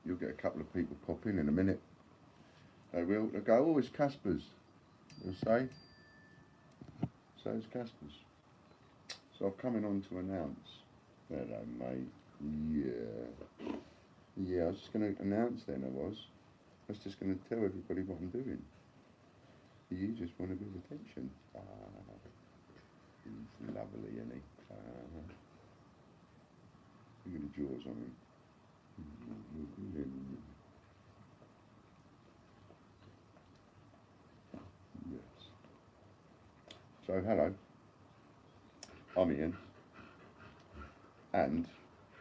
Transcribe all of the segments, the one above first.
you'll get a couple of people pop in a minute. They will. They'll go, oh, it's Casper's. They'll say, so it's Casper's. So I'm coming on to announce. Hello, mate. Yeah. Yeah, I was just going to announce then, I was just going to tell everybody what I'm doing. You just want a bit of attention. Ah, he's lovely, isn't he? Look at the jaws on him. Yes. So, hello. I'm Ian. And,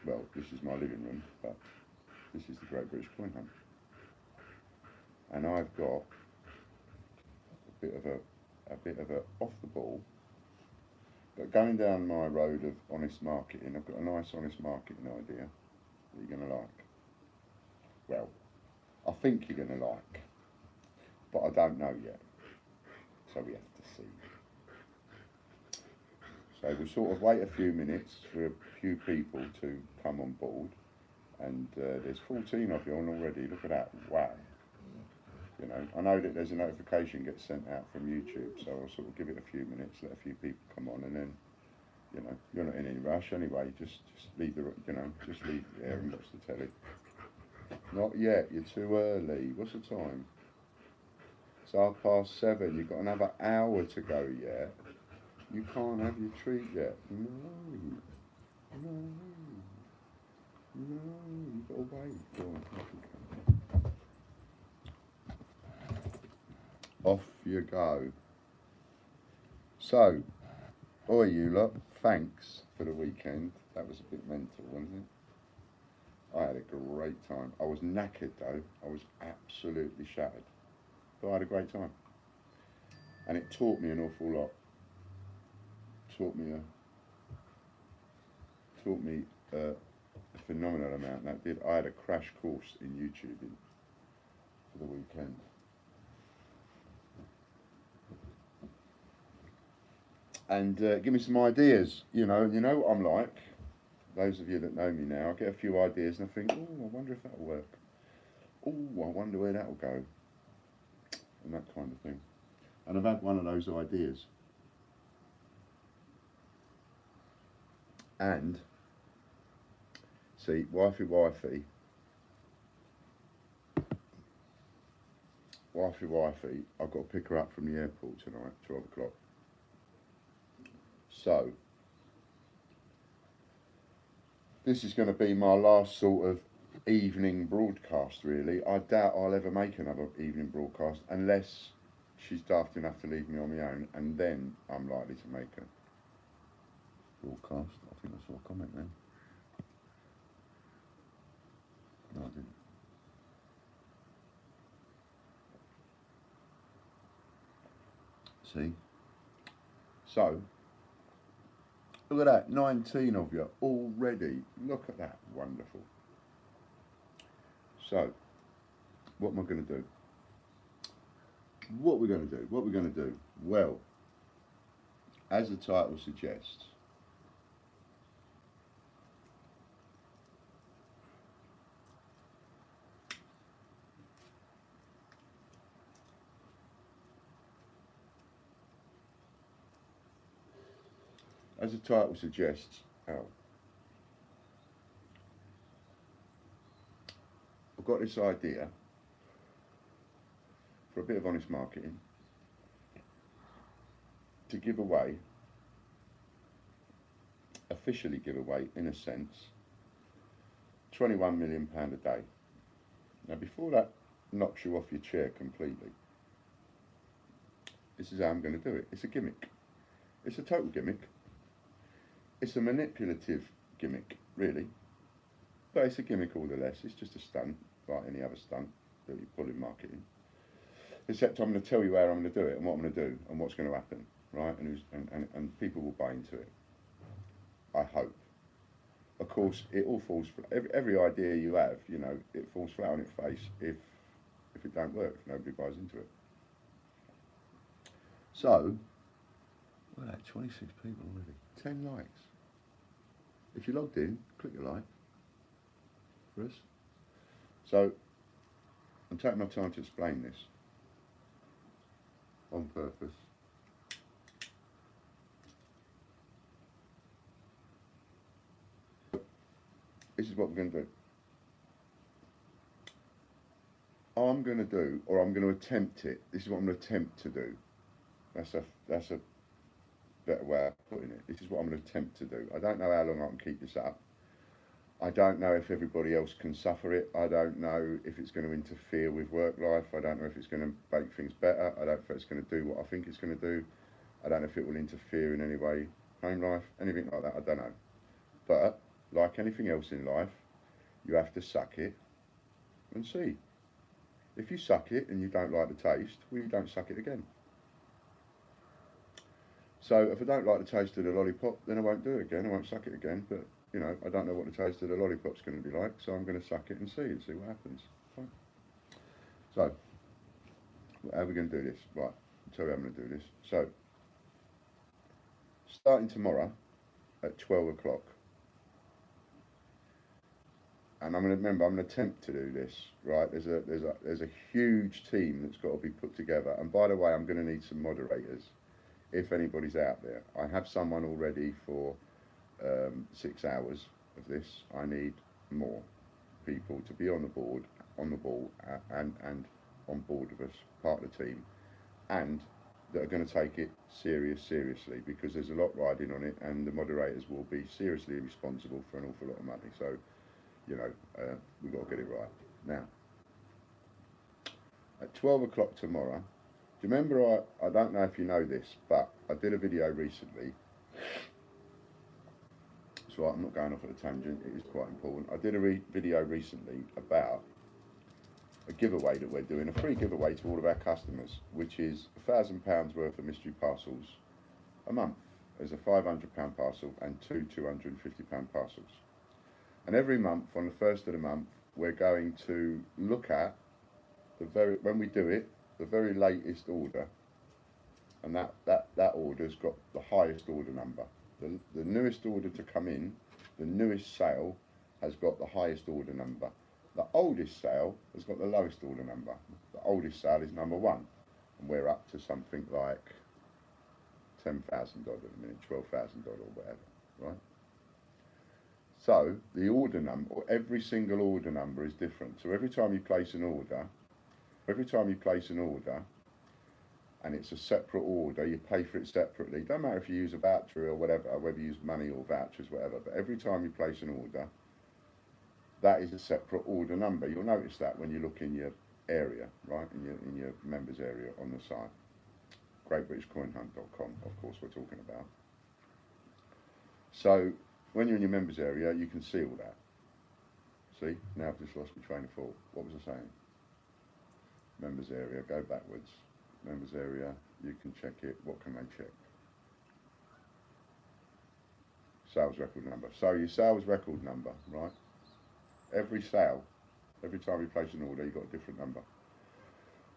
well, this is my living room, but this is the Great British Coin Hunt. And I've got a bit of a off the ball, but going down my road of honest marketing, I've got a nice honest marketing idea that you're going to like. Well, I think you're going to like, but I don't know yet, so we have to see. So we'll sort of wait a few minutes for a few people to come on board, and there's 14 of you on already. Look at that! Wow. You know, I know that there's a notification gets sent out from YouTube, so I'll sort of give it a few minutes, let a few people come on, and then, you know, you're not in any rush anyway. Just leave the, you know, just leave there and watch the telly. Not yet. You're too early. What's the time? It's 7:30. You've got another hour to go yet. You can't have your treat yet. No. You've got to wait. Go on. Off you go. So, oi you lot, thanks for the weekend. That was a bit mental, wasn't it? I had a great time. I was knackered though. I was absolutely shattered. But I had a great time. And it taught me an awful lot. Taught me a phenomenal amount. That did. I had a crash course in YouTubing for the weekend. And give me some ideas. You know what I'm like. Those of you that know me now, I get a few ideas and I think, oh, I wonder if that'll work. Oh, I wonder where that'll go. And that kind of thing. And I've had one of those ideas. And, see, wifey, I've got to pick her up from the airport tonight, 12 o'clock. So, this is going to be my last sort of evening broadcast, really. I doubt I'll ever make another evening broadcast unless she's daft enough to leave me on my own, and then I'm likely to make a broadcast. I think I saw a comment then. No, I didn't. See? So, look at that, 19 of you already. Look at that, wonderful. So, what am I going to do? What we're going to do? Well, as the title suggests, I've got this idea for a bit of honest marketing to give away, officially give away in a sense, £21 million a day. Now before that knocks you off your chair completely, this is how I'm going to do it. It's a gimmick. It's a total gimmick. It's a manipulative gimmick, really. But it's a gimmick all the less. It's just a stunt, like any other stunt that you pull in marketing. Except I'm going to tell you how I'm going to do it and what I'm going to do and what's going to happen, right? And people will buy into it. I hope. Of course, it all falls flat. Every idea you have, you know, it falls flat on its face if it don't work, if nobody buys into it. So, well, 26 people already. 10 likes. If you logged in, click a like for us. So I'm taking my time to explain this on purpose. This is what we're going to do. I'm going to do, or I'm going to attempt it. This is what I'm going to attempt to do. That's a better way of putting it. This is what I'm going to attempt to do. I don't know how long I can keep this up. I don't know if everybody else can suffer it. I don't know if it's going to interfere with work life. I don't know if it's going to make things better. I don't know if it's going to do what I think it's going to do. I don't know if it will interfere in any way, home life, anything like that. I don't know. But like anything else in life, you have to suck it and see. If you suck it and you don't like the taste, well, you don't suck it again. So if I don't like the taste of the lollipop, then I won't do it again. I won't suck it again. But you know, I don't know what the taste of the lollipop's going to be like, so I'm going to suck it and see what happens. Fine. So, how are we going to do this? Right, I'll tell you how I'm going to do this. So, starting tomorrow at 12 o'clock, and I'm going to attempt to do this. Right, there's a huge team that's got to be put together. And by the way, I'm going to need some moderators, if anybody's out there. I have someone already for 6 hours of this. I need more people to be on the board, on the ball, and on board with us, part of the team, and that are going to take it seriously, because there's a lot riding on it, and the moderators will be seriously responsible for an awful lot of money. So, you know, we've got to get it right. Now, at 12 o'clock tomorrow, do you remember, I don't know if you know this, but I did a video recently. So I'm not going off at a tangent, it is quite important. I did a video recently about a giveaway that we're doing, a free giveaway to all of our customers, which is £1,000 worth of mystery parcels a month. There's a £500 parcel and two £250 parcels. And every month, on the first of the month, we're going to look at when we do it, the very latest order, and that order's got the highest order number. The newest order to come in, the newest sale, has got the highest order number. The oldest sale has got the lowest order number. The oldest sale is number 1, and we're up to something like $10,000 at the minute, $12,000 or whatever, right? So the order number, or every single order number, is different. So every time you place an order, and it's a separate order, you pay for it separately. Don't matter if you use a voucher or whatever, whether you use money or vouchers, whatever, but every time you place an order, that is a separate order number. You'll notice that when you look in your area, right, in your members area on the site. GreatBritishCoinHunt.com, of course, we're talking about. So when you're in your members area, you can see all that. See, now I've just lost my train of thought. What was I saying? Members area, go backwards. Members area, you can check it. What can they check? Sales record number. So your sales record number, right? Every sale, every time you place an order, you've got a different number.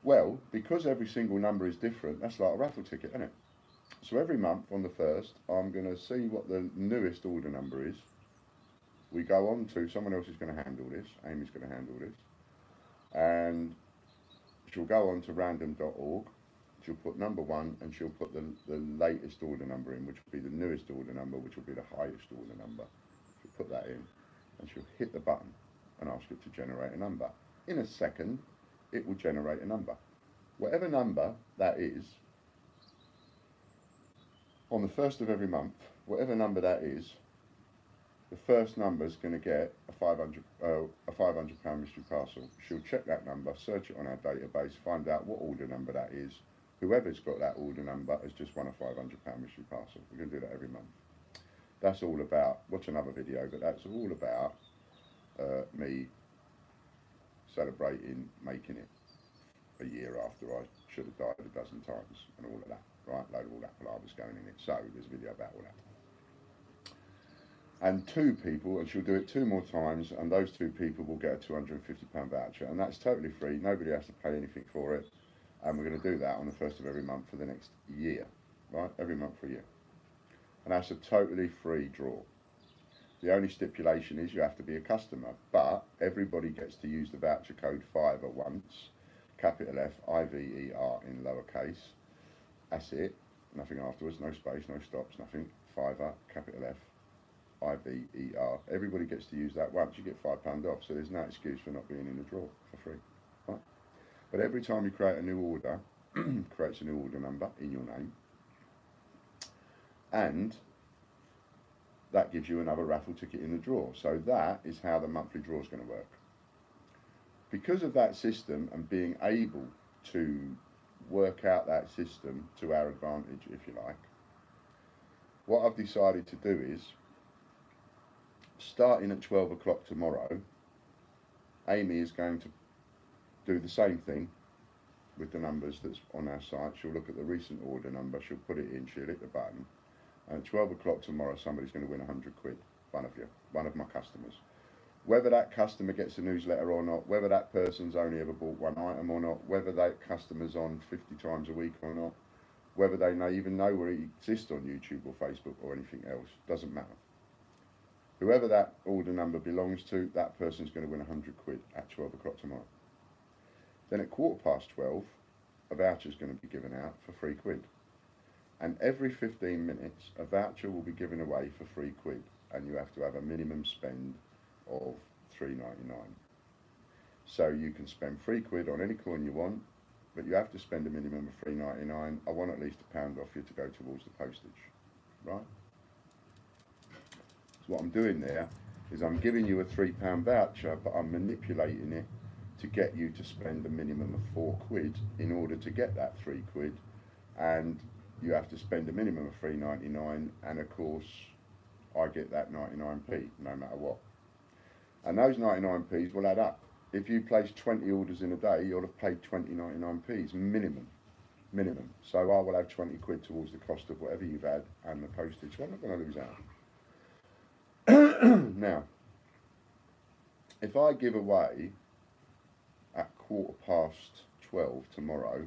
Well, because every single number is different, that's like a raffle ticket, isn't it? So every month on the 1st, I'm going to see what the newest order number is. We go on to, someone else is going to handle this, Amy's going to handle this, and she'll go on to random.org, she'll put number 1, and she'll put the latest order number in, which will be the newest order number, which will be the highest order number. She'll put that in, and she'll hit the button and ask it to generate a number. In a second, it will generate a number. Whatever number that is, on the 1st of every month, whatever number that is, the first number is going to get a £500 mystery parcel. She'll check that number, search it on our database, find out what order number that is. Whoever's got that order number has just won a £500 mystery parcel. We're going to do that every month. That's all about, watch another video, but that's all about me celebrating making it a year after I should have died a dozen times and all of that, right? Load of all that palaver's going in it. So there's a video about all that. And 2 people, and she'll do it 2 more times, and those 2 people will get a £250 voucher, and that's totally free. Nobody has to pay anything for it, and we're going to do that on the 1st of every month for the next year, right? Every month for a year. And that's a totally free draw. The only stipulation is you have to be a customer, but everybody gets to use the voucher code FIVER once, capital F, I-V-E-R in lowercase. That's it, nothing afterwards, no space, no stops, nothing. FIVER, capital F, I-V-E-R. Everybody gets to use that once. You get £5 off, so there's no excuse for not being in the draw for free. Right? But every time you create a new order, creates a new order number in your name, and that gives you another raffle ticket in the draw. So that is how the monthly draw is going to work. Because of that system and being able to work out that system to our advantage, if you like, what I've decided to do is, starting at 12 o'clock tomorrow, Amy is going to do the same thing with the numbers that's on our site. She'll look at the recent order number, she'll put it in, she'll hit the button, and at 12 o'clock tomorrow somebody's going to win 100 quid, one of my customers. Whether that customer gets a newsletter or not, whether that person's only ever bought one item or not, whether that customer's on 50 times a week or not, whether they even know where it exists on YouTube or Facebook or anything else, doesn't matter. Whoever that order number belongs to, that person's going to win 100 quid at 12 o'clock tomorrow. Then at 12:15, a voucher's going to be given out for £3. And every 15 minutes, a voucher will be given away for £3, and you have to have a minimum spend of £3.99. So you can spend £3 on any coin you want, but you have to spend a minimum of £3.99. I want at least £1 off you to go towards the postage, right? So what I'm doing there is I'm giving you a £3 voucher, but I'm manipulating it to get you to spend a minimum of £4 in order to get that £3, and you have to spend a minimum of £3.99, and of course I get that 99p no matter what. And those 99p's will add up. If you place 20 orders in a day, you'll have paid 20 99p's minimum. So I will have 20 quid towards the cost of whatever you've had and the postage. So I'm not going to lose out. Now, if I give away at 12:15 tomorrow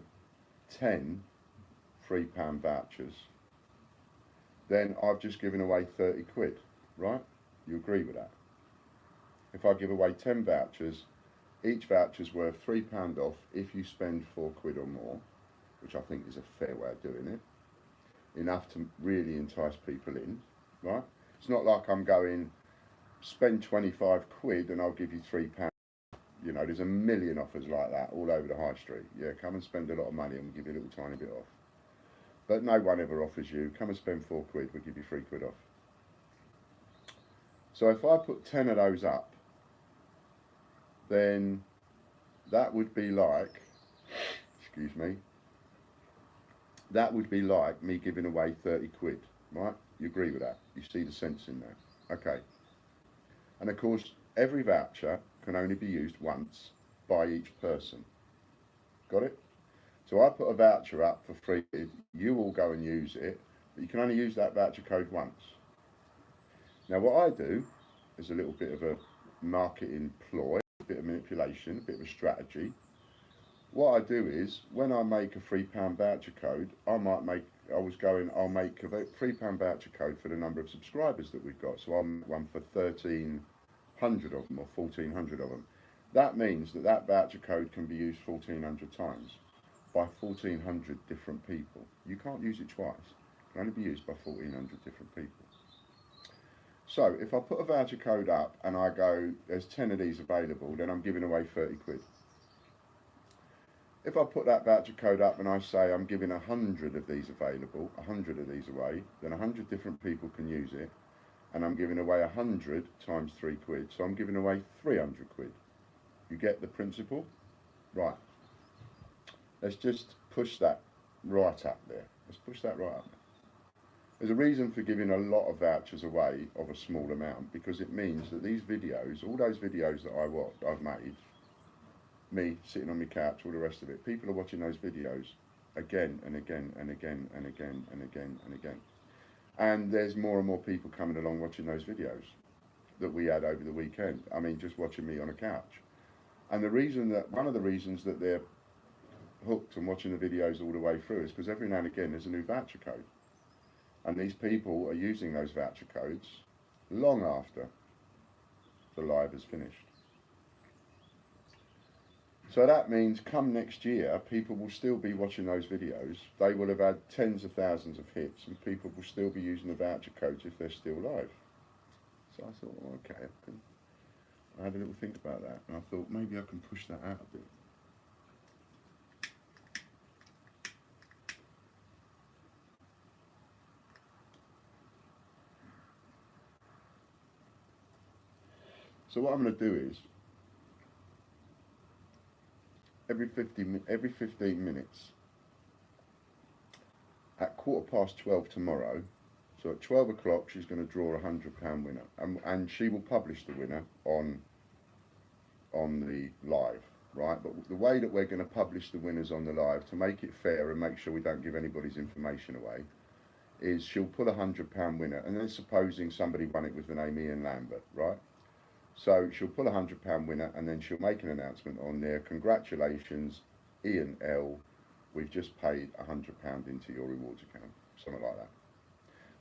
10 £3 vouchers, then I've just given away 30 quid, right? You agree with that? If I give away 10 vouchers, each voucher's worth £3 off if you spend £4 or more, which I think is a fair way of doing it, enough to really entice people in, right? It's not like I'm going, spend 25 quid and I'll give you £3. You know, there's a million offers like that all over the high street. Yeah, come and spend a lot of money and we'll give you a little tiny bit off. But no one ever offers you, come and spend £4, we'll give you £3 off. So if I put 10 of those up, then that would be like, excuse me, that would be like me giving away 30 quid, right? You agree with that? You see the sense in there? Okay. And of course, every voucher can only be used once by each person. Got it? So I put a voucher up for free, you all go and use it, but you can only use that voucher code once. Now what I do is a little bit of a marketing ploy, a bit of manipulation, a bit of a strategy. What I do is, when I make a £3 voucher code, I'll make a £3 voucher code for the number of subscribers that we've got. So I'll make one for 1,300 of them or 1,400 of them. That means that that voucher code can be used 1,400 times by 1,400 different people. You can't use it twice. It can only be used by 1,400 different people. So if I put a voucher code up and I go, there's 10 of these available, then I'm giving away 30 quid. If I put that voucher code up and I say I'm giving 100 of these available, 100 of these away, then 100 different people can use it, and I'm giving away 100 times 3 quid, so I'm giving away 300 quid. You get the principle? Right. Let's just push that right up there. Let's push that right up there. There's a reason for giving a lot of vouchers away of a small amount, because it means that these videos, all those videos that I've made, me sitting on my couch, all the rest of it, people are watching those videos again and again and again and again and again and again. And there's more and more people coming along watching those videos that we had over the weekend. I mean, just watching me on a couch. And one of the reasons that they're hooked and watching the videos all the way through is because every now and again there's a new voucher code. And these people are using those voucher codes, long after the live is finished. So that means come next year, people will still be watching those videos. They will have had tens of thousands of hits, and people will still be using the voucher codes if they're still live. So I thought, well, okay, I had a little think about that, and I thought maybe I can push that out a bit. So what I'm going to do is, every 15 minutes, at 12:15 tomorrow, so at 12 o'clock she's going to draw a £100 winner, and she will publish the winner on the live, right? But the way that we're going to publish the winners on the live, to make it fair and make sure we don't give anybody's information away, is she'll pull a £100 winner, and then supposing somebody won it with the name Ian Lambert, right? So she'll pull a £100 winner, and then she'll make an announcement on there, congratulations, Ian L, we've just paid £100 into your rewards account, something like that.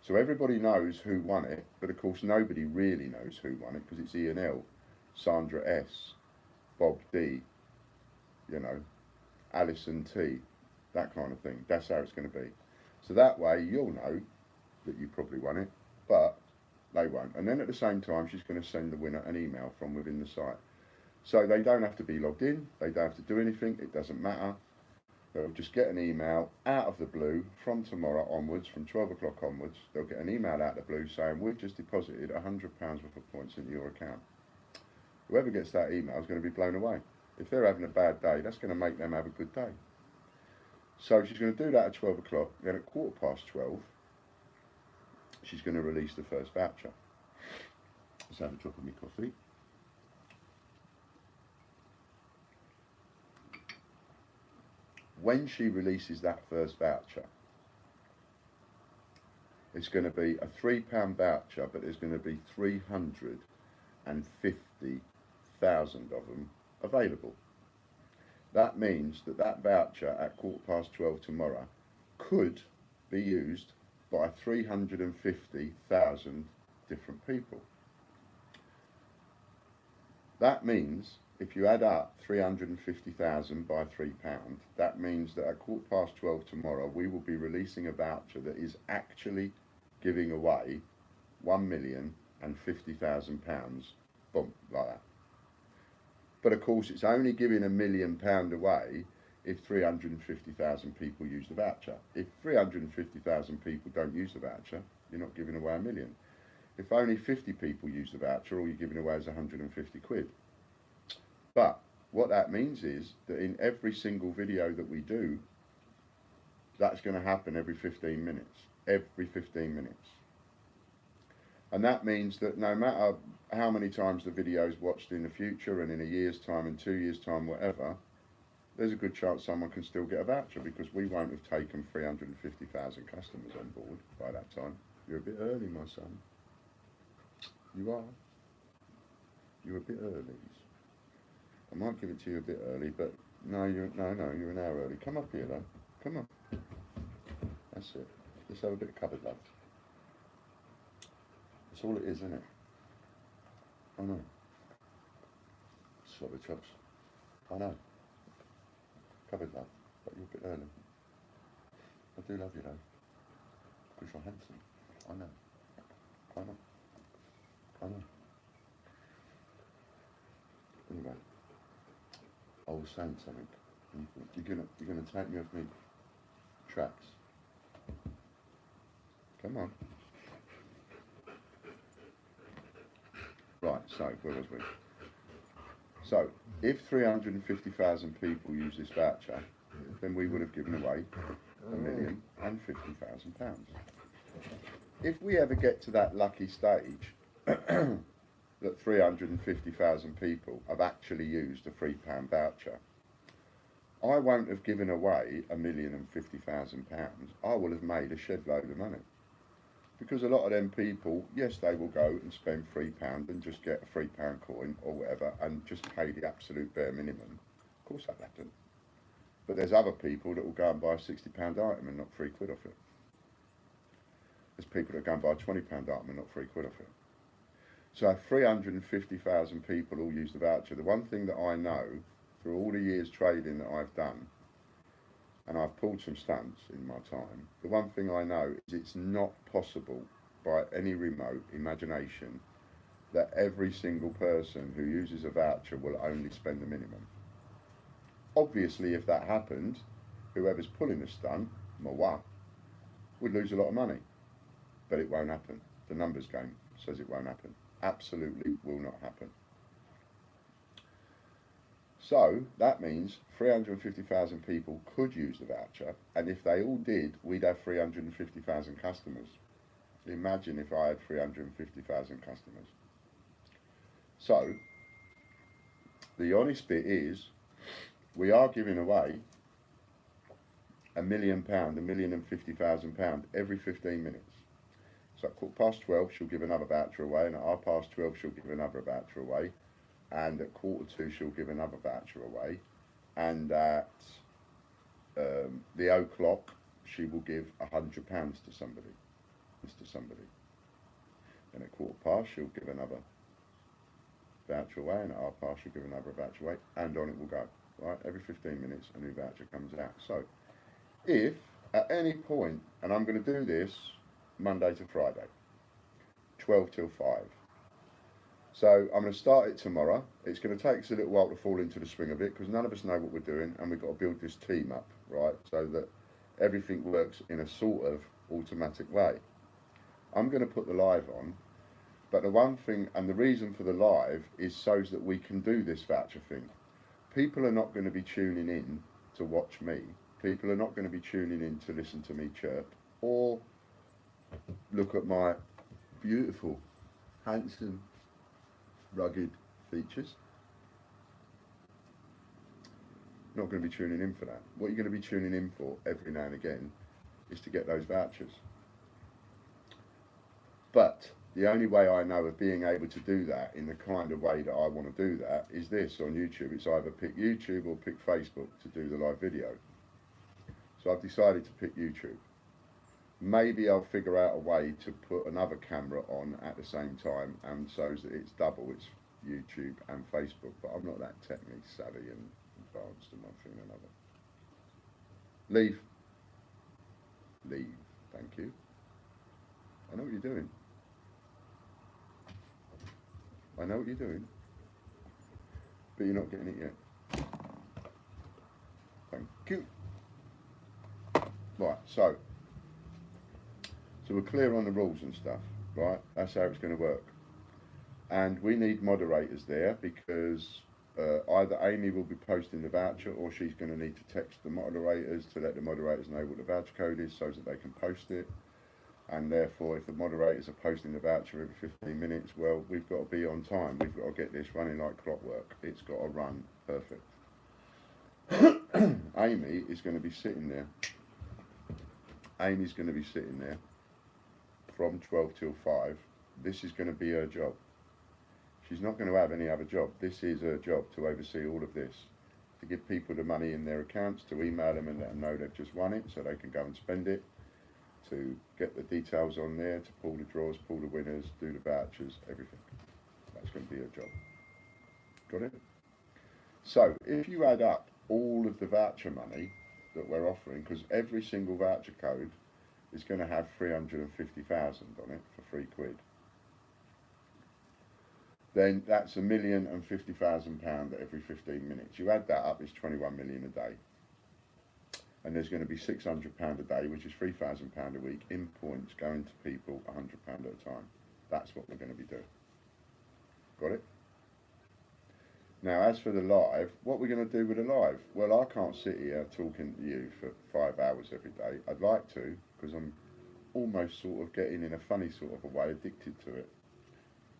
So everybody knows who won it, but of course nobody really knows who won it, because it's Ian L, Sandra S, Bob D, you know, Alison T, that kind of thing. That's how it's going to be. So that way you'll know that you probably won it, but they won't. And then at the same time, she's going to send the winner an email from within the site. So they don't have to be logged in, they don't have to do anything, it doesn't matter. They'll just get an email out of the blue from tomorrow onwards, from 12 o'clock onwards. They'll get an email out of the blue saying, we've just deposited £100 worth of points into your account. Whoever gets that email is going to be blown away. If they're having a bad day, that's going to make them have a good day. So she's going to do that at 12 o'clock. Then at 12:15, she's going to release the first voucher. Let's have a drop of my coffee. When she releases that first voucher, it's going to be a £3 voucher, but there's going to be 350,000 of them available. That means that that voucher at 12:15 tomorrow could be used by 350,000 different people. That means if you add up 350,000 by £3, that means that at 12:15 tomorrow we will be releasing a voucher that is actually giving away £1,050,000, boom, like that. But of course it's only giving £1 million away if 350,000 people use the voucher. If 350,000 people don't use the voucher, you're not giving away £1 million. If only 50 people use the voucher, all you're giving away is 150 quid. But what that means is that in every single video that we do, that's going to happen every 15 minutes. Every 15 minutes. And that means that no matter how many times the video is watched in the future and in a year's time and 2 years' time, whatever, there's a good chance someone can still get a voucher, because we won't have taken 350,000 customers on board by that time. You're a bit early, my son. You are. You're a bit early. I might give it to you a bit early, but no, you're an hour early. Come up here, though. Come on. That's it. Let's have a bit of cupboard love. That's all it is, isn't it? I know. Slobber chops. I know. Cupboard love, but you're a bit early. I do love you, though. Because you're handsome. I know. I know. I know. Anyway, I was saying something. You're gonna take me off me tracks. Come on. Right. So where was we? So if 350,000 people use this voucher, then we would have given away £1,050,000. If we ever get to that lucky stage that 350,000 people have actually used a £3 voucher, I won't have given away £1,050,000. I will have made a shed load of money. Because a lot of them people, yes, they will go and spend £3 and just get a £3 coin or whatever and just pay the absolute bare minimum. Of course that happened. But there's other people that will go and buy a £60 item and knock £3 off it. There's people that go and buy a £20 item and knock £3 off it. So 350,000 people all use the voucher. The one thing that I know through all the years trading that I've done, and I've pulled some stunts in my time, the one thing I know is it's not possible by any remote imagination that every single person who uses a voucher will only spend the minimum. Obviously, if that happened, whoever's pulling the stunt, moi, would lose a lot of money. But it won't happen. The numbers game says it won't happen. Absolutely will not happen. So that means 350,000 people could use the voucher, and if they all did, we'd have 350,000 customers. Imagine if I had 350,000 customers. So the honest bit is, we are giving away £1 million, £1,050,000 every 15 minutes. So at 12:15 she'll give another voucher away, and at 12:30 she'll give another voucher away, and at 1:45 she'll give another voucher away, and at the o'clock she will give £100 to somebody. And at 1:15 she'll give another voucher away, and at 1:30 she'll give another voucher away, and on it will go. Right, every 15 minutes a new voucher comes out. So if at any point, and I'm going to do this Monday to Friday, 12 till 5. So I'm going to start it tomorrow. It's going to take us a little while to fall into the swing of it, because none of us know what we're doing, and we've got to build this team up, right, so that everything works in a sort of automatic way. I'm going to put the live on, but the one thing, and the reason for the live, is so that we can do this voucher thing. People are not going to be tuning in to watch me. People are not going to be tuning in to listen to me chirp or look at my beautiful, handsome, rugged features. Not going to be tuning in for that. What you're going to be tuning in for every now and again is to get those vouchers. But the only way I know of being able to do that in the kind of way that I want to do that is this on YouTube. It's either pick YouTube or pick Facebook to do the live video. So I've decided to pick YouTube. Maybe I'll figure out a way to put another camera on at the same time, and so that it's double, it's YouTube and Facebook, but I'm not that technically savvy and advanced in one thing or another. Leave. Leave. Thank you. I know what you're doing. I know what you're doing, but you're not getting it yet. Thank you. Right, so we're clear on the rules and stuff, right? That's how it's going to work. And we need moderators there, because either Amy will be posting the voucher, or she's going to need to text the moderators to let the moderators know what the voucher code is, so that they can post it. And therefore, if the moderators are posting the voucher every 15 minutes, well, we've got to be on time. We've got to get this running like clockwork. It's got to run perfect. Amy is going to be sitting there. Amy's going to be sitting there from 12 till 5. This is going to be her job. She's not going to have any other job. This is her job, to oversee all of this, to give people the money in their accounts, to email them and let them know they've just won it so they can go and spend it, to get the details on there, to pull the draws, pull the winners, do the vouchers, everything. That's going to be her job. Got it? So if you add up all of the voucher money that we're offering, because every single voucher code is going to have 350,000 on it for £3, then that's £1,050,000 every 15 minutes. You add that up, it's 21 million a day. And there's going to be £600 a day, which is £3,000 a week in points going to people £100 at a time. That's what we're going to be doing. Got it? Now, as for the live, what we're going to do with the live? Well, I can't sit here talking to you for 5 hours every day. I'd like to, because I'm almost sort of getting, in a funny sort of a way, addicted to it.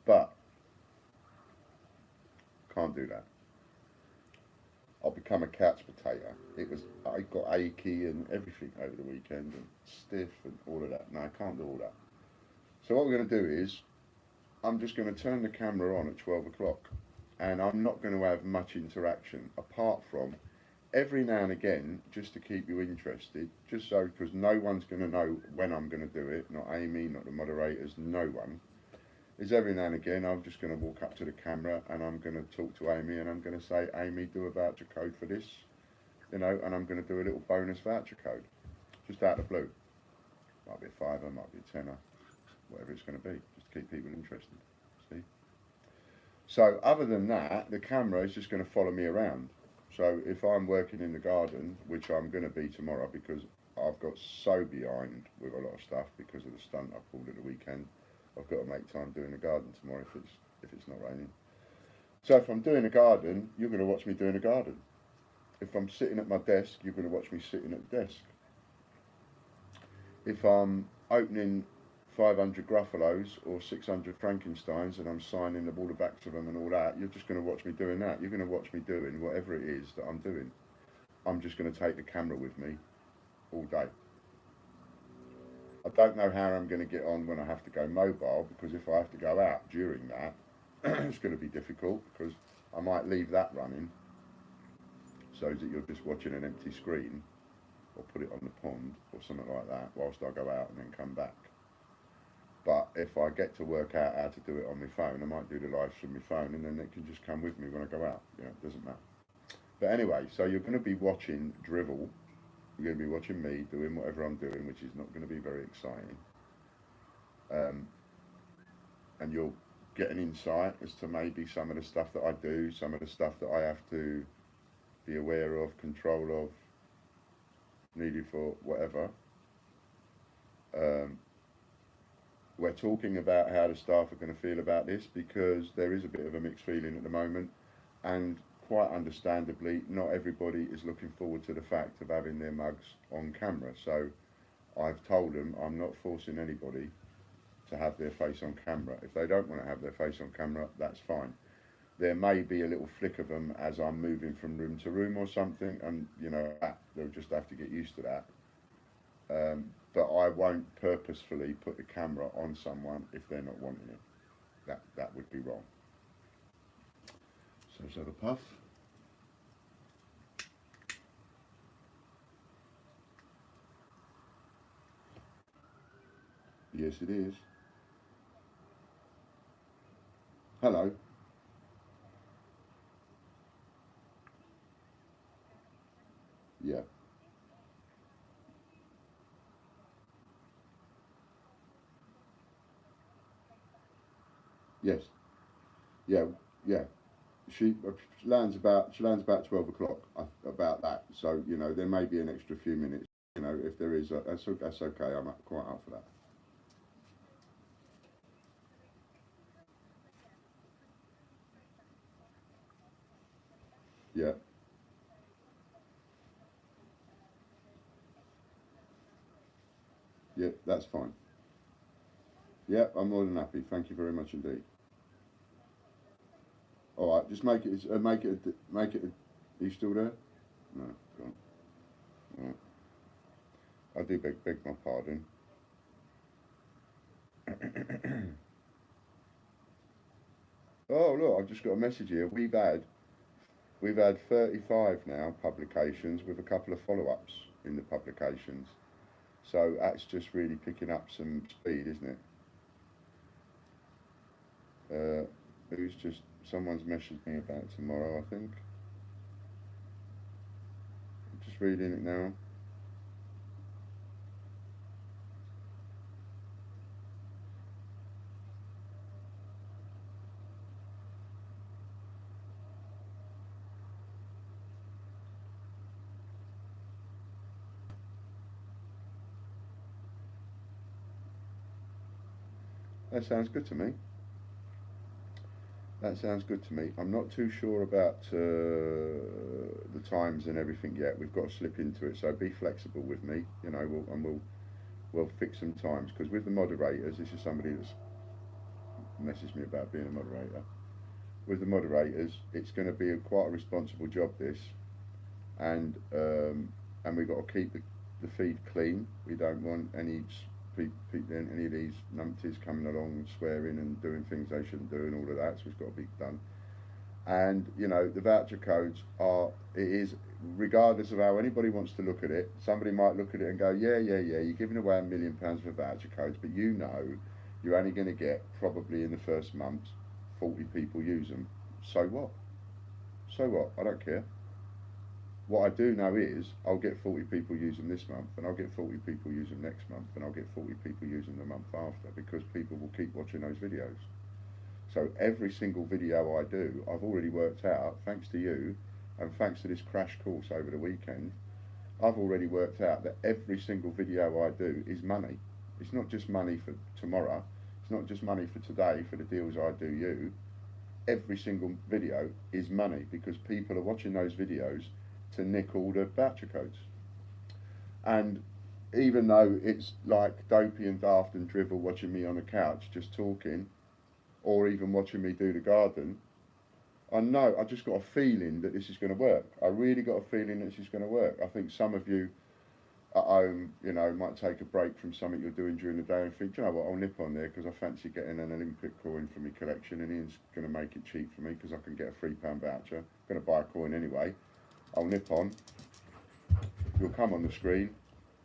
But can't do that. I'll become a cat's potato. I got achy and everything over the weekend, and stiff and all of that. No, I can't do all that. So what we're going to do is, I'm just going to turn the camera on at 12 o'clock, and I'm not going to have much interaction, apart from every now and again, just to keep you interested, just so, because no one's going to know when I'm going to do it, not Amy, not the moderators, no one. is every now and again I'm just going to walk up to the camera and I'm going to talk to Amy and I'm going to say, Amy, do a voucher code for this, you know, and I'm going to do a little bonus voucher code, just out of the blue. Might be a fiver, might be a tenner, whatever it's going to be, just to keep people interested. See? So other than that, the camera is just going to follow me around. So if I'm working in the garden, which I'm going to be tomorrow because I've got so behind with a lot of stuff because of the stunt I pulled at the weekend, I've got to make time doing the garden tomorrow if it's not raining. So if I'm doing the garden, you're going to watch me doing the garden. If I'm sitting at my desk, you're going to watch me sitting at the desk. If I'm opening 500 Gruffalos or 600 Frankensteins and I'm signing all the backs of them and all that, you're just going to watch me doing that. You're going to watch me doing whatever it is that I'm doing. I'm just going to take the camera with me all day. I don't know how I'm going to get on when I have to go mobile, because if I have to go out during that, it's going to be difficult, because I might leave that running so that you're just watching an empty screen, or put it on the pond or something like that whilst I go out and then come back. But if I get to work out how to do it on my phone, I might do the lives from my phone and then it can just come with me when I go out. You know, it doesn't matter. But anyway, so you're going to be watching drivel. You're going to be watching me doing whatever I'm doing, which is not going to be very exciting. And you'll get an insight as to maybe some of the stuff that I do, some of the stuff that I have to be aware of, control of, needed for whatever. We're talking about how the staff are going to feel about this, because there is a bit of a mixed feeling at the moment, and quite understandably not everybody is looking forward to the fact of having their mugs on camera. So I've told them I'm not forcing anybody to have their face on camera. If they don't want to have their face on camera, that's fine. There may be a little flick of them as I'm moving from room to room or something, and you know, they'll just have to get used to that. But I won't purposefully put the camera on someone if they're not wanting it. That would be wrong. So let's have a puff. Yes, it is. Hello. Yeah. Yes. Yeah. Yeah. She lands about 12 o'clock, about that. So you know, there may be an extra few minutes. You know, if there is, that's okay. I'm quite up for that. Yeah. Yeah. That's fine. Yeah, I'm more than happy. Thank you very much indeed. All right, just make it. Make it. Are you still there? No. Go on. All right. I do beg my pardon. Oh look, I've just got a message here. We've had 35 now publications with a couple of follow-ups in the publications. So that's just really picking up some speed, isn't it? Who's just someone's messaged me about tomorrow, I think. I'm just reading it now. That sounds good to me. That sounds good to me. I'm not too sure about the times and everything yet. We've got to slip into it, so be flexible with me. You know, we'll fix some times, because with the moderators, this is somebody that's messaged me about being a moderator. With the moderators, it's going to be quite a responsible job, this, and we've got to keep the feed clean. We don't want any any of these numpties coming along and swearing and doing things they shouldn't do and all of that, so it's got to be done. And you know, the voucher codes it is, regardless of how anybody wants to look at it, somebody might look at it and go, yeah, you're giving away £1 million for voucher codes, but you know You're only going to get, probably in the first month, 40 people use them. So what? So what? I don't care. What I do know is I'll get 40 people use them this month, and I'll get 40 people use them next month, and I'll get 40 people use them the month after, because people will keep watching those videos. So every single video I do, I've already worked out, thanks to you, and thanks to this crash course over the weekend, I've already worked out that every single video I do is money. It's not just money for tomorrow, it's not just money for today, for the deals I do you. Every single video is money, because people are watching those videos to nick all the voucher codes. And even though it's like dopey and daft and drivel watching me on the couch just talking, or even watching me do the garden, I know, I just got a feeling that this is going to work. I really got a feeling that this is going to work. I think some of you at home, you know, might take a break from something you're doing during the day and think, you know what, I'll nip on there because I fancy getting an Olympic coin for my collection, and Ian's going to make it cheap for me because I can get a £3 voucher. I'm going to buy a coin anyway. I'll nip on. You'll come on the screen.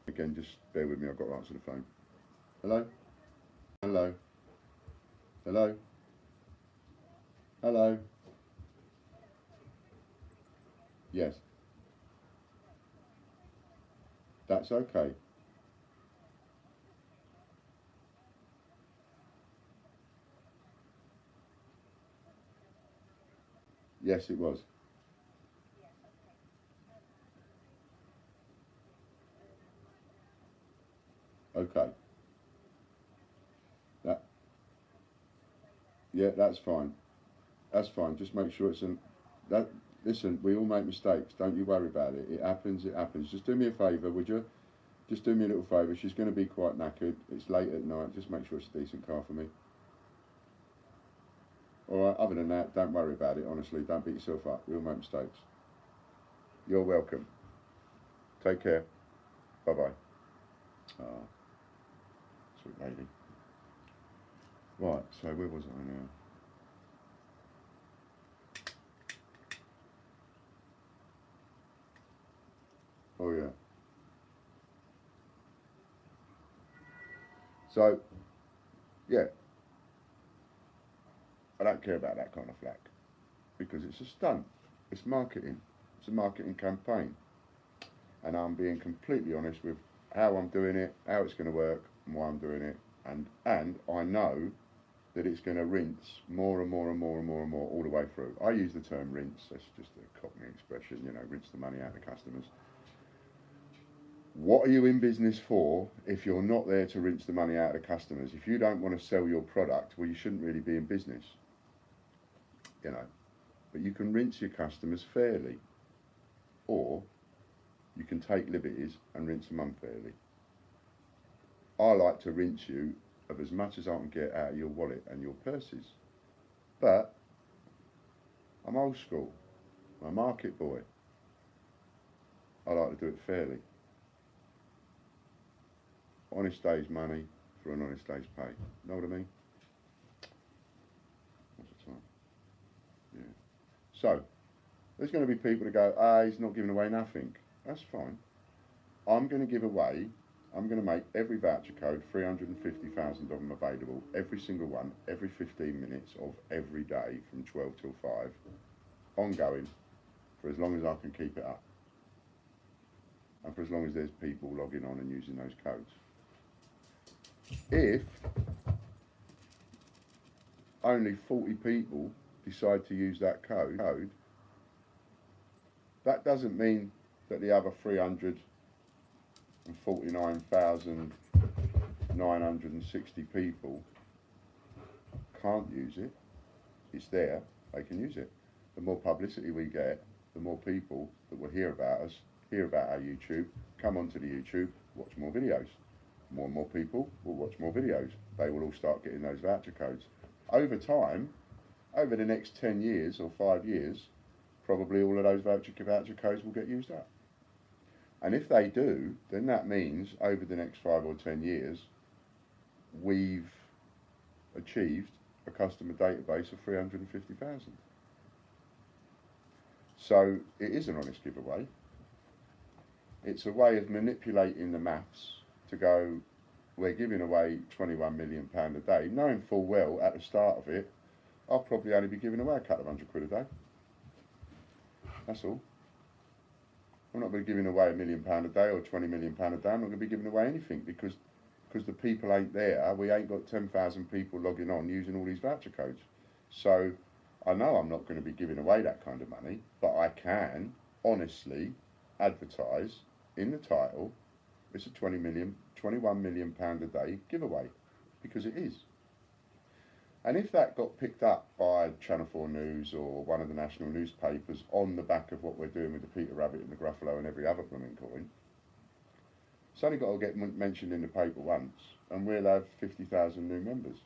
Again, just bear with me, I've got to answer the phone. Hello? Hello? Hello? Hello? Yes. That's okay. Yes, it was. Okay. That, yeah, that's fine. That's fine. Just make sure it's an that. Listen, we all make mistakes. Don't you worry about it. It happens. It happens. Just do me a favour, would you? Just do me a little favour. She's going to be quite knackered. It's late at night. Just make sure it's a decent car for me. All right. Other than that, don't worry about it. Honestly, don't beat yourself up. We all make mistakes. You're welcome. Take care. Bye bye. Ah, sweet lady. Right. So where was I now? Oh yeah. So yeah, I don't care about that kind of flack, because it's a stunt. It's marketing. It's a marketing campaign, and I'm being completely honest with how I'm doing it, how it's going to work, and why I'm doing it, and I know that it's going to rinse more and more and more and more and more all the way through. I use the term rinse. That's just a Cockney expression, you know, rinse the money out of customers. What are you in business for if you're not there to rinse the money out of customers? If you don't want to sell your product, well, you shouldn't really be in business, you know. But you can rinse your customers fairly, or you can take liberties and rinse them unfairly. I like to rinse you of as much as I can get out of your wallet and your purses. But I'm old school. I'm a market boy. I like to do it fairly. Honest day's money for an honest day's pay. Know what I mean? What's the time? Yeah. So, there's going to be people that go, he's not giving away nothing. That's fine. I'm going to give away, I'm going to make every voucher code, 350,000 of them available, every single one, every 15 minutes of every day from 12 till 5, ongoing, for as long as I can keep it up. And for as long as there's people logging on and using those codes. If only 40 people decide to use that code, that doesn't mean that the other 349,960 people can't use it. It's there, they can use it. The more publicity we get, the more people that will hear about us, hear about our YouTube, come onto the YouTube, watch more videos. More and more people will watch more videos. They will all start getting those voucher codes. Over time, over the next 10 years or 5 years, probably all of those voucher codes will get used up. And if they do, then that means over the next 5 or 10 years, we've achieved a customer database of 350,000. So it is an honest giveaway. It's a way of manipulating the maths to go, we're giving away £21 million a day, knowing full well at the start of it, I'll probably only be giving away a couple of £100 a day. That's all. I'm not going to be giving away £1 million a day or £20 million a day. I'm not going to be giving away anything because the people ain't there. We ain't got 10,000 people logging on using all these voucher codes. So I know I'm not going to be giving away that kind of money, but I can honestly advertise in the title, it's a £21 million a day giveaway, because it is. And if that got picked up by Channel 4 News or one of the national newspapers on the back of what we're doing with the Peter Rabbit and the Gruffalo and every other blooming coin, it's only got to get mentioned in the paper once, and we'll have 50,000 new members.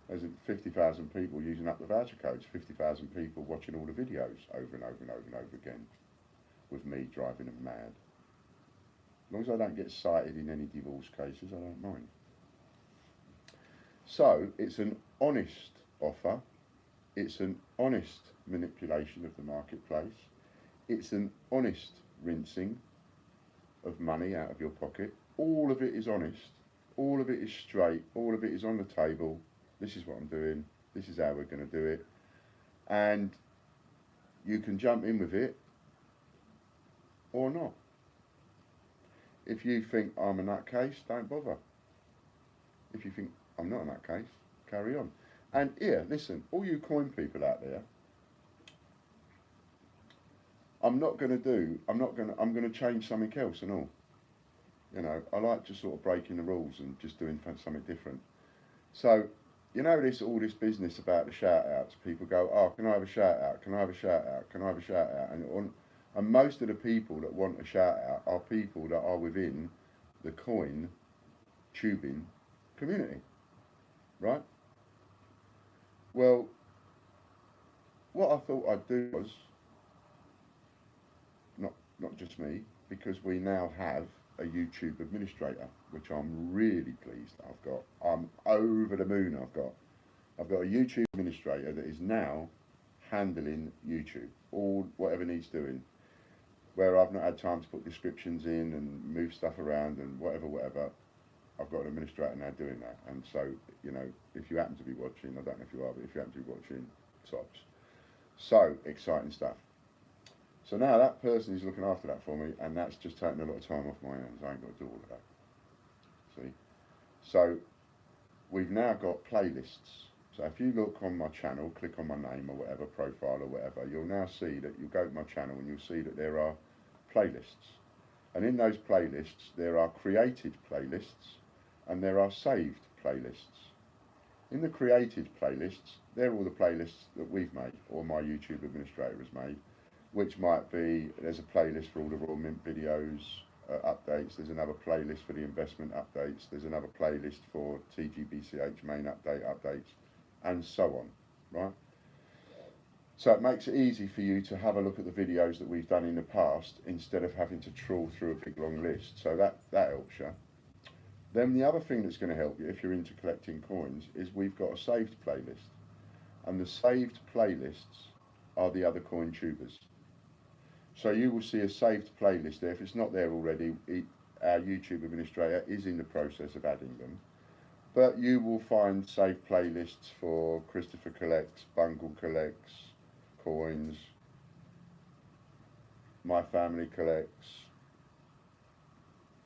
There's 50,000 people using up the voucher codes, 50,000 people watching all the videos over and over and over and over again, with me driving them mad. As long as I don't get cited in any divorce cases, I don't mind. So it's an honest offer. It's an honest manipulation of the marketplace. It's an honest rinsing of money out of your pocket. All of it is honest. All of it is straight. All of it is on the table. This is what I'm doing. This is how we're going to do it. And you can jump in with it or not. If you think I'm a nutcase, don't bother. If you think I'm not a nutcase, carry on. And here, listen, all you coin people out there, I'm going to change something else and all. You know, I like just sort of breaking the rules and just doing something different. So, you know, all this business about the shout outs, people go, oh, can I have a shout out? Can I have a shout out? Can I have a shout out? And most of the people that want a shout out are people that are within the coin tubing community, right? Well, what I thought I'd do was, not just me, because we now have a YouTube administrator, which I'm really pleased I'm over the moon. I've got a YouTube administrator that is now handling YouTube, whatever needs doing. Where I've not had time to put descriptions in and move stuff around and whatever, I've got an administrator now doing that. And so, you know, if you happen to be watching, I don't know if you are, but if you happen to be watching, tops. So, exciting stuff. So now that person is looking after that for me, and that's just taking a lot of time off my hands. I ain't got to do all of that. See? So, we've now got playlists. So if you look on my channel, click on my name or whatever, profile or whatever, you'll now see that you'll go to my channel and you'll see that there are playlists. And in those playlists, there are created playlists and there are saved playlists. In the created playlists, they're all the playlists that we've made, or my YouTube administrator has made, which might be, there's a playlist for all the Raw Mint videos, updates, there's another playlist for the investment updates, there's another playlist for TGBCH main updates, and so on, right? So it makes it easy for you to have a look at the videos that we've done in the past instead of having to trawl through a big long list. So that helps you. Then the other thing that's going to help you if you're into collecting coins is we've got a saved playlist. And the saved playlists are the other coin tubers. So you will see a saved playlist there. If it's not there already, our YouTube administrator is in the process of adding them. But you will find saved playlists for Christopher Collects, Bungle Collects, Coins, My Family Collects,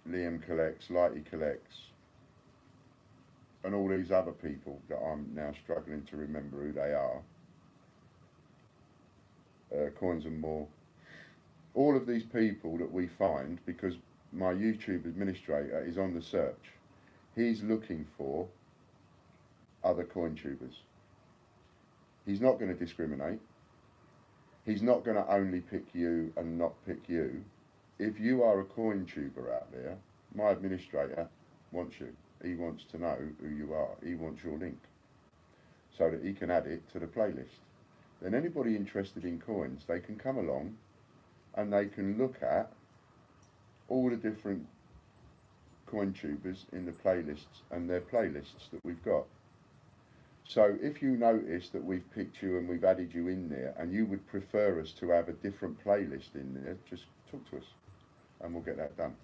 Liam Collects, Lighty Collects, and all these other people that I'm now struggling to remember who they are. Coins and More. All of these people that we find, because my YouTube administrator is on the search. He's looking for other coin tubers. He's not going to discriminate. He's not going to only pick you and not pick you. If you are a coin tuber out there, my administrator wants you. He wants to know who you are. He wants your link so that he can add it to the playlist. Then anybody interested in coins, they can come along and they can look at all the different coin tubers in the playlists and their playlists that we've got. So if you notice that we've picked you and we've added you in there and you would prefer us to have a different playlist in there, just talk to us and we'll get that done.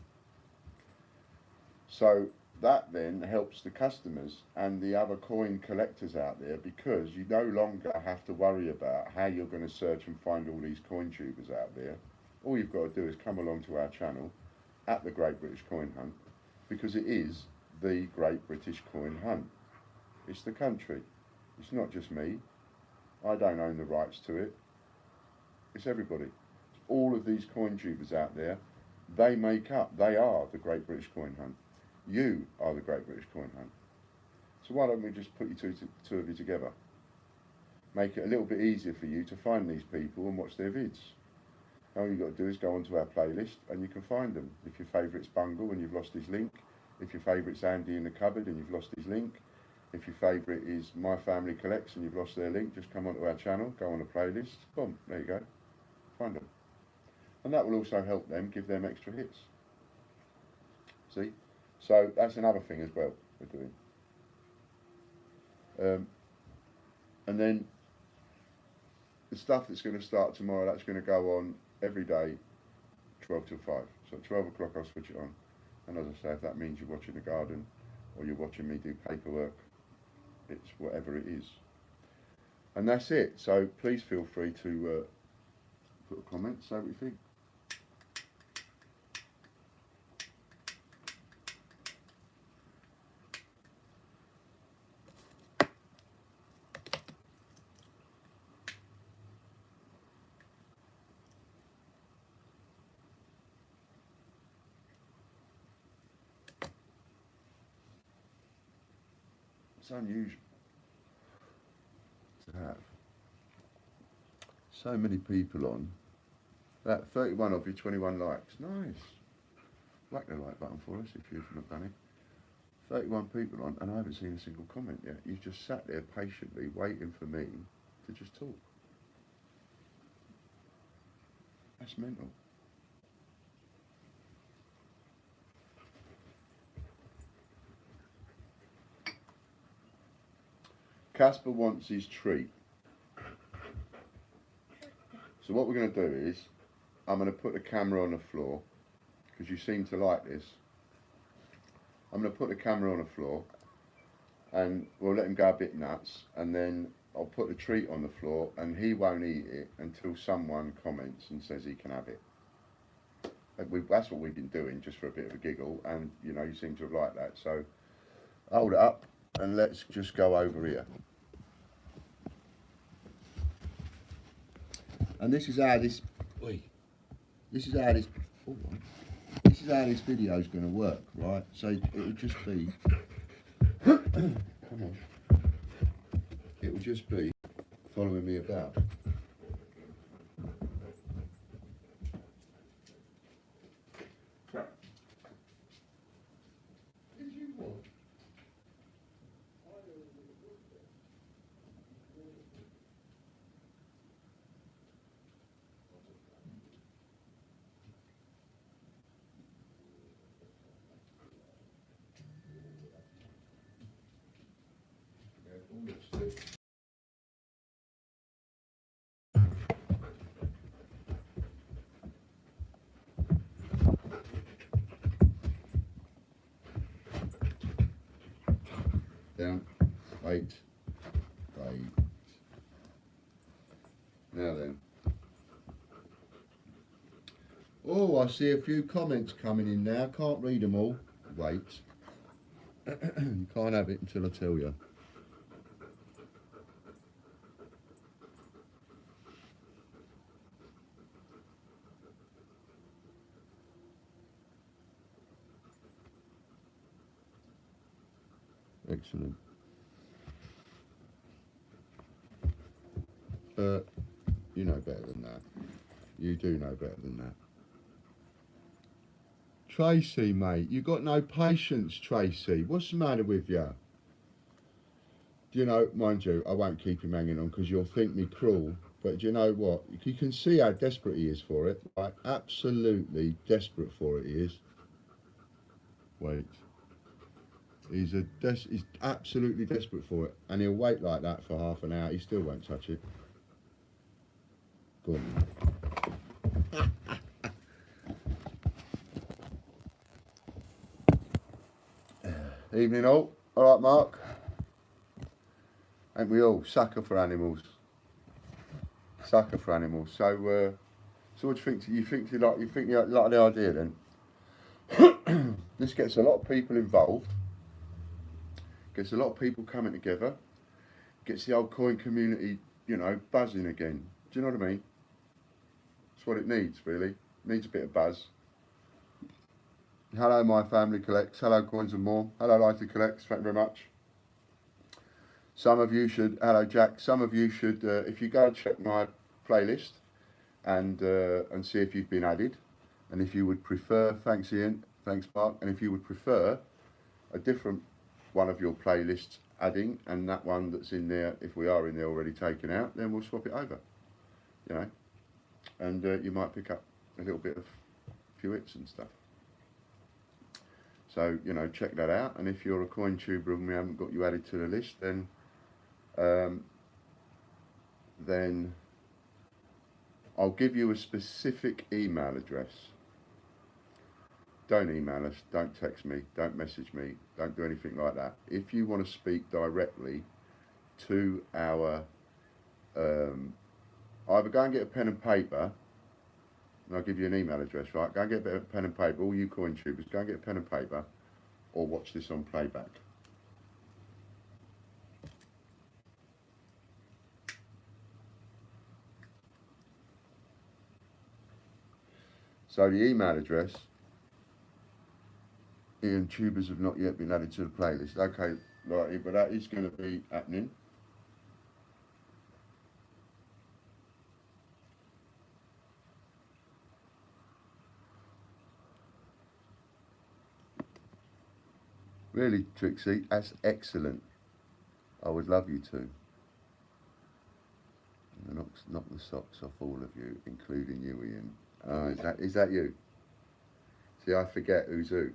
So that then helps the customers and the other coin collectors out there, because you no longer have to worry about how you're going to search and find all these coin tubers out there. All you've got to do is come along to our channel at the Great British Coin Hunt, because it is the Great British Coin Hunt. It's the country. It's not just me. I don't own the rights to it. It's everybody. All of these coin tubers out there, they are the Great British Coin Hunt. You are the Great British Coin Hunt. So why don't we just put you two of you together? Make it a little bit easier for you to find these people and watch their vids. All you've got to do is go onto our playlist and you can find them. If your favourite's Bungle and you've lost his link, if your favourite's Andy in the Cupboard and you've lost his link, if your favourite is My Family Collects and you've lost their link, just come onto our channel, go on the playlist, boom, there you go, find them. And that will also help them, give them extra hits. See? So that's another thing as well we're doing. And then the stuff that's going to start tomorrow, that's going to go on every day, 12 till 5. So at 12 o'clock I'll switch it on. And as I say, if that means you're watching the garden or you're watching me do paperwork, it's whatever it is. And that's it. So please feel free to put a comment, say what you think. It's unusual to have so many people on. That 31 of you, 21 likes. Nice. Whack the like button for us if you've not done it. 31 people on, and I haven't seen a single comment yet. You've just sat there patiently waiting for me to just talk. That's mental. Casper wants his treat. So what we're going to do is, I'm going to put the camera on the floor, because you seem to like this. I'm going to put the camera on the floor, and we'll let him go a bit nuts, and then I'll put the treat on the floor, and he won't eat it until someone comments and says he can have it. That's what we've been doing, just for a bit of a giggle, and you know, you seem to have liked that. So hold it up, and let's just go over here. And this is how this video is going to work, right? So it'll just be, come on, it will just be following me about. Down, wait. Now then. Oh, I see a few comments coming in now. Can't read them all. Wait. You can't have it until I tell you. Excellent. You know better than that. You do know better than that. Tracy, mate, you got no patience, Tracy. What's the matter with you? Do you know, mind you, I won't keep him hanging on because you'll think me cruel. But do you know what? You can see how desperate he is for it. Right? Absolutely desperate for it, he is. Wait. He's absolutely desperate for it. And he'll wait like that for half an hour. He still won't touch it. Go on. Evening all. Alright, Mark. Ain't we all? Sucker for animals. Sucker for animals. So, so what do you think? You think you like the idea then? This gets a lot of people involved. Gets a lot of people coming together. Gets the old coin community, you know, buzzing again. Do you know what I mean? That's what it needs, really. It needs a bit of buzz. Hello, my family collects. Hello, Coins and More. Hello, Lighter collects. Thank you very much. Some of you should. Hello, Jack. Some of you should, if you go and check my playlist and see if you've been added, and if you would prefer. Thanks, Ian. Thanks, Mark. And if you would prefer a different one of your playlists adding, and that one that's in there, if we are in there already taken out, then we'll swap it over. You know, and you might pick up a little bit of a few hits and stuff. So, you know, check that out. And if you're a coin tuber and we haven't got you added to the list, then I'll give you a specific email address. Don't email us, don't text me, don't message me, don't do anything like that. If you want to speak directly to our, either go and get a pen and paper, and I'll give you an email address, right? Go and get a pen and paper, all you coin tubers, go and get a pen and paper, or watch this on playback. So the email address, Ian, tubers have not yet been added to the playlist. Okay, right, but that is going to be happening. Really, Trixie, that's excellent. I would love you to. Knock the socks off all of you, including you, Ian. Is that you? See, I forget who's who.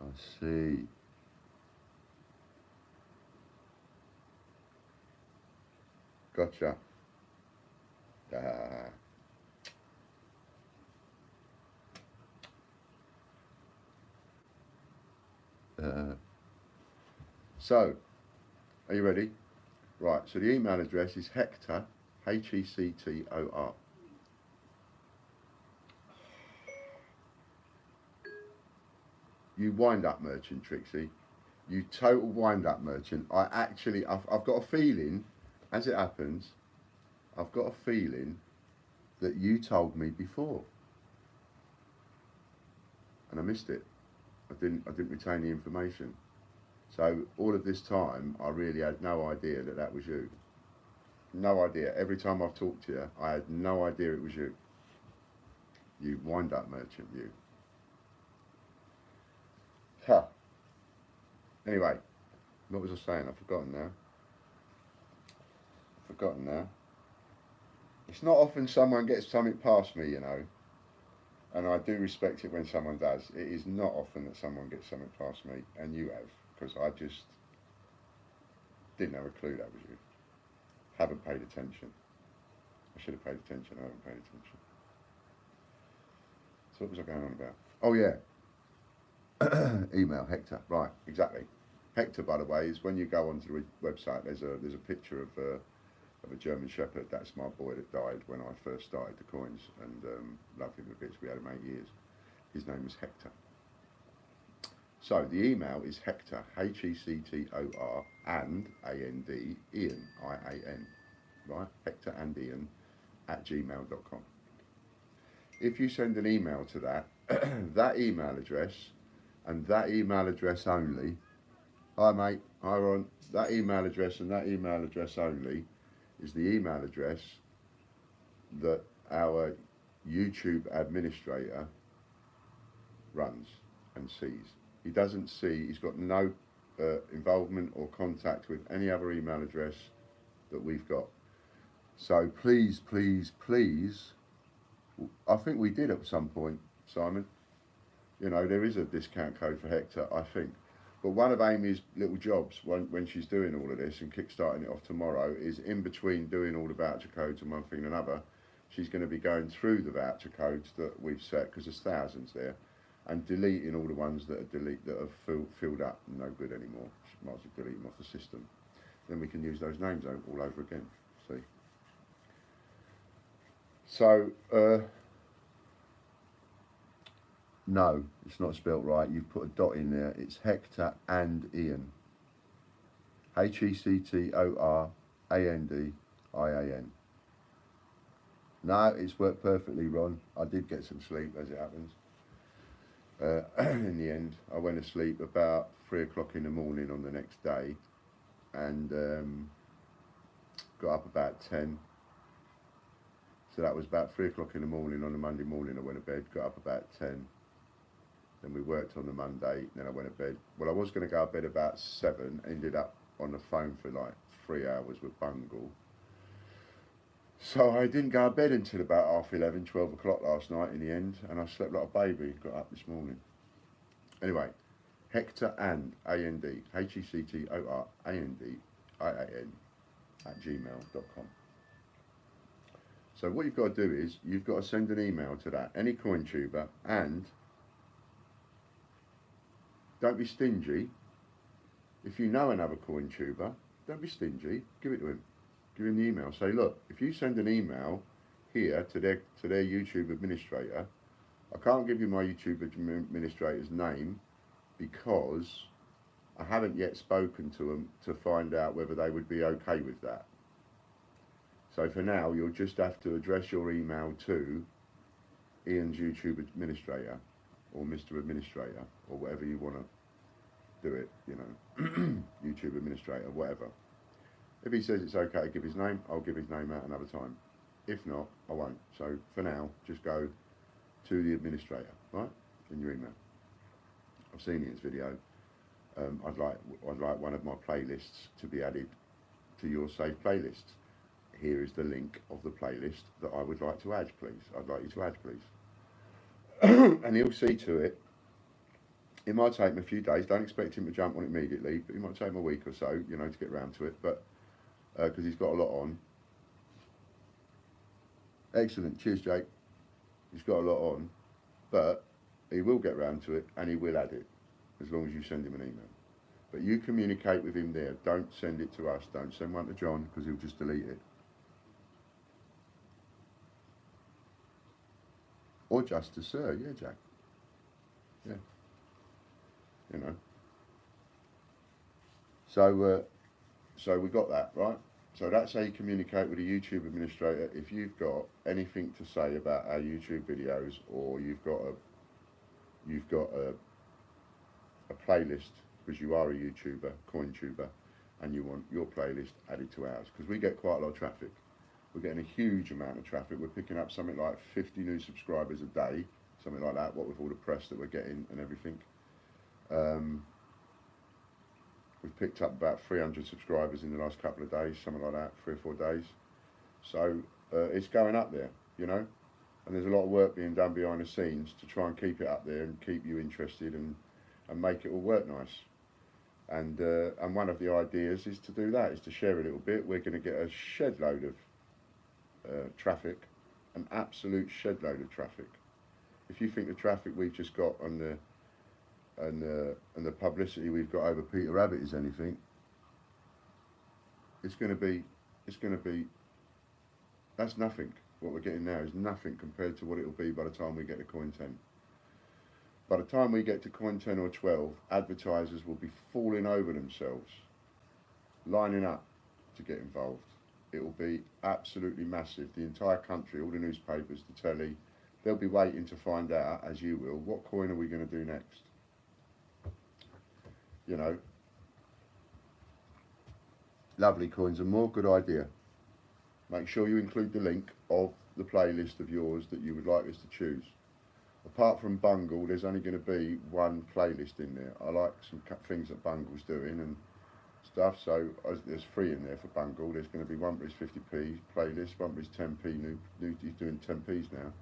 I see. Gotcha. So, are you ready? Right, so the email address is Hector, Hector. You wind-up merchant, Trixie. You total wind-up merchant. I've got a feeling, as it happens, I've got a feeling that you told me before. And I missed it. I didn't retain the information. So all of this time, I really had no idea that was you. No idea. Every time I've talked to you, I had no idea it was you. You wind-up merchant, you. Huh. Anyway, what was I saying? I've forgotten now. It's not often someone gets something past me, you know. And I do respect it when someone does. It is not often that someone gets something past me, and you have, because I just didn't have a clue that was you. Haven't paid attention. I should have paid attention. I haven't paid attention. So what was I going on about? Oh yeah. Email Hector. Right, exactly. Hector, by the way, is when you go onto the website. There's a picture of a German Shepherd. That's my boy that died when I first started the coins, and loved him a bit. We had him 8 years. His name was Hector. So the email is Hector, Hector, and A-N-D, Ian, I-A-N, right? Hector and Ian @gmail.com. If you send an email to that, that email address, and that email address only, hi mate, hi Ron, that email address and that email address only is the email address that our YouTube administrator runs and sees. He doesn't see, he's got no involvement or contact with any other email address that we've got. So please, please, please, I think we did at some point, Simon. you know, there is a discount code for Hector, I think. But one of Amy's little jobs when she's doing all of this and kickstarting it off tomorrow is in between doing all the voucher codes and one thing and another, she's going to be going through the voucher codes that we've set, because there's thousands there, and deleting all the ones that are filled up and no good anymore. She might as well delete them off the system. Then we can use those names all over again. See. So. No, it's not spelt right. You've put a dot in there. It's Hector and Ian. HECTORANDIAN. No, it's worked perfectly, Ron. I did get some sleep, as it happens. In the end, I went to sleep about 3 o'clock in the morning on the next day, and got up about 10. So that was about 3 o'clock in the morning on the Monday morning. I went to bed, got up about 10. Then we worked on the Monday, then I went to bed. Well, I was going to go to bed about 7, ended up on the phone for like 3 hours with Bungle. So I didn't go to bed until about half 11, 12 o'clock last night in the end, and I slept like a baby, got up this morning. Anyway, Hector and A-N-D, HECTORANDIAN @gmail.com. So what you've got to do is, you've got to send an email to that, any coin tuber, and don't be stingy. If you know another coin tuber, don't be stingy. Give it to him. Give him the email. Say, look, if you send an email here to their YouTube administrator, I can't give you my YouTube administrator's name because I haven't yet spoken to them to find out whether they would be okay with that. So for now, you'll just have to address your email to Ian's YouTube administrator, or Mr. Administrator, or whatever you want to do it, you know, YouTube Administrator, whatever. If he says it's okay to give his name, I'll give his name out another time. If not, I won't. So for now, just go to the administrator, right, in your email. I've seen Ian's video. I'd like one of my playlists to be added to your saved playlists. Here is the link of the playlist that I would like to add, please. I'd like you to add, please. And he'll see to it. It might take him a few days. Don't expect him to jump on it immediately, but it might take him a week or so, you know, to get round to it. But because he's got a lot on. Excellent. Cheers, Jake. He's got a lot on, but he will get round to it and he will add it as long as you send him an email. But you communicate with him there. Don't send it to us. Don't send one to John because he'll just delete it. Or just to Sir, yeah, Jack. Yeah. You know. So we got that, right? So that's how you communicate with a YouTube administrator. If you've got anything to say about our YouTube videos, or you've got a playlist because you are a YouTuber, coin tuber, and you want your playlist added to ours, because we get quite a lot of traffic. We're getting a huge amount of traffic. We're picking up something like 50 new subscribers a day, something like that, what with all the press that we're getting and everything. We've picked up about 300 subscribers in the last couple of days, something like that, 3 or 4 days. So it's going up there, you know, and there's a lot of work being done behind the scenes to try and keep it up there and keep you interested and make it all work nice. And one of the ideas is to do that, is to share a little bit. We're going to get a shed load of traffic, an absolute shed load of traffic. If you think the traffic we've just got on the and the publicity we've got over Peter Rabbit is anything, it's going to be, that's nothing. What we're getting now is nothing compared to what it will be by the time we get to coin 10. By the time we get to coin 10 or 12, advertisers will be falling over themselves, lining up to get involved. It will be absolutely massive. The entire country, all the newspapers, the telly, they'll be waiting to find out, as you will, what coin are we going to do next? You know, lovely coins and more, good idea. Make sure you include the link of the playlist of yours that you would like us to choose. Apart from Bungle, there's only going to be one playlist in there. I like some things that Bungle's doing and stuff, so there's 3 in there for Bungle. There's going to be one for his 50p playlist, one for his 10p, new he's doing 10p's now.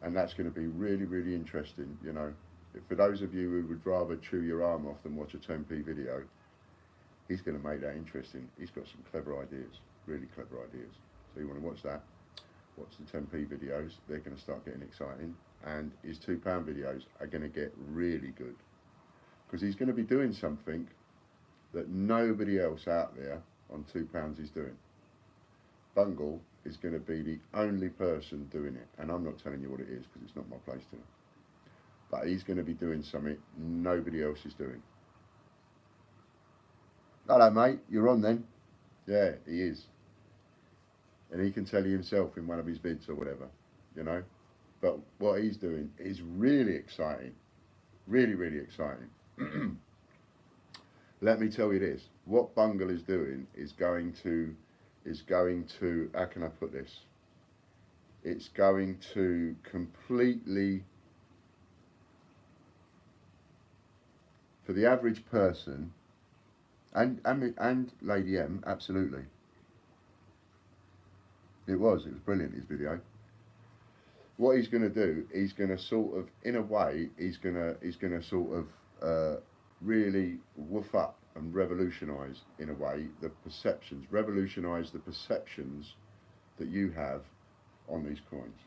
And that's going to be really, really interesting, you know. for those of you who would rather chew your arm off than watch a 10p video, he's going to make that interesting. He's got some clever ideas, really clever ideas. So you want to watch that, watch the 10p videos, they're going to start getting exciting, and his £2 videos are going to get really good, because he's going to be doing something that nobody else out there on £2 is doing. Bungle is going to be the only person doing it, and I'm not telling you what it is because it's not my place to. But he's going to be doing something nobody else is doing. Hello mate, you're on then? Yeah, he is. And he can tell you himself in one of his vids or whatever, you know. But what he's doing is really exciting. Really, really exciting. Let me tell you this. What Bungle is doing is going to, how can I put this? It's going to completely, for the average person, and Lady M, absolutely. It was brilliant, his video. What he's going to do, he's going to sort of, in a way, he's going to sort of really woof up and revolutionise, in a way, the perceptions, revolutionise the perceptions that you have on these coins.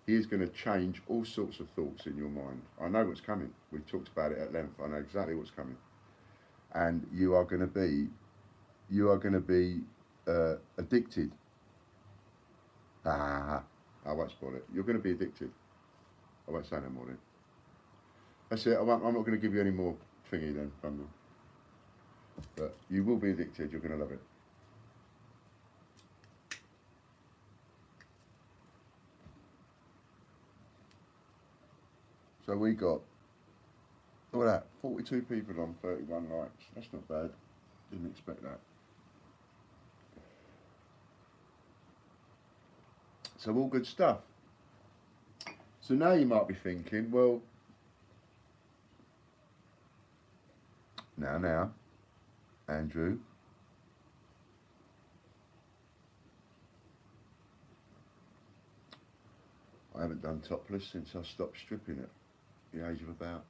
He is going to change all sorts of thoughts in your mind. I know what's coming. We've talked about it at length. I know exactly what's coming. And you are going to be addicted. I won't spoil it. You're going to be addicted. I won't say no more then. That's it. I'm not going to give you any more thingy then, Bungle. But you will be addicted. You're going to love it. So we got, look at that, 42 people on 31 likes. That's not bad. Didn't expect that. So all good stuff. So now you might be thinking, well, now, Andrew, I haven't done topless since I stopped stripping at the age of about,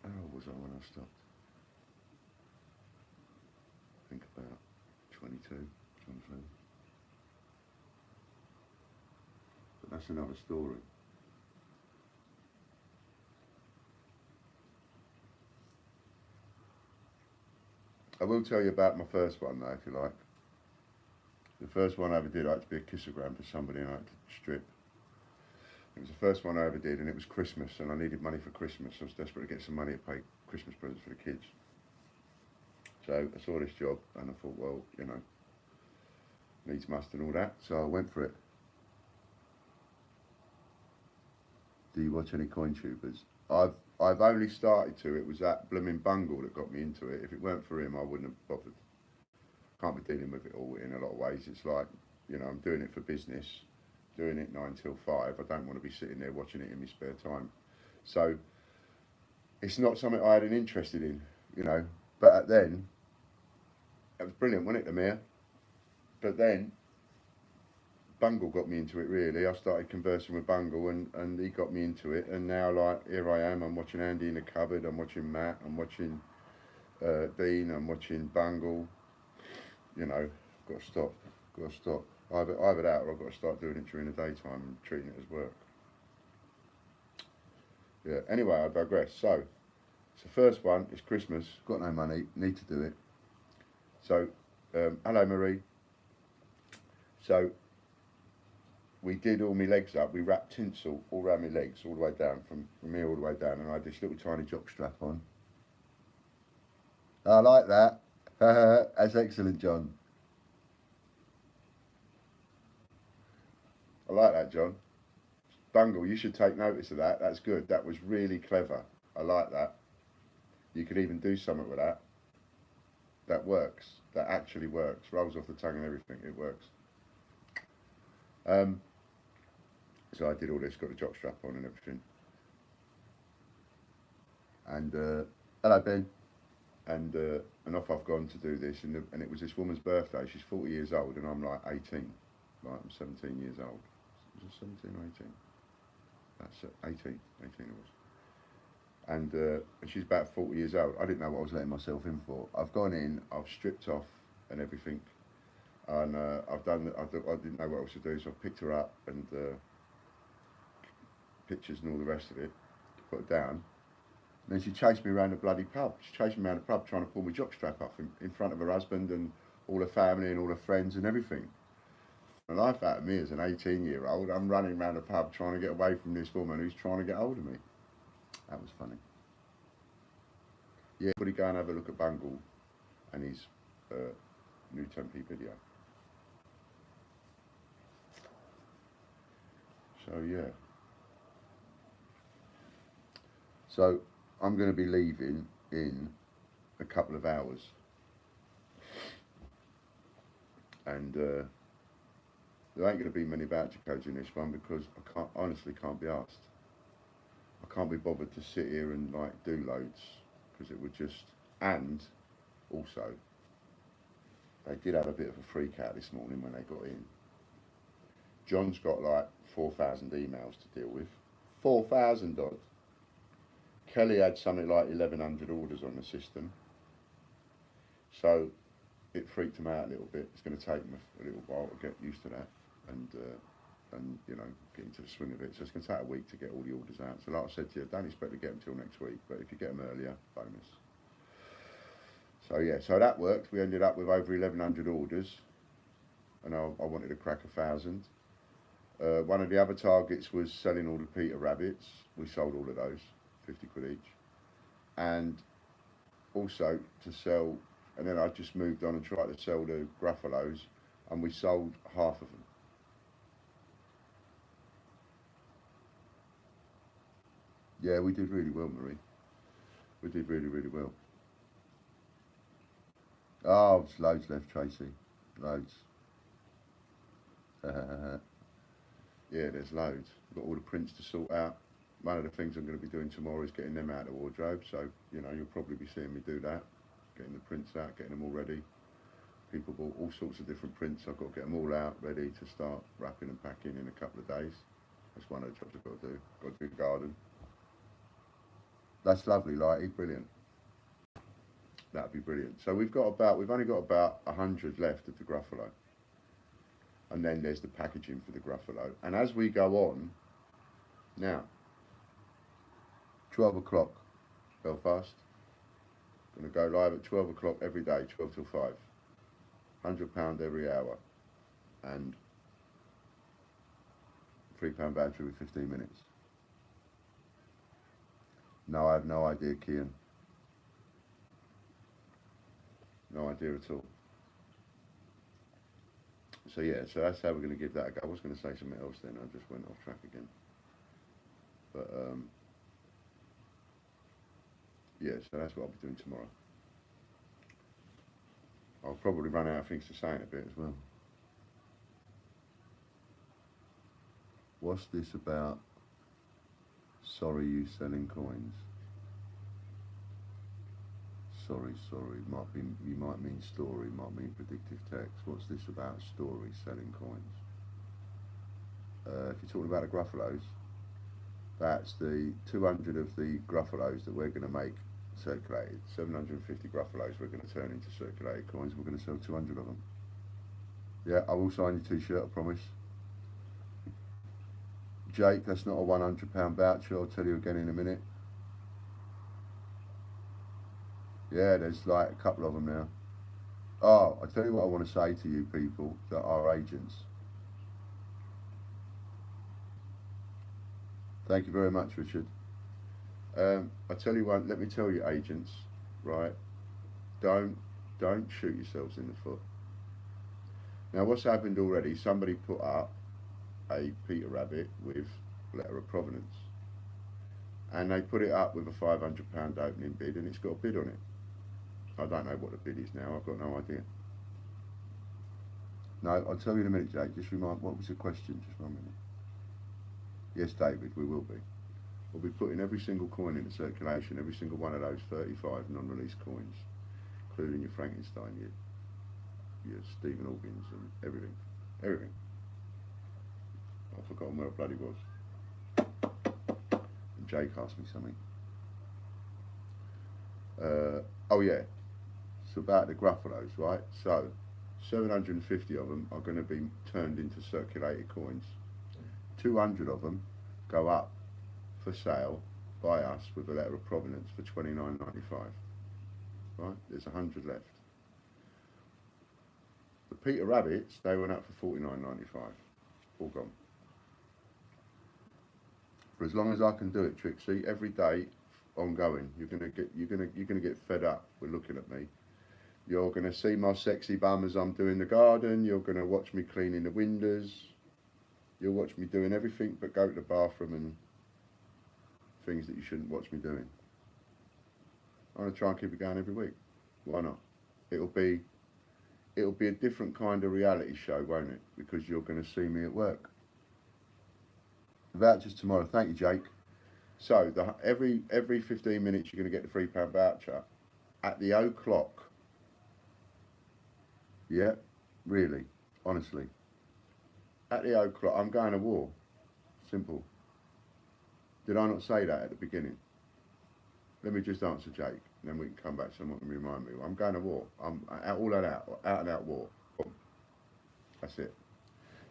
how old was I when I stopped? I think about 22, 23. But that's another story. I will tell you about my first one though, if you like. The first one I ever did, I had to be a kissogram for somebody and I had to strip. It was the first one I ever did, and it was Christmas, and I needed money for Christmas. I was desperate to get some money to pay Christmas presents for the kids. So I saw this job and I thought, well, you know, needs must and all that, so I went for it. Do you watch any coin tubers? I've only started to. It was that blooming Bungle that got me into it. If it weren't for him, I wouldn't have bothered. Can't be dealing with it all in a lot of ways. It's like, you know, I'm doing it for business, doing it 9 till 5. I don't want to be sitting there watching it in my spare time. So it's not something I had an interest in, you know. But then, it was brilliant, wasn't it, Amir? But then, Bungle got me into it, really. I started conversing with Bungle and he got me into it. And now, like, here I am. I'm watching Andy in the cupboard. I'm watching Matt. I'm watching Dean. I'm watching Bungle. You know, got to stop. Got to stop. Either that or I've got to start doing it during the daytime and treating it as work. Yeah, anyway, I digress. So, it's the first one. It's Christmas. Got no money. Need to do it. So, hello, Marie. So, we did all my legs up. We wrapped tinsel all around my legs, all the way down, from here all the way down. And I had this little tiny jock strap on. I like that. That's excellent, John. I like that, John. Bungle, you should take notice of that. That's good. That was really clever. I like that. You could even do something with that. That works. That actually works. Rolls off the tongue and everything. It works. So I did all this, got the jock strap on and everything. And hello, Ben. And off I've gone to do this. And it was this woman's birthday. She's 40 years old and I'm like 18. Like, I'm 17 years old. Was it 17 or 18? That's 18. 18 it was. and she's about 40 years old. I didn't know what I was letting myself in for. I've gone in, I've stripped off and everything, and I've done. I didn't know what else to do, so I picked her up and pictures and all the rest of it, put her down. And then she chased me around the bloody pub. She chased me around the pub trying to pull my jockstrap off in front of her husband and all her family and all her friends and everything. The life out of me as an 18-year-old, I'm running around the pub trying to get away from this woman who's trying to get hold of me. That was funny. Yeah, everybody go and have a look at Bungle and his new Tempe video. So yeah. So I'm going to be leaving in a couple of hours, and there ain't going to be many voucher codes in this one because I honestly can't be asked. I can't be bothered to sit here and like do loads because it would just. And also, they did have a bit of a freak out this morning when they got in. John's got like 4,000 emails to deal with. 4,000 odd. Kelly had something like 1,100 orders on the system. So it freaked him out a little bit. It's going to take him a little while to get used to that and you know, get into the swing of it. So it's going to take a week to get all the orders out. So like I said to you, don't expect to get them till next week, but if you get them earlier, bonus. So yeah, so that worked. We ended up with over 1,100 orders, and I wanted to crack 1,000. One of the other targets was selling all the Peter rabbits. We sold all of those, 50 quid each. And also to sell, and then I just moved on and tried to sell the Gruffalos, and we sold half of them. Yeah, we did really well, Marie. We did really, really well. Oh, there's loads left, Tracy. Loads. Yeah, there's loads. We've got all the prints to sort out. One of the things I'm going to be doing tomorrow is getting them out of the wardrobe. So, you know, you'll probably be seeing me do that. Getting the prints out, getting them all ready. People bought all sorts of different prints. I've got to get them all out, ready to start wrapping and packing in a couple of days. That's one of the jobs I've got to do. Got to do the garden. That's lovely, Lighty. Brilliant. That'd be brilliant. So we've only got about 100 left of the Gruffalo. And then there's the packaging for the Gruffalo. And as we go on, now, 12 o'clock, Belfast. Going to go live at 12 o'clock every day, 12 till 5. £100 every hour. And £3 battery with 15 minutes. No, I have no idea, Kian. No idea at all. So yeah, so that's how we're going to give that a go. I was going to say something else then, I just went off track again. But yeah, so that's what I'll be doing tomorrow. I'll probably run out of things to say in a bit as well. What's this about? Sorry, you selling coins. Sorry, you might mean story, might mean predictive text. What's this about story, selling coins? If you're talking about the Gruffalos, that's the 200 of the Gruffalos that we're going to make circulated. 750 Gruffalos we're going to turn into circulated coins. We're going to sell 200 of them. Yeah, I will sign your t-shirt, I promise. Jake, that's not a £100 voucher, I'll tell you again in a minute. Yeah, there's like a couple of them now. Oh, I tell you what I want to say to you people that are agents. Thank you very much, Richard. I tell you what, let me tell you agents, right? Don't shoot yourselves in the foot. Now what's happened already, somebody put up a Peter Rabbit with letter of provenance. And they put it up with a £500 opening bid and it's got a bid on it. I don't know what the bid is now, I've got no idea. No, I'll tell you in a minute, Jake. Just remind, what was the question? Just 1 minute. Yes, David, we will be. We'll be putting every single coin into circulation, every single one of those 35 non-released coins, including your Frankenstein, your Stephen Hawkins and everything. Everything. I've forgotten where it bloody was. And Jake asked me something. Oh yeah, it's about the Gruffalos, right? So 750 of them are going to be turned into circulated coins. 200 of them go up for sale by us with a letter of provenance for 29.95. Right? There's 100 left. The Peter Rabbits, they went up for 49.95. All gone. For as long as I can do it, Trixie, every day, ongoing, you're gonna get fed up with looking at me. You're gonna see my sexy bum as I'm doing the garden. You're gonna watch me cleaning the windows. You'll watch me doing everything but go to the bathroom and things that you shouldn't watch me doing. I'm gonna try and keep it going every week. Why not? It'll be a different kind of reality show, won't it? Because you're gonna see me at work. The vouchers tomorrow. Thank you, Jake. So every 15 minutes you're gonna get the £3 voucher. At the o'clock. Yeah, really, honestly. At the o'clock, I'm going to war. Simple. Did I not say that at the beginning? Let me just answer Jake, and then we can come back to someone and remind me. I'm going to war. I'm all out and out war. Boom. That's it.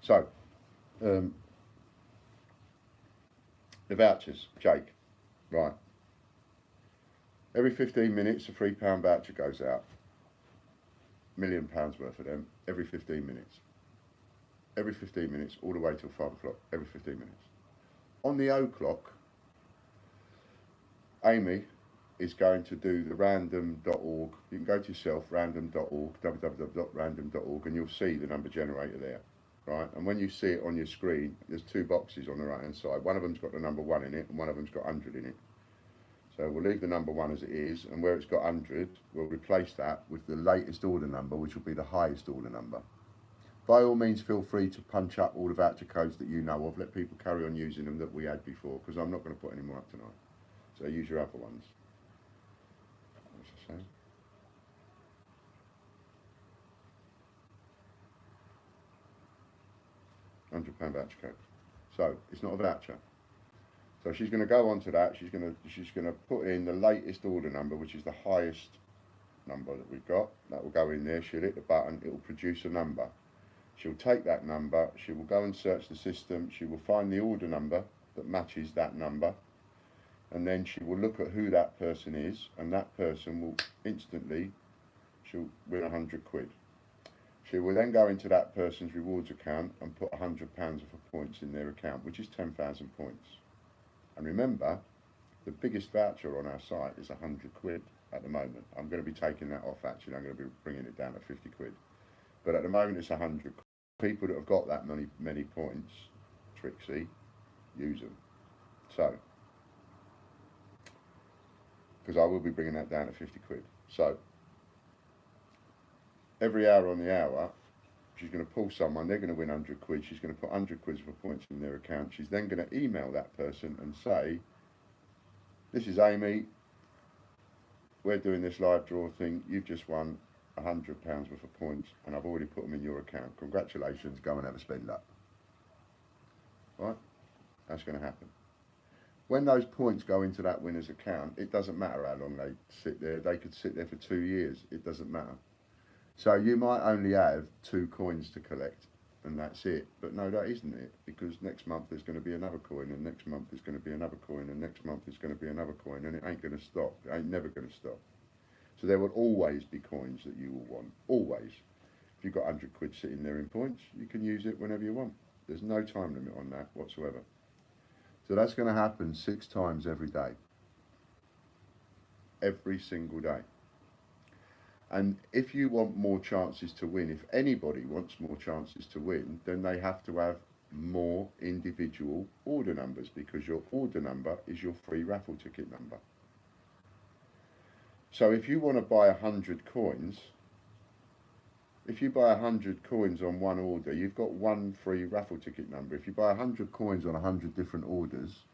So, the vouchers, Jake. Right. Every 15 minutes, a £3 voucher goes out. £1,000,000 worth of them. Every 15 minutes. Every 15 minutes, all the way till 5 o'clock. Every 15 minutes. On the o'clock, Amy is going to do the random.org. You can go to yourself, random.org, www.random.org, and you'll see the number generator there, right? And when you see it on your screen, there's two boxes on the right-hand side. One of them's got the number 1 in it, and one of them's got 100 in it. So we'll leave the number 1 as it is, and where it's got 100, we'll replace that with the latest order number, which will be the highest order number. By all means, feel free to punch up all the voucher codes that you know of. Let people carry on using them that we had before, because I'm not going to put any more up tonight. So use your other ones. What's it saying? £100 voucher code. So it's not a voucher. So she's going to go on to that. She's going to put in the latest order number, which is the highest number that we've got. That will go in there. She'll hit the button. It will produce a number. She'll take that number. She will go and search the system. She will find the order number that matches that number. And then she will look at who that person is, and that person will instantly, she'll win £100. She will then go into that person's rewards account and put £100 worth of points in their account, which is 10,000 points. And remember, the biggest voucher on our site is £100 at the moment. I'm going to be taking that off actually. I'm going to be bringing it down to £50. But at the moment it's 100. People that have got that many points, Trixie, use them. So, because I will be bringing that down to £50. So, every hour on the hour, she's going to pull someone, they're going to win £100. She's going to put £100 for points in their account. She's then going to email that person and say, this is Amy, we're doing this live draw thing, you've just won £100 worth of points and I've already put them in your account. Congratulations, go and have a spend up. Right? That's going to happen. When those points go into that winner's account, it doesn't matter how long they sit there. They could sit there for 2 years. It doesn't matter. So you might only have 2 coins to collect and that's it. But no, that isn't it. Because next month there's going to be another coin and next month there's going to be another coin and next month there's going to be another coin and it ain't going to stop. It ain't never going to stop. So there will always be coins that you will want. Always. If you've got £100 sitting there in points, you can use it whenever you want. There's no time limit on that whatsoever. So that's going to happen 6 times every day. Every single day. And if you want more chances to win, if anybody wants more chances to win, then they have to have more individual order numbers because your order number is your free raffle ticket number. So if you want to buy 100 coins, if you buy 100 coins on one order, you've got one free raffle ticket number. If you buy 100 coins on 100 different orders,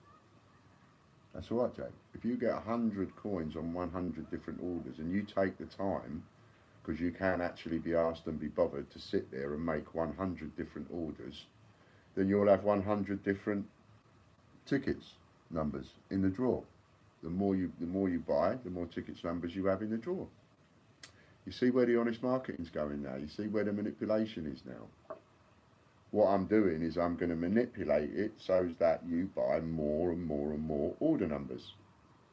that's all right, Jake. If you get 100 coins on 100 different orders and you take the time, because you can actually be asked and be bothered to sit there and make 100 different orders, then you'll have 100 different tickets numbers in the draw. The more you buy, the more tickets numbers you have in the draw. You see where the honest marketing's going now. You see where the manipulation is now. What I'm doing is I'm going to manipulate it so that you buy more and more and more order numbers.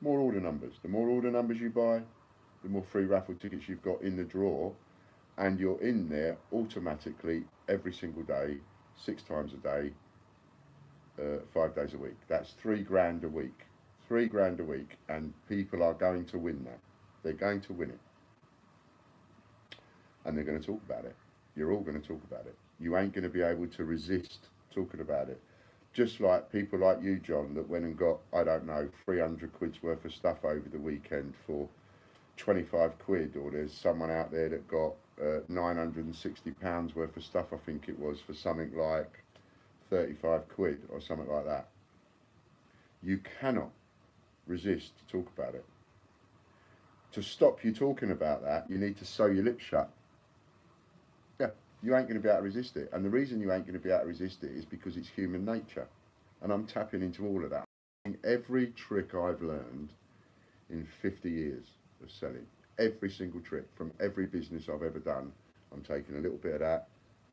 More order numbers. The more order numbers you buy, the more free raffle tickets you've got in the draw, and you're in there automatically every single day, 6 times a day, 5 days a week. That's £3 a week. £3 a week, and people are going to win that. They're going to win it. And they're going to talk about it. You're all going to talk about it. You ain't going to be able to resist talking about it. Just like people like you, John, that went and got, I don't know, 300 quid's worth of stuff over the weekend for 25 quid, or there's someone out there that got £960 worth of stuff, I think it was, for something like 35 quid or something like that. You cannot resist to talk about it. To stop you talking about that, you need to sew your lips shut. Yeah, you ain't going to be able to resist it. And the reason you ain't going to be able to resist it is because it's human nature. And I'm tapping into all of that. Every trick I've learned in 50 years of selling, every single trick from every business I've ever done, I'm taking a little bit of that,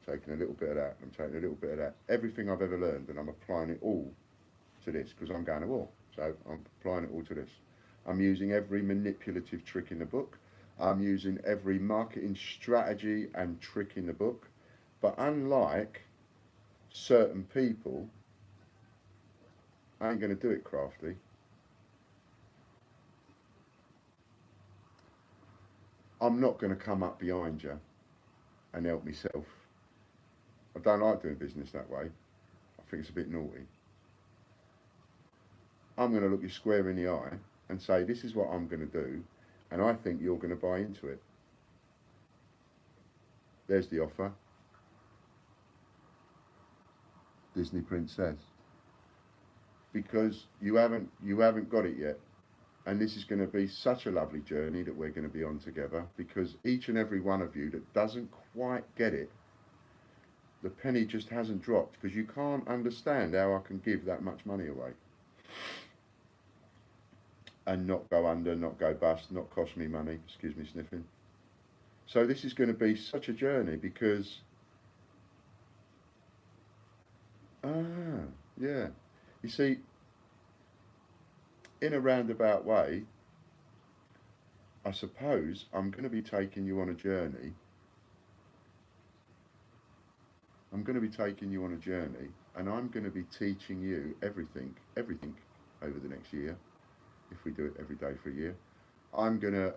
taking a little bit of that, I'm taking a little bit of that. Everything I've ever learned, and I'm applying it all to this because I'm going to war. So I'm applying it all to this. I'm using every manipulative trick in the book. I'm using every marketing strategy and trick in the book. But unlike certain people, I ain't going to do it crafty. I'm not going to come up behind you and help myself. I don't like doing business that way. I think it's a bit naughty. I'm going to look you square in the eye and say, this is what I'm going to do, and I think you're going to buy into it. There's the offer. Disney Princess. Because you haven't got it yet. And this is going to be such a lovely journey that we're going to be on together, because each and every one of you that doesn't quite get it, the penny just hasn't dropped, because you can't understand how I can give that much money away and not go under, not go bust, not cost me money, excuse me sniffing. So this is going to be such a journey because, yeah, you see, in a roundabout way, I suppose I'm going to be taking you on a journey. I'm going to be taking you on a journey, and I'm going to be teaching you everything over the next year. If we do it every day for a year, I'm gonna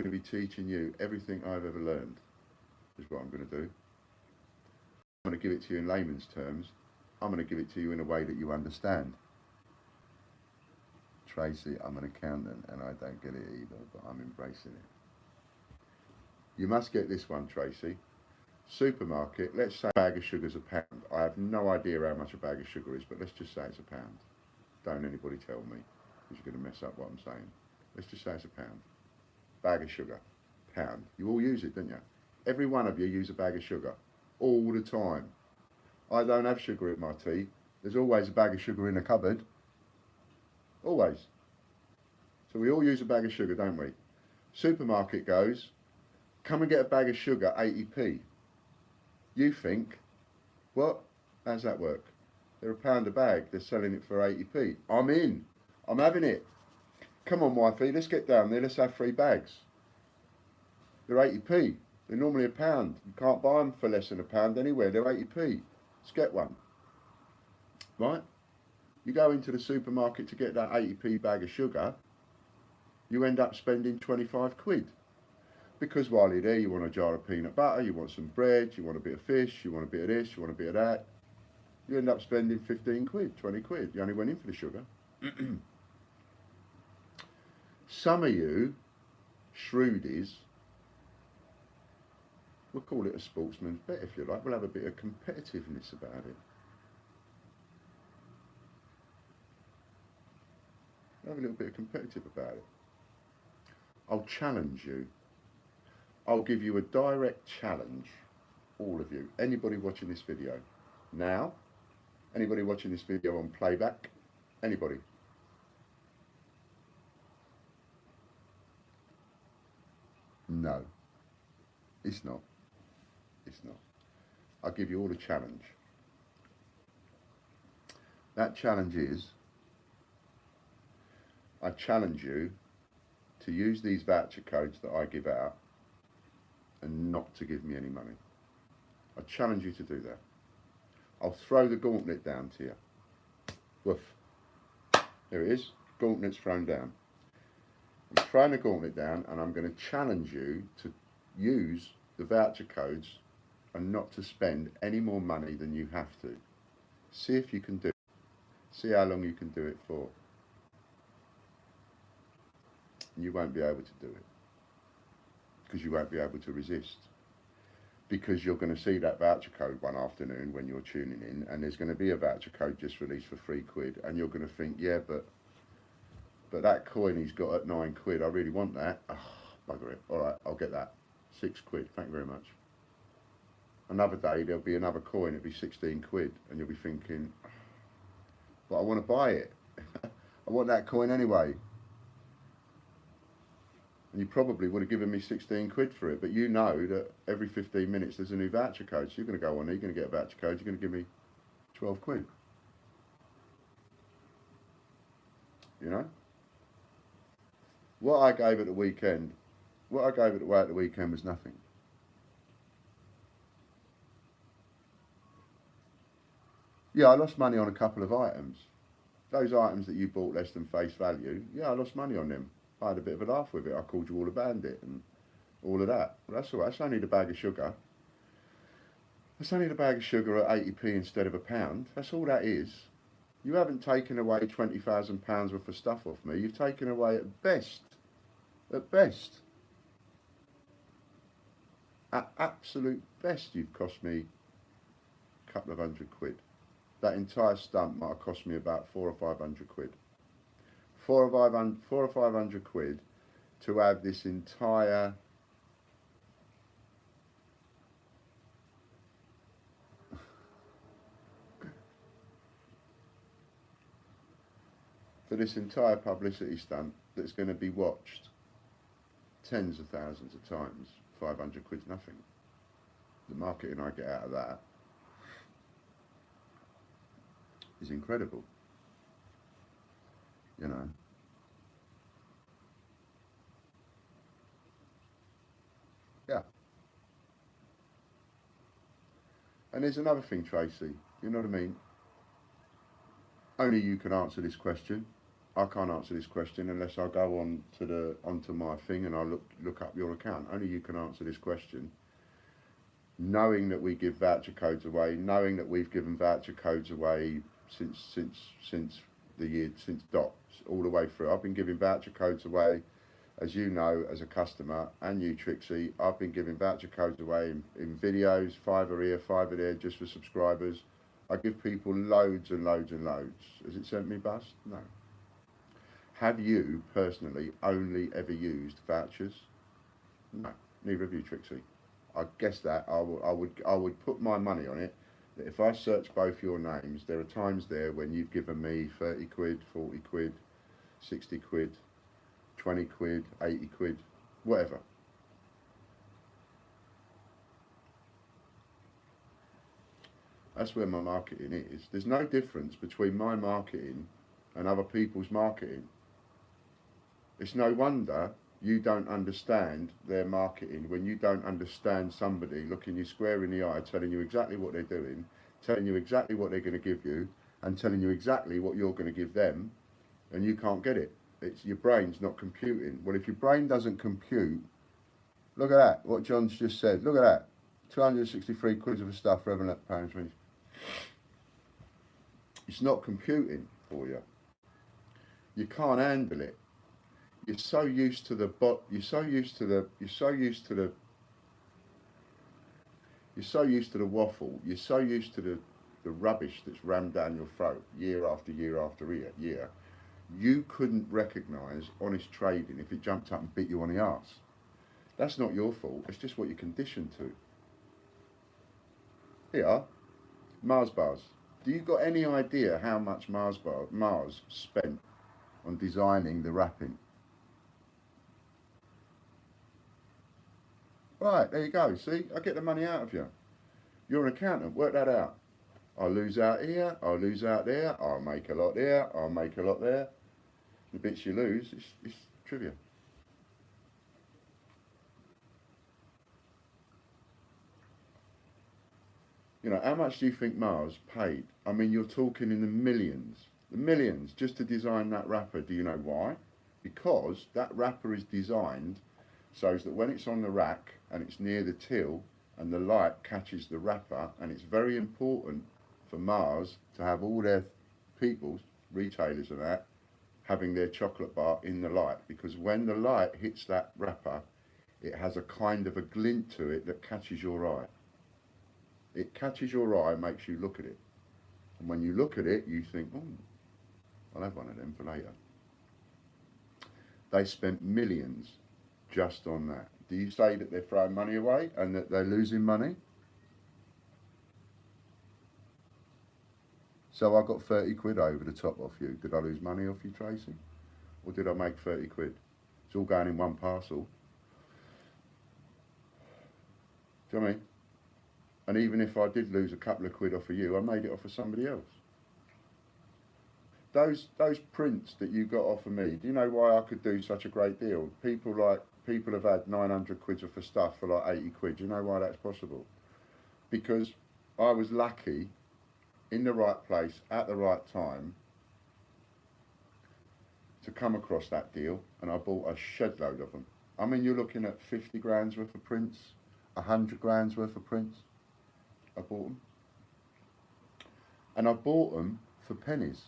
be teaching you everything I've ever learned. Is what I'm going to do. I'm going to give it to you in layman's terms. I'm going to give it to you in a way that you understand. Tracy, I'm an accountant and I don't get it either, but I'm embracing it. You must get this one, Tracy. Supermarket, let's say a bag of sugar's £1. I have no idea how much a bag of sugar is, but let's just say it's £1. Don't anybody tell me, because you're going to mess up what I'm saying. Let's just say it's £1. Bag of sugar, £1. You all use it, don't you? Every one of you use a bag of sugar, all the time. I don't have sugar in my tea. There's always a bag of sugar in the cupboard. Always. So we all use a bag of sugar, don't we? Supermarket goes, come and get a bag of sugar, 80p. You think, what? How's that work? They're £1 a bag, they're selling it for 80p. I'm in. I'm having it. Come on, wifey, let's get down there, let's have 3 bags. They're 80p. They're normally £1. You can't buy them for less than £1 anywhere. They're 80p. Let's get one. Right? You go into the supermarket to get that 80p bag of sugar, you end up spending 25 quid. Because while you're there, you want a jar of peanut butter, you want some bread, you want a bit of fish, you want a bit of this, you want a bit of that. You end up spending 15 quid, 20 quid. You only went in for the sugar. Some of you shrewdies, we'll call it a sportsman's bet if you like, we'll have a bit of competitiveness about it. Have a little bit of competitive about it. I'll challenge you. I'll give you a direct challenge, all of you, anybody watching this video now, anybody watching this video on playback, anybody. No, it's not. It's not. I'll give you all a challenge. That challenge is, I challenge you to use these voucher codes that I give out and not to give me any money. I challenge you to do that. I'll throw the gauntlet down to you. Woof. There it is. Gauntlet's thrown down. I'm throwing the gauntlet down and I'm going to challenge you to use the voucher codes and not to spend any more money than you have to. See if you can do it. See how long you can do it for. You won't be able to do it because you won't be able to resist, because you're going to see that voucher code one afternoon when you're tuning in, and there's going to be a voucher code just released for £3, and you're going to think, yeah, but that coin he's got at £9, I really want that. Oh, bugger it. All right, I'll get that. £6. Thank you very much. Another day there'll be another coin, it'll be £16, and you'll be thinking, but I want to buy it. I want that coin anyway. And you probably would have given me £16 for it, but you know that every 15 minutes there's a new voucher code, so you're going to go on there, you're going to get a voucher code, you're going to give me £12. You know? What I gave at the weekend was nothing. Yeah, I lost money on a couple of items. Those items that you bought less than face value, yeah, I lost money on them. I had a bit of a laugh with it. I called you all a bandit and all of that. Well, that's all right. That's only the bag of sugar. That's only the bag of sugar at 80p instead of £1. That's all that is. You haven't taken away £20,000 worth of stuff off me. You've taken away at best, at absolute best, you've cost me a couple of £100. That entire stunt might have cost me about £400 or £500. £400 or £500 to have this entire publicity stunt that's going to be watched tens of thousands of times. £500's nothing. The marketing I get out of that is incredible. You know. Yeah. And there's another thing, Tracy. You know what I mean? Only you can answer this question. I can't answer this question unless I go onto my thing and I look up your account. Only you can answer this question. Knowing that we give voucher codes away, knowing that we've given voucher codes away since DOTS all the way through. I've been giving voucher codes away, as you know, as a customer, and you, Trixie. I've been giving voucher codes away in videos, £5 here, £5 there, just for subscribers. I give people loads and loads and loads. Has it sent me bust? No. Have you personally only ever used vouchers? No. Neither have you, Trixie. I guess that I would put my money on it. That if I search both your names, there are times there when you've given me £30, £40, £60, £20, £80, whatever. That's where my marketing is. There's no difference between my marketing and other people's marketing. It's no wonder you don't understand their marketing when you don't understand somebody looking you square in the eye, telling you exactly what they're doing, telling you exactly what they're going to give you, and telling you exactly what you're going to give them, and you can't get it. It's your brain's not computing. Well, if your brain doesn't compute, look at that, what John's just said. Look at that, 263 quid of stuff for £11. It's not computing for you. You can't handle it. You're so used to the waffle. You're so used to the rubbish that's rammed down your throat year after year after year. You couldn't recognise honest trading if it jumped up and bit you on the arse. That's not your fault. It's just what you're conditioned to. Here, Mars bars. Do you got any idea how much Mars spent on designing the wrapping? Right, there you go. See, I get the money out of you. You're an accountant. Work that out. I'll lose out here. I'll lose out there. I'll make a lot there. I'll make a lot there. The bits you lose, it's trivia. You know, how much do you think Mars paid? I mean, you're talking in the millions, just to design that wrapper. Do you know why? Because that wrapper is designed so that when it's on the rack and it's near the till and the light catches the wrapper, and it's very important for Mars to have all their people, retailers and that, having their chocolate bar in the light, because when the light hits that wrapper, it has a kind of a glint to it that catches your eye. It catches your eye, makes you look at it. And when you look at it, you think, oh, I'll have one of them for later. They spent millions just on that. Do you say that they're throwing money away and that they're losing money? So I got 30 quid over the top off you. Did I lose money off you, Tracy? Or did I make 30 quid? It's all going in one parcel. Do you know what I mean? And even if I did lose a couple of quid off of you, I made it off of somebody else. Those prints that you got off of me, do you know why I could do such a great deal? People have had 900 quid worth of stuff for like 80 quid. Do you know why that's possible? Because I was lucky, in the right place, at the right time, to come across that deal, and I bought a shed load of them. I mean, you're looking at 50 grand's worth of prints, 100 grand's worth of prints. I bought them. And I bought them for pennies.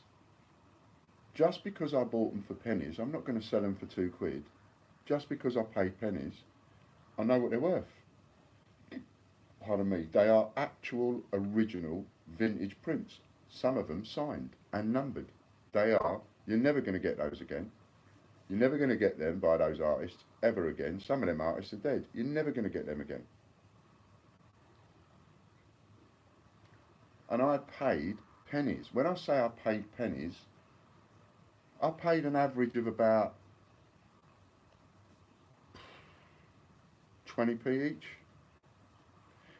Just because I bought them for pennies, I'm not going to sell them for 2 quid. Just because I paid pennies, I know what they're worth. Pardon me. They are actual, original, vintage prints. Some of them signed and numbered. They are. You're never going to get those again. You're never going to get them by those artists ever again. Some of them artists are dead. You're never going to get them again. And I paid pennies. When I say I paid pennies, I paid an average of about 20p each.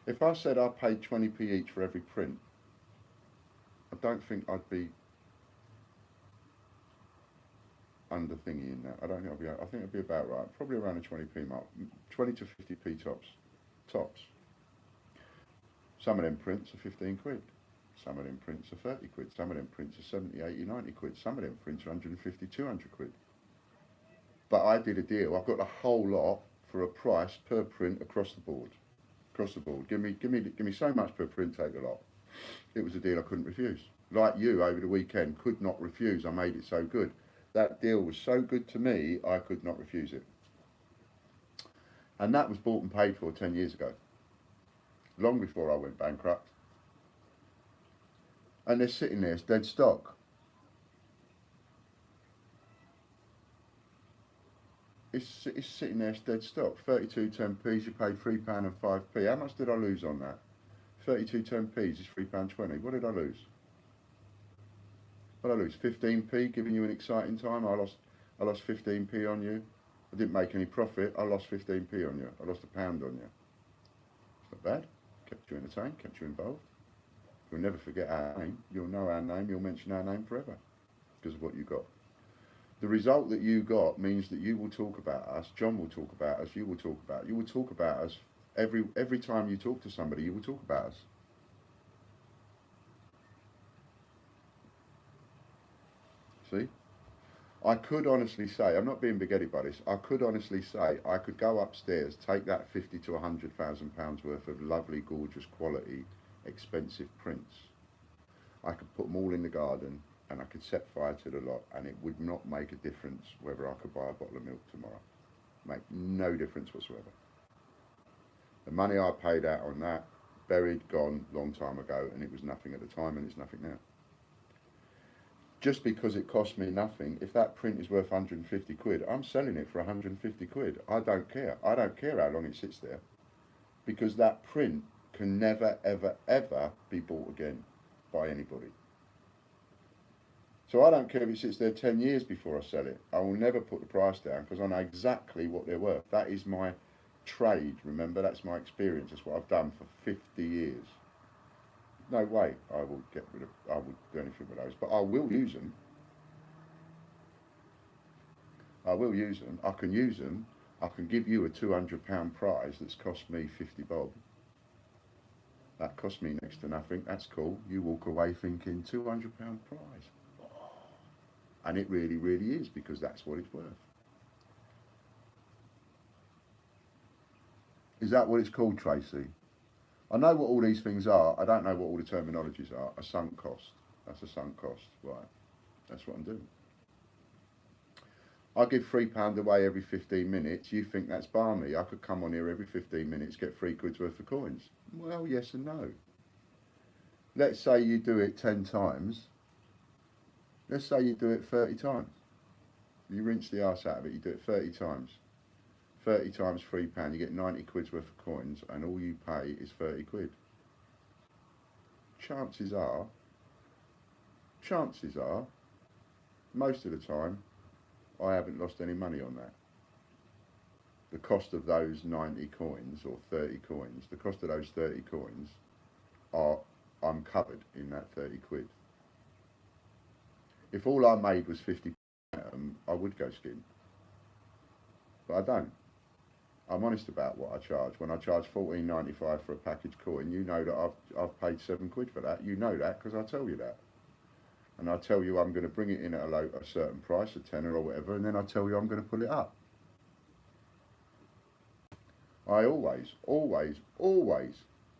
If I said I paid 20p each for every print, I don't think I'd be under thingy in that. I don't think I'd be. I think it'd be about right. Probably around the 20p mark, 20 to 50p tops. Tops. Some of them prints are 15 quid. Some of them prints are 30 quid. Some of them prints are 70, 80, 90 quid. Some of them prints are 150, 200 quid. But I did a deal. I've got the whole lot for a price per print across the board. Across the board. Give me so much per print, take a lot. It was a deal I couldn't refuse. Like you over the weekend, could not refuse. I made it so good. That deal was so good to me, I could not refuse it. And that was bought and paid for 10 years ago. Long before I went bankrupt. And they're sitting there as dead stock. It's sitting there as dead stock. 32 10p's, you paid £3 and 5p. How much did I lose on that? 32 10p's is £3.20. What did I lose? What did I lose? 15p, giving you an exciting time. I lost 15p on you. I didn't make any profit. I lost 15p on you. I lost £1 on you. It's not bad. Kept you entertained, kept you involved. You'll never forget our name. You'll know our name. You'll mention our name forever because of what you got. The result that you got means that you will talk about us. John will talk about us. You will talk about us. Every time you talk to somebody, you will talk about us. See? I could honestly say, I'm not being big-headed by this, I could honestly say I could go upstairs, take that 50 to 100,000 pounds worth of lovely, gorgeous, quality, expensive prints. I could put them all in the garden and I could set fire to the lot, and it would not make a difference whether I could buy a bottle of milk tomorrow. Make no difference whatsoever. The money I paid out on that, buried, gone, long time ago, and it was nothing at the time and it's nothing now. Just because it cost me nothing, if that print is worth 150 quid, I'm selling it for 150 quid. I don't care. I don't care how long it sits there. Because that print can never, ever, ever be bought again by anybody. So I don't care if it sits there 10 years before I sell it. I will never put the price down because I know exactly what they're worth. That is my trade, remember, that's my experience, that's what I've done for 50 years. No way I will I would do anything with those, but I will use them. I will use them. I can use them. I can give you a £200 prize that's cost me 50 bob. That cost me next to nothing. That's cool. You walk away thinking £200 prize. Oh. And it really, really is, because that's what it's worth. Is that what it's called, Tracy? I know what all these things are. I don't know what all the terminologies are. A sunk cost. That's a sunk cost. Right. That's what I'm doing. I give £3 away every 15 minutes. You think that's balmy. I could come on here every 15 minutes, get £3 worth of coins. Well, yes and no. Let's say you do it 10 times. Let's say you do it 30 times. You rinse the arse out of it. You do it 30 times. 30 times £3, you get 90 quid's worth of coins, and all you pay is 30 quid. Chances are, most of the time, I haven't lost any money on that. The cost of those 90 coins or 30 coins, the cost of those 30 coins I'm covered in that 30 quid. If all I made was 50, I would go skin. But I don't. I'm honest about what I charge. When I charge $14.95 for a package coin, you know that I've paid 7 quid for that. You know that because I tell you that. And I tell you I'm going to bring it in at a certain price, a tenner or whatever, and then I tell you I'm going to pull it up. I always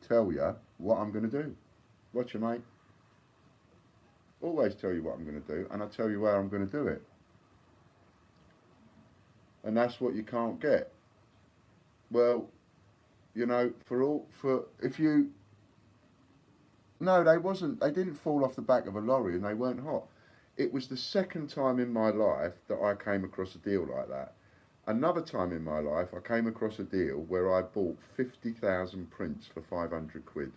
tell you what I'm going to do. Watch you, mate. Always tell you what I'm going to do, and I tell you where I'm going to do it. And that's what you can't get. Well, you know, no, they didn't fall off the back of a lorry, and they weren't hot. It was the second time in my life that I came across a deal like that. Another time in my life, I came across a deal where I bought 50,000 prints for 500 quid.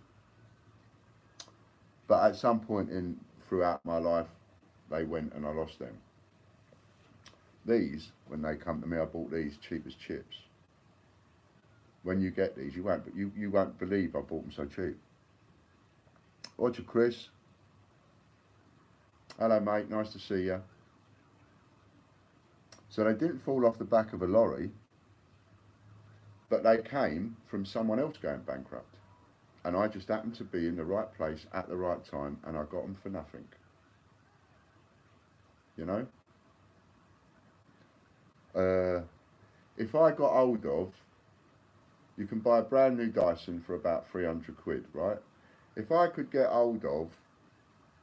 But at some point throughout my life, they went and I lost them. These, when they come to me, I bought these cheap as chips. When you get these, you won't believe I bought them so cheap. Roger, Chris. Hello, mate. Nice to see you. So they didn't fall off the back of a lorry, but they came from someone else going bankrupt. And I just happened to be in the right place at the right time, and I got them for nothing. You know? If I got hold of, you can buy a brand new Dyson for about 300 quid, right? If I could get hold of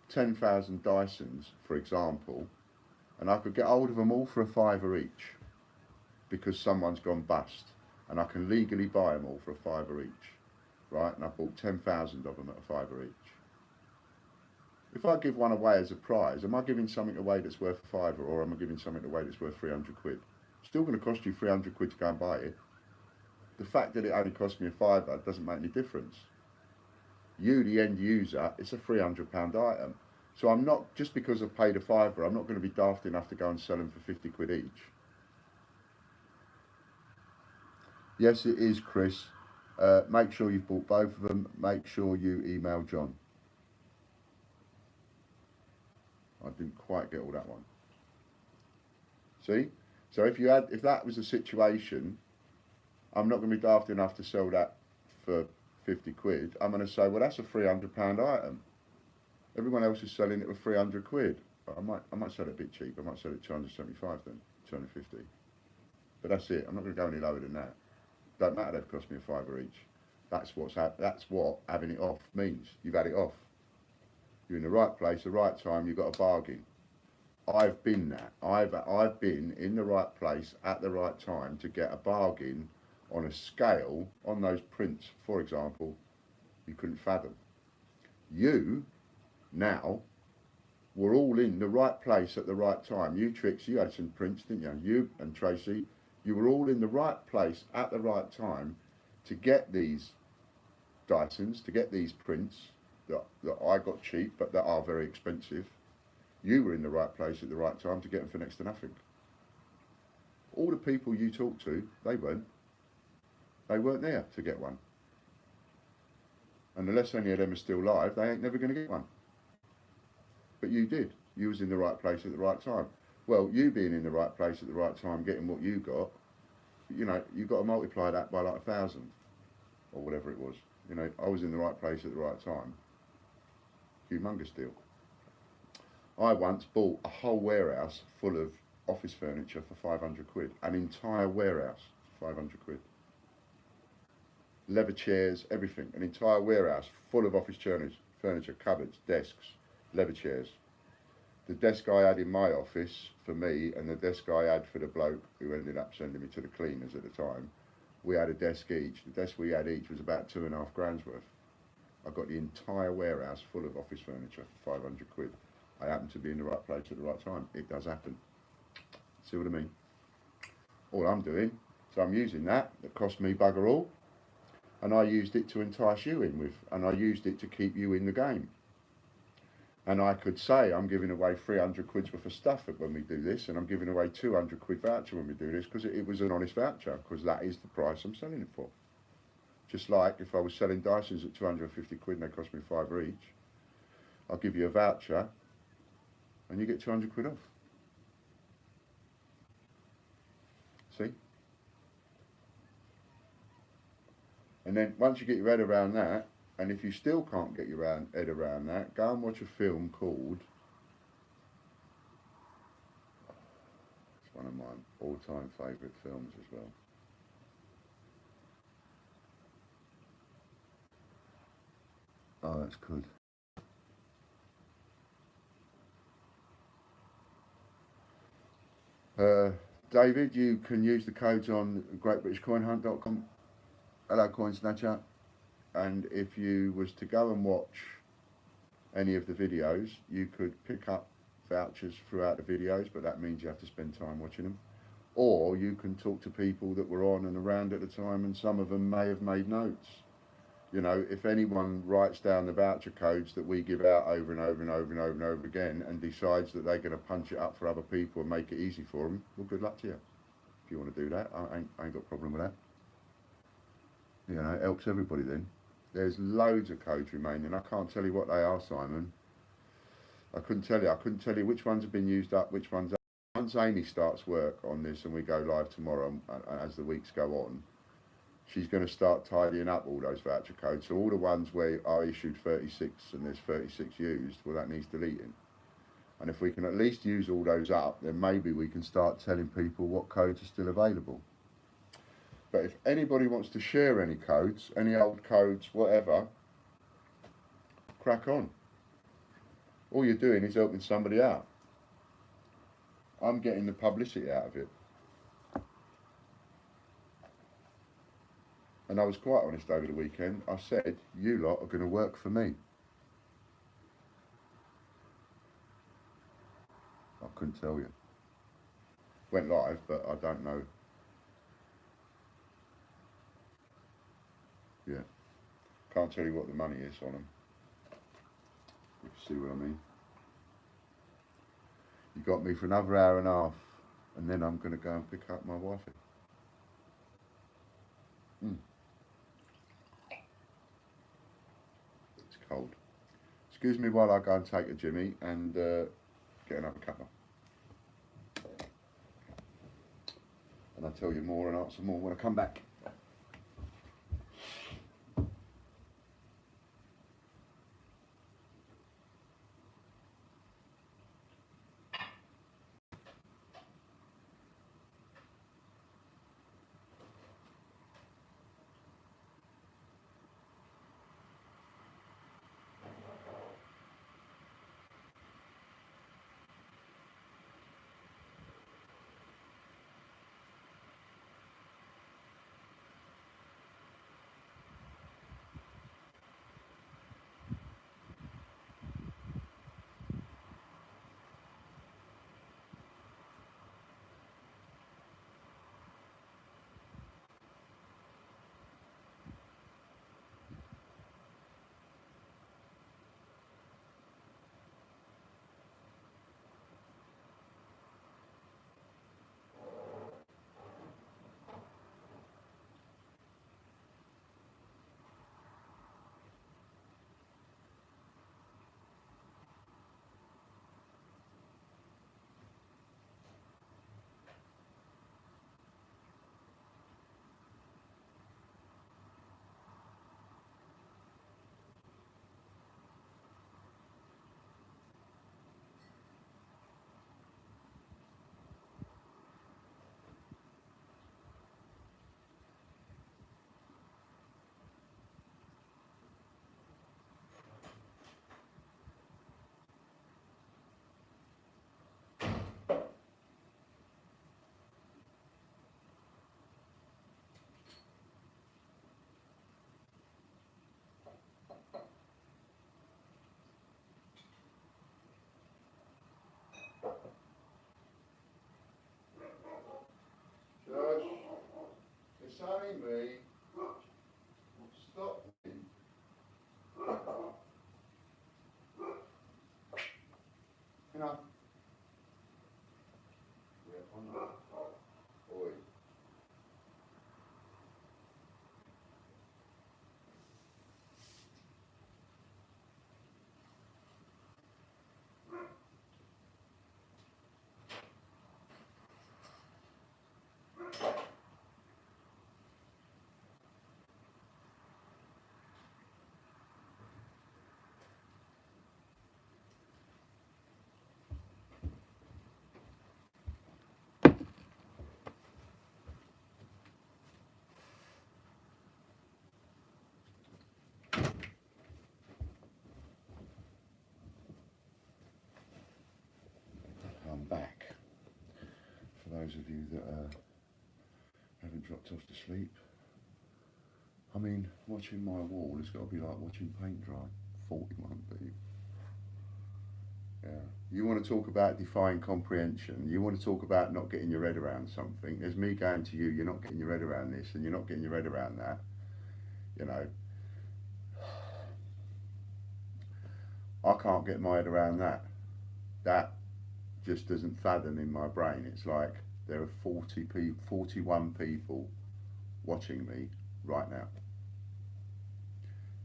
10,000 Dysons, for example, and I could get hold of them all for £5 each, because someone's gone bust, and I can legally buy them all for £5 each, right? And I bought 10,000 of them at £5 each. If I give one away as a prize, am I giving something away that's worth £5, or am I giving something away that's worth 300 quid? It's still going to cost you 300 quid to go and buy it. The fact that it only cost me £5 doesn't make any difference. You, the end user, it's a £300 item. So I'm not, just because I've paid a £5, I'm not going to be daft enough to go and sell them for 50 quid each. Yes, it is, Chris. Make sure you've bought both of them. Make sure you email John. I didn't quite get all that one. See? So if that was a situation, I'm not going to be daft enough to sell that for 50 quid. I'm going to say, well, that's a £300 item. Everyone else is selling it for 300 quid. I might sell it a bit cheap. I might sell it 275 then, 250. But that's it. I'm not going to go any lower than that. Don't matter. They've cost me a £5 each. That's what having it off means. You've had it off. You're in the right place, the right time. You've got a bargain. I've been that. I've been in the right place at the right time to get a bargain on a scale on those prints. For example, you couldn't fathom. You now we're all in the right place at the right time. You, Trix, you had some prints, didn't you? You and Tracy, you were all in the right place at the right time to get these Dysons, to get these prints that I got cheap but that are very expensive. You were in the right place at the right time to get them for next to nothing. All the people you talk to, they weren't. They weren't there to get one. And unless any of them are still alive, they ain't never going to get one. But you did. You was in the right place at the right time. Well, you being in the right place at the right time, getting what you got, you know, you've got to multiply that by like 1,000 or whatever it was. You know, I was in the right place at the right time. Humongous deal. I once bought a whole warehouse full of office furniture for 500 quid. An entire warehouse for 500 quid. Leather chairs, everything. An entire warehouse full of office furniture, cupboards, desks, leather chairs. The desk I had in my office for me and the desk I had for the bloke who ended up sending me to the cleaners at the time, we had a desk each. The desk we had each was about 2.5 grand's worth. I got the entire warehouse full of office furniture for 500 quid. I happened to be in the right place at the right time. It does happen. See what I mean? All I'm doing, so I'm using that cost me bugger all, and I used it to entice you in with, and I used it to keep you in the game. And I could say I'm giving away 300 quid's worth of stuff when we do this, and I'm giving away 200 quid voucher when we do this, because it was an honest voucher, because that is the price I'm selling it for. Just like if I was selling Dysons at 250 quid and they cost me £5 each, I'll give you a voucher and you get 200 quid off. See? And then once you get your head around that, and if you still can't get your head around that, go and watch a film called, it's one of my all-time favourite films as well. Oh, that's good. David, you can use the codes on greatbritishcoinhunt.com. Hello, Coin Snatcher. And if you was to go and watch any of the videos, you could pick up vouchers throughout the videos, but that means you have to spend time watching them. Or you can talk to people that were on and around at the time, and some of them may have made notes. You know, if anyone writes down the voucher codes that we give out over and over and over and over and over again and decides that they're going to punch it up for other people and make it easy for them, well, good luck to you. If you want to do that, I ain't got a problem with that. You know, it helps everybody then. There's loads of codes remaining. I can't tell you what they are, Simon. I couldn't tell you. I couldn't tell you which ones have been used up, which ones. Once Amy starts work on this and we go live tomorrow, as the weeks go on, she's going to start tidying up all those voucher codes. So all the ones where I issued 36 and there's 36 used, well, that needs deleting. And if we can at least use all those up, then maybe we can start telling people what codes are still available. But if anybody wants to share any codes, any old codes, whatever, crack on. All you're doing is helping somebody out. I'm getting the publicity out of it. And I was quite honest over the weekend. I said, you lot are going to work for me. I couldn't tell you. Went live, but I don't know. Yeah. Can't tell you what the money is on them. If you see what I mean. You got me for another hour and a half, and then I'm going to go and pick up my wifey. It's cold. Excuse me while I go and take a Jimmy and get another cuppa. And I'll tell you more and answer more when I come back. Enough. Yeah, on that. Oi. I'm back. For those of you that haven't dropped off to sleep, I mean, watching my wall has got to be like watching paint dry. 41 people. Yeah. You want to talk about defying comprehension. You want to talk about not getting your head around something. There's me going to you, you're not getting your head around this and you're not getting your head around that. You know. I can't get my head around that. That just doesn't fathom in my brain. It's like there are 41 people watching me right now.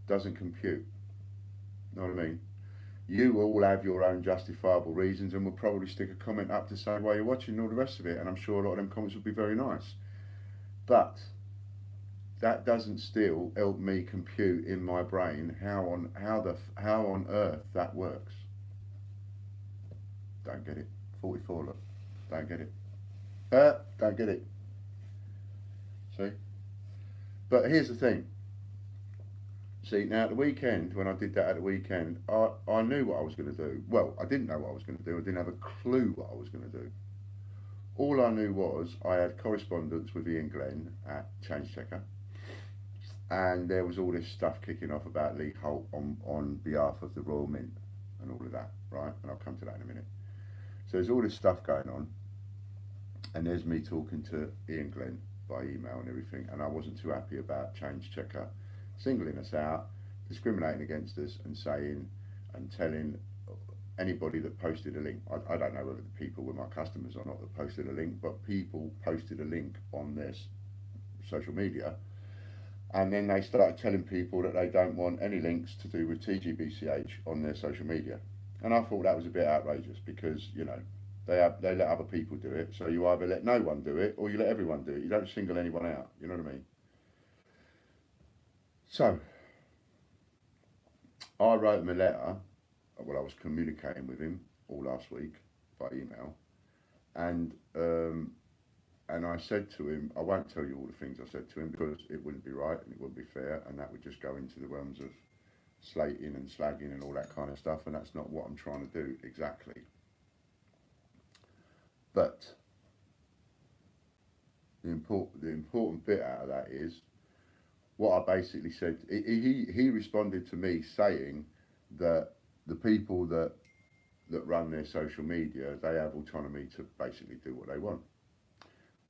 Doesn't compute. Know what I mean? You all have your own justifiable reasons and will probably stick a comment up to say why you're watching and all the rest of it, and I'm sure a lot of them comments will be very nice. But that doesn't still help me compute in my brain how on earth that works. Don't get it. 44, look. Don't get it. Don't get it. See? But here's the thing. See, now at the weekend, when I did that at the weekend, I knew what I was going to do. Well, I didn't know what I was going to do. I didn't have a clue what I was going to do. All I knew was I had correspondence with Ian Glenn at Change Checker. And there was all this stuff kicking off about Lee Holt on behalf of the Royal Mint and all of that, right? And I'll come to that in a minute. So there's all this stuff going on. And there's me talking to Ian Glenn by email and everything. And I wasn't too happy about Change Checker singling us out, discriminating against us and saying and telling anybody that posted a link. I don't know whether the people were my customers or not that posted a link, but people posted a link on their social media. And then they started telling people that they don't want any links to do with TGBCH on their social media. And I thought that was a bit outrageous because, you know, they let other people do it. So you either let no one do it or you let everyone do it. You don't single anyone out. You know what I mean? So I wrote him a letter. Well, I was communicating with him all last week by email. And I said to him, I won't tell you all the things I said to him because it wouldn't be right and it wouldn't be fair, and that would just go into the realms of slating and slagging and all that kind of stuff, and that's not what I'm trying to do exactly. But the important bit out of that is what I basically said. He responded to me saying that the people that run their social media, they have autonomy to basically do what they want.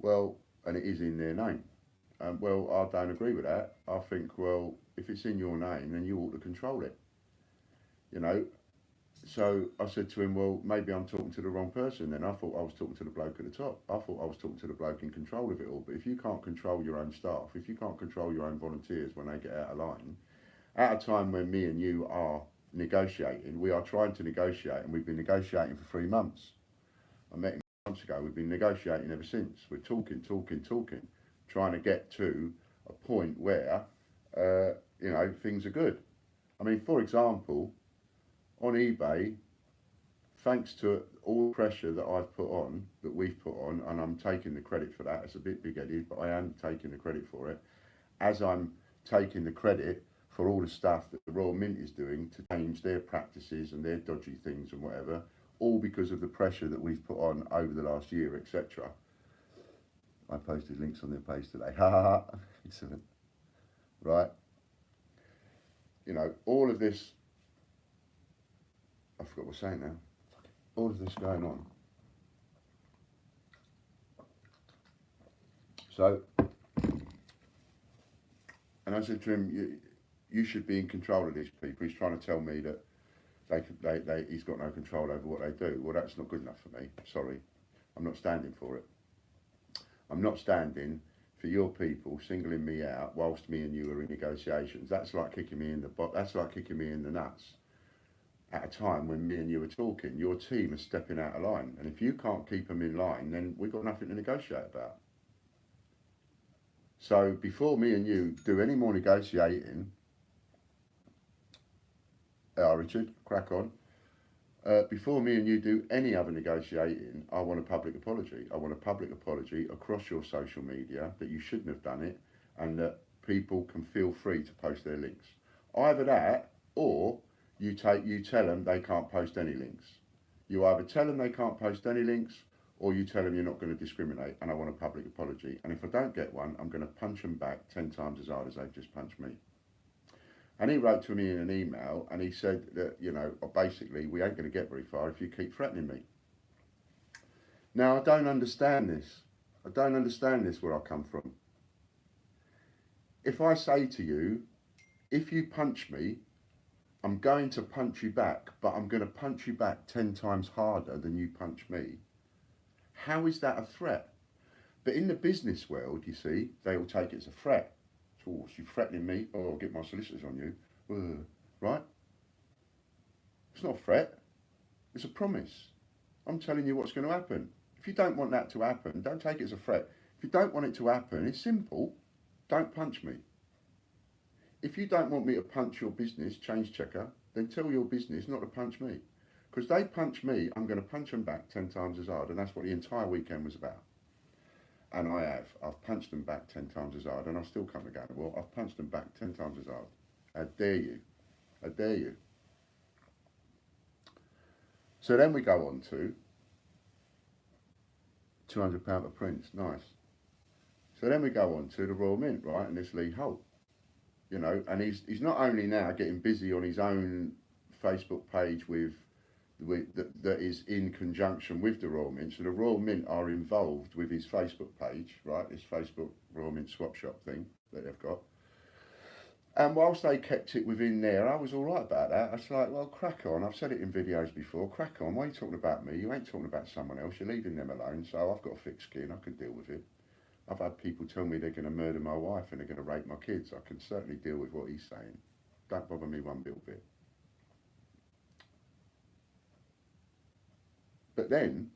Well, and it is in their name. Well, I don't agree with that. I think, well, if it's in your name, then you ought to control it. You know? So I said to him, well, maybe I'm talking to the wrong person then. I thought I was talking to the bloke at the top. I thought I was talking to the bloke in control of it all. But if you can't control your own staff, if you can't control your own volunteers when they get out of line, at a time when me and you are negotiating, we are trying to negotiate, and we've been negotiating for 3 months. I met him months ago. We've been negotiating ever since. We're talking, trying to get to a point where, you know, things are good. I mean, for example, on eBay, thanks to all the pressure that I've put on, that we've put on, and I'm taking the credit for that. It's a bit big-headed, but I am taking the credit for it. As I'm taking the credit for all the stuff that the Royal Mint is doing to change their practices and their dodgy things and whatever, all because of the pressure that we've put on over the last year, etc. I posted links on their page today. Ha ha ha. Excellent. Right. You know, all of this, I forgot what I was saying now. All of this going on. So, and I said to him, you should be in control of these people. He's trying to tell me that he's got no control over what they do. Well, that's not good enough for me. Sorry, I'm not standing for it. I'm not standing for your people singling me out whilst me and you are in negotiations. That's like kicking me in the That's like kicking me in the nuts at a time when me and you are talking. Your team is stepping out of line, and if you can't keep them in line, then we've got nothing to negotiate about. So before me and you do any more negotiating, Richard, crack on. Before me and you do any other negotiating, I want a public apology. I want a public apology across your social media that you shouldn't have done it, and that people can feel free to post their links. Either that, or you tell them they can't post any links. You either tell them they can't post any links, or you tell them you're not going to discriminate, and I want a public apology. And if I don't get one, I'm going to punch them back 10 times as hard as they've just punched me. And he wrote to me in an email, and he said that, you know, basically, we ain't going to get very far if you keep threatening me. Now, I don't understand this. I don't understand this where I come from. If I say to you, if you punch me, I'm going to punch you back, but I'm going to punch you back 10 times harder than you punch me. How is that a threat? But in the business world, you see, they all take it as a threat. Oh, she's threatening me. Oh, I'll get my solicitors on you. Right? It's not a threat. It's a promise. I'm telling you what's going to happen. If you don't want that to happen, don't take it as a threat. If you don't want it to happen, it's simple. Don't punch me. If you don't want me to punch your business, change checker, then tell your business not to punch me. Because they punch me, I'm going to punch them back 10 times as hard. And that's what the entire weekend was about. And I have. I've punched them back 10 times as hard, and I've still come to go, well, I've punched them back 10 times as hard. How dare you? How dare you? So then we go on to £200 for prints. Nice. So then we go on to the Royal Mint, right, and this Lee Holt. You know, and he's not only now getting busy on his own Facebook page that is in conjunction with the Royal Mint. So the Royal Mint are involved with his Facebook page, right? This Facebook Royal Mint swap shop thing that they've got. And whilst they kept it within there, I was all right about that. I was like, well, crack on. I've said it in videos before. Crack on. Why are you talking about me? You ain't talking about someone else. You're leaving them alone. So I've got a thick skin. I can deal with it. I've had people tell me they're going to murder my wife and they're going to rape my kids. I can certainly deal with what he's saying. Don't bother me one little bit. But then,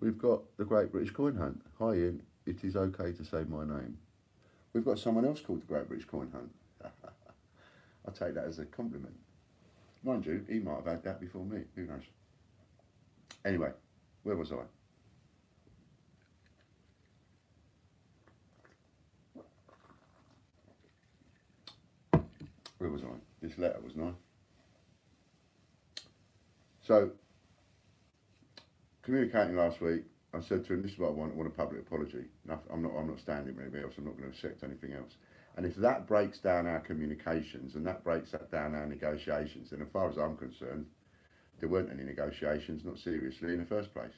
we've got the Great British Coin Hunt. Hi Ian, it is okay to say my name. We've got someone else called the Great British Coin Hunt. I'll take that as a compliment. Mind you, he might have had that before me, who knows. Anyway, where was I? Where was I? This letter was nice. So, communicating last week, I said to him, this is what I want a public apology. I'm not standing with anybody else, I'm not going to accept anything else. And if that breaks down our communications and that breaks down our negotiations, then as far as I'm concerned, there weren't any negotiations, not seriously, in the first place.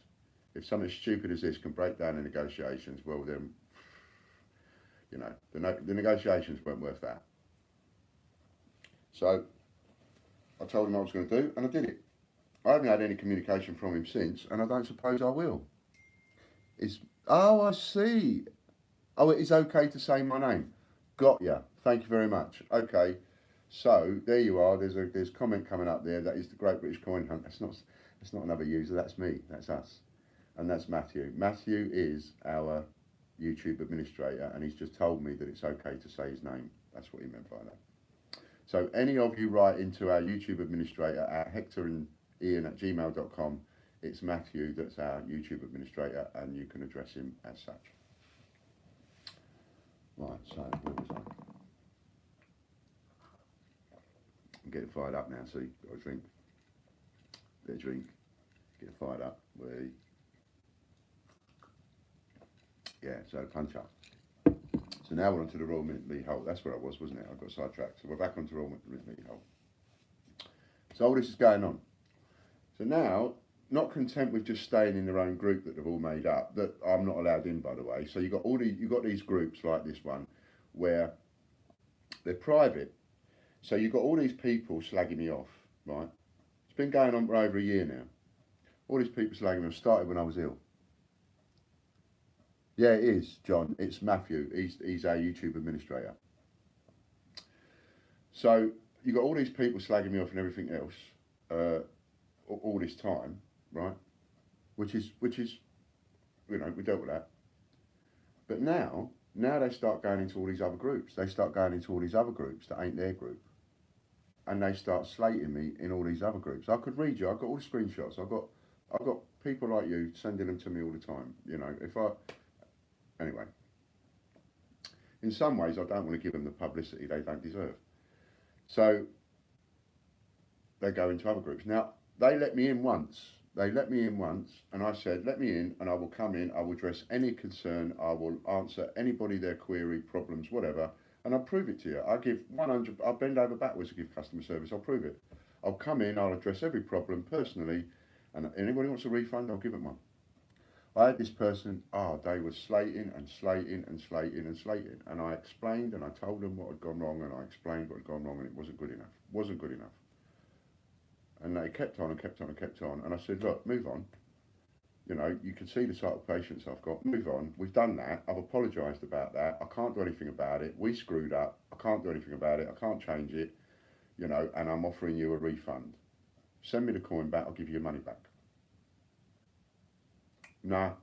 If something stupid as this can break down the negotiations, well then, you know, the negotiations weren't worth that. So, I told him what I was going to do, and I did it. I haven't had any communication from him since, and I don't suppose I will. Oh, I see. Oh, it is okay to say my name. Got ya. Thank you very much. Okay, so there you are. There's comment coming up there. That is the Great British Coin Hunt. That's not another user. That's me. That's us, and that's Matthew. Matthew is our YouTube administrator, and he's just told me that it's okay to say his name. That's what he meant by that. So any of you write into our YouTube administrator at hectorandian@gmail.com. It's Matthew that's our YouTube administrator, and you can address him as such. Right, so where was I? I'm getting fired up now, see, got a drink. Bit of drink, get fired up. Yeah, so punch up. So now we're on to the Royal Mint Lee Holt. That's where I was, wasn't it? I got sidetracked. So we're back onto Royal Mint Lee Holt. So all this is going on. So now, not content with just staying in their own group that they've all made up, that I'm not allowed in, by the way. So you've got these groups like this one, where They're private. So you've got all these people slagging me off, right? It's been going on for over a year now. All these people slagging me off started when I was ill. Yeah, it is, John. It's Matthew. He's our YouTube administrator. So you've got all these people slagging me off and everything else all this time, right? Which is, you know, we dealt with that. But now they start going into all these other groups. They start going into all these other groups that ain't their group. And they start slating me in all these other groups. I could read you. I've got all the screenshots. I've got people like you sending them to me all the time. You know, anyway. In some ways, I don't want to give them the publicity they don't deserve. So they go into other groups. Now, they let me in once. And I said, let me in, and I will come in. I will address any concern. I will answer anybody their query, problems, whatever. And I'll prove it to you. I'll give 100, I'll bend over backwards to give customer service. I'll prove it. I'll come in, I'll address every problem personally, and anybody wants a refund, I'll give them one. I had this person, they were slating. And I explained and I told them what had gone wrong, and I explained what had gone wrong, and it wasn't good enough. And they kept on. And I said, look, move on. You know, you can see the type of patience I've got. Move on. We've done that. I've apologised about that. I can't do anything about it. We screwed up. I can't do anything about it. I can't change it. You know, and I'm offering you a refund. Send me the coin back. I'll give you your money back. Nah.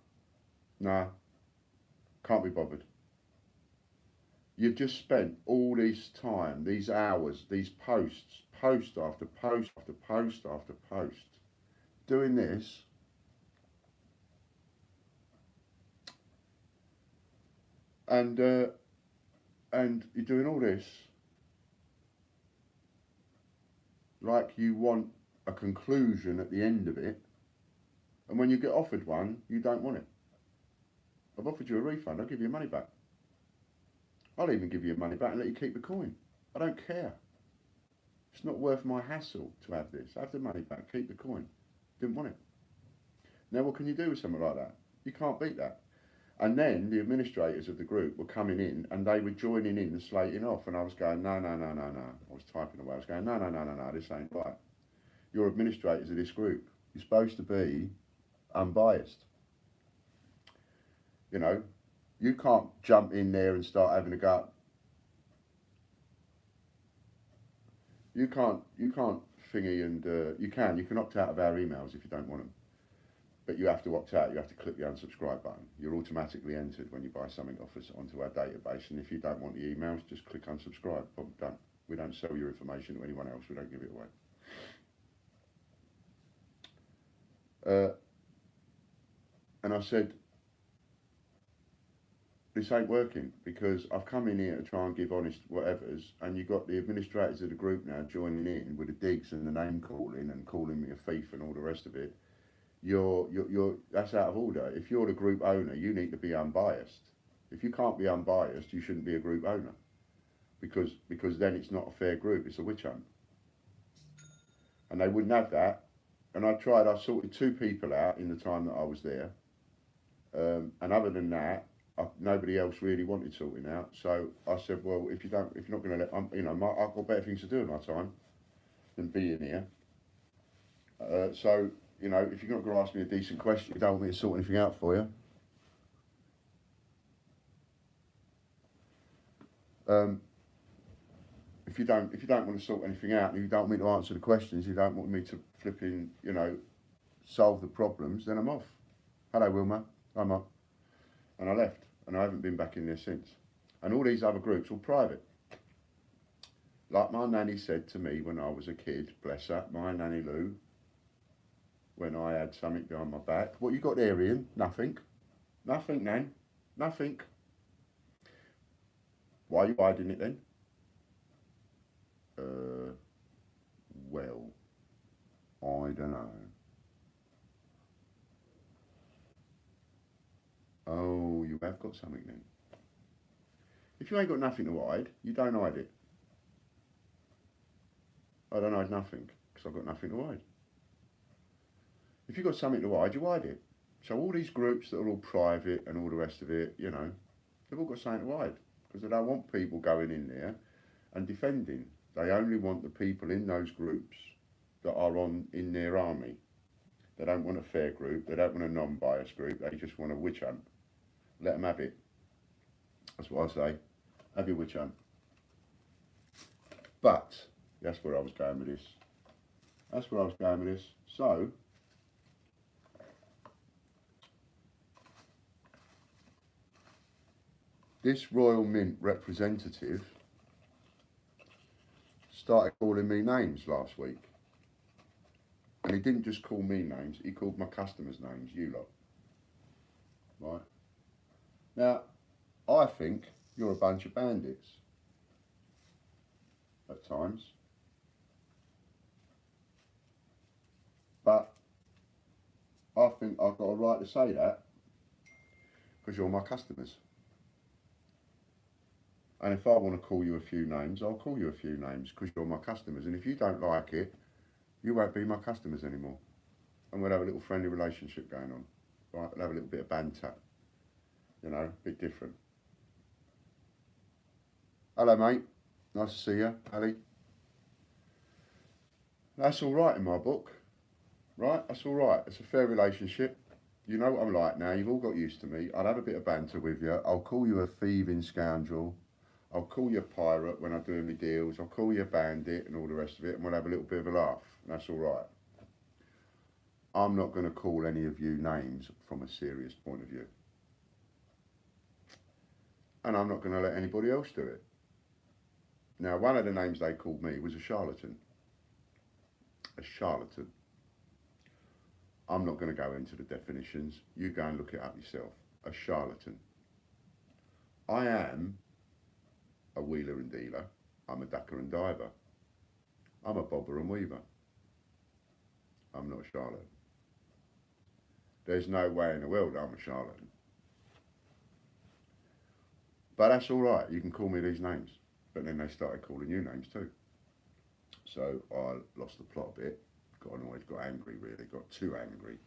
Can't be bothered. You've just spent all this time, these hours, these post after post, doing this. And you're doing all this like you want a conclusion at the end of it, and when you get offered one, you don't want it. I've offered you a refund. I'll give you your money back. I'll even give you your money back and let you keep the coin. I don't care. It's not worth my hassle to have this. Have the money back, keep the coin. Didn't want it. Now what can you do with something like that? You can't beat that. And then the administrators of the group were coming in and they were joining in and slating off, and I was going, no. I was typing away. I was going, no, this ain't right. You're administrators of this group. You're supposed to be unbiased. You know, you can't jump in there and start having a go. You can't thingy, and you can opt out of our emails if you don't want them. But you have to opt out. You have to click the unsubscribe button. You're automatically entered when you buy something off us onto our database. And if you don't want the emails, just click unsubscribe. Boom, done. We don't sell your information to anyone else. We don't give it away. And I said, this ain't working, because I've come in here to try and give honest whatevers, and you've got the administrators of the group now joining in with the digs and the name calling and calling me a thief and all the rest of it. That's out of order. If you're the group owner, you need to be unbiased. If you can't be unbiased, you shouldn't be a group owner, because then it's not a fair group. It's a witch hunt, and they wouldn't have that. And I sorted 2 people out in the time that I was there, and other than that, nobody else really wanted sorting out. So I said, well, if you're not going to let, I've got better things to do in my time than be in here. So, you know, if you're not going to ask me a decent question, you don't want me to sort anything out for you. If you don't want to sort anything out, and you don't want me to answer the questions, you don't want me to flipping, solve the problems, then I'm off. Hello, Wilma. I'm off. And I left, and I haven't been back in there since. And all these other groups, all private. Like my nanny said to me when I was a kid, bless her, my nanny Lou, when I had something behind my back. What you got there, Ian? Nothing. Nothing, Nan. Nothing. Why are you hiding it then? Well, I don't know. Oh, you have got something then. If you ain't got nothing to hide, you don't hide it. I don't hide nothing, because I've got nothing to hide. If you've got something to hide, you hide it. So all these groups that are all private and all the rest of it, they've all got something to hide, because they don't want people going in there and defending. They only want the people in those groups that are in their army. They don't want a fair group. They don't want a non-biased group. They just want a witch hunt. Let them have it. That's what I say. Have your witch hunt. But that's where I was going with this. That's where I was going with this. So, this Royal Mint representative started calling me names last week. And he didn't just call me names, he called my customers names, you lot. Right? Now, I think you're a bunch of bandits. At times. But I think I've got a right to say that because you're my customers. And if I want to call you a few names, I'll call you a few names because you're my customers. And if you don't like it, you won't be my customers anymore. And we'll have a little friendly relationship going on. Right? We'll have a little bit of banter. You know, a bit different. Hello, mate. Nice to see you, Ali. That's all right in my book. Right? That's all right. It's a fair relationship. You know what I'm like now. You've all got used to me. I'll have a bit of banter with you. I'll call you a thieving scoundrel. I'll call you a pirate when I'm doing my deals. I'll call you a bandit and all the rest of it. And we'll have a little bit of a laugh. That's all right. I'm not going to call any of you names from a serious point of view. And I'm not going to let anybody else do it. Now, one of the names they called me was a charlatan. A charlatan. I'm not going to go into the definitions. You go and look it up yourself. A charlatan. I am a wheeler and dealer. I'm a ducker and diver. I'm a bobber and weaver. I'm not a charlatan. There's no way in the world I'm a charlatan. But that's all right. You can call me these names. But then they started calling you names too. So I lost the plot a bit. Got annoyed, got angry really, got too angry.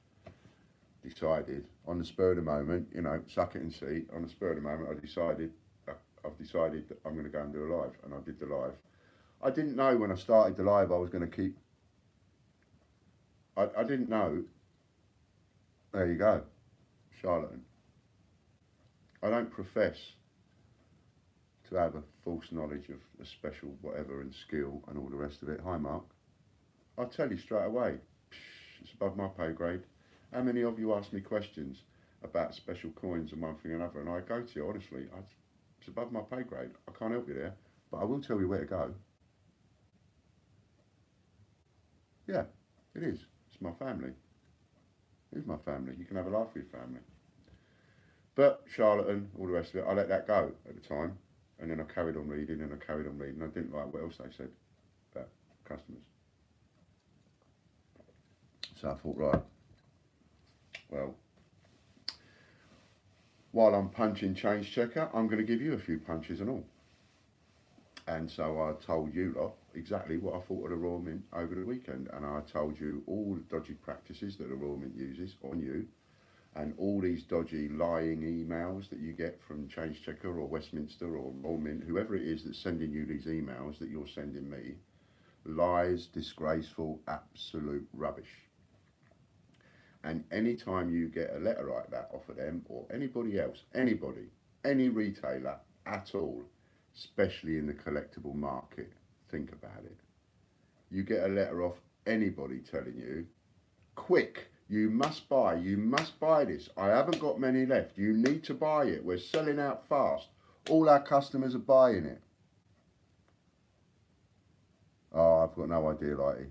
Decided, on the spur of the moment, you know, suck it and see. On the spur of the moment, I've decided that I'm going to go and do a live. And I did the live. I didn't know when I started the live I was going to keep... I didn't know. There you go. Charlatan. I don't profess to have a false knowledge of a special whatever and skill and all the rest of it. Hi, Mark. I'll tell you straight away. It's above my pay grade. How many of you ask me questions about special coins and one thing and another? And I go to you, honestly, it's above my pay grade. I can't help you there, but I will tell you where to go. Yeah, it is. It's my family. It is my family. You can have a laugh with your family. But charlatan, all the rest of it, I let that go at the time. And then I carried on reading and I carried on reading. I didn't like what else they said about customers. So I thought, right, well, while I'm punching change checker, I'm going to give you a few punches and all. And so I told you lot exactly what I thought of the Royal Mint over the weekend. And I told you all the dodgy practices that the Royal Mint uses on you. And all these dodgy lying emails that you get from Change Checker or Westminster or Royal Mint, whoever it is that's sending you these emails that you're sending me, lies, disgraceful, absolute rubbish. And anytime you get a letter like that off of them or anybody else, anybody, any retailer at all, especially in the collectible market, think about it. You get a letter off anybody telling you, quick, you must buy this. I haven't got many left. You need to buy it. We're selling out fast. All our customers are buying it. Oh, I've got no idea, Lighty.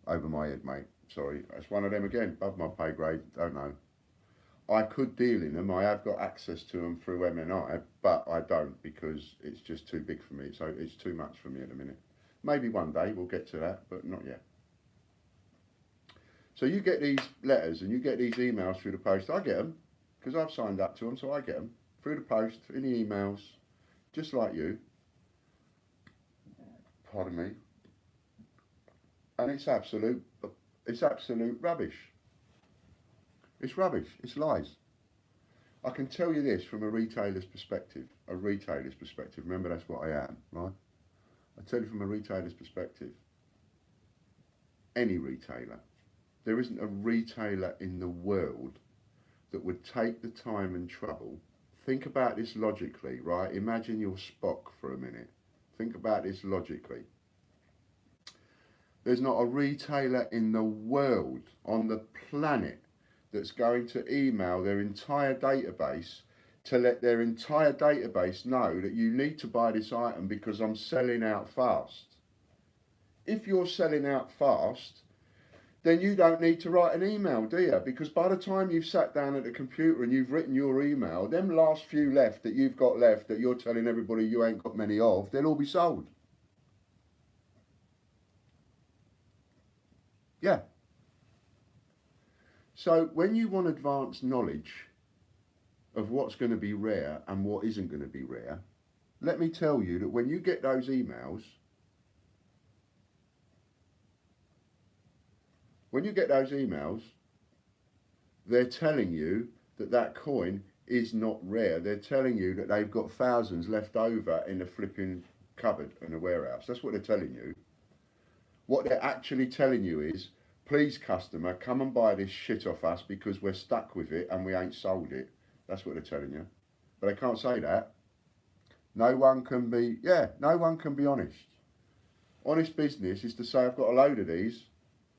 Over my head, mate. Sorry. That's one of them again. Above my pay grade. Don't know. I could deal in them. I have got access to them through MNI, but I don't because it's just too big for me. So it's too much for me at the minute. Maybe one day we'll get to that, but not yet. So you get these letters and you get these emails through the post. I get them because I've signed up to them, so I get them through the post, in the emails, just like you. Pardon me. And it's absolute rubbish. It's rubbish. It's lies. I can tell you this from a retailer's perspective. Remember, that's what I am, right? I tell you from a retailer's perspective, any retailer, there isn't a retailer in the world that would take the time and trouble. Think about this logically, right? Imagine you're Spock for a minute. Think about this logically. There's not a retailer in the world, on the planet, that's going to email their entire database to let their entire database know that you need to buy this item because I'm selling out fast. If you're selling out fast, then you don't need to write an email, do you? Because by the time you've sat down at the computer and you've written your email, them last few left that you've got left that you're telling everybody you ain't got many of, they'll all be sold. Yeah. So when you want advanced knowledge of what's going to be rare and what isn't going to be rare, let me tell you that when you get those emails, they're telling you that that coin is not rare. They're telling you that they've got thousands left over in the flipping cupboard in the warehouse. That's what they're telling you. What they're actually telling you is, please customer, come and buy this shit off us because we're stuck with it and we ain't sold it. That's what they're telling you. But they can't say that. No one can be honest. Honest business is to say, I've got a load of these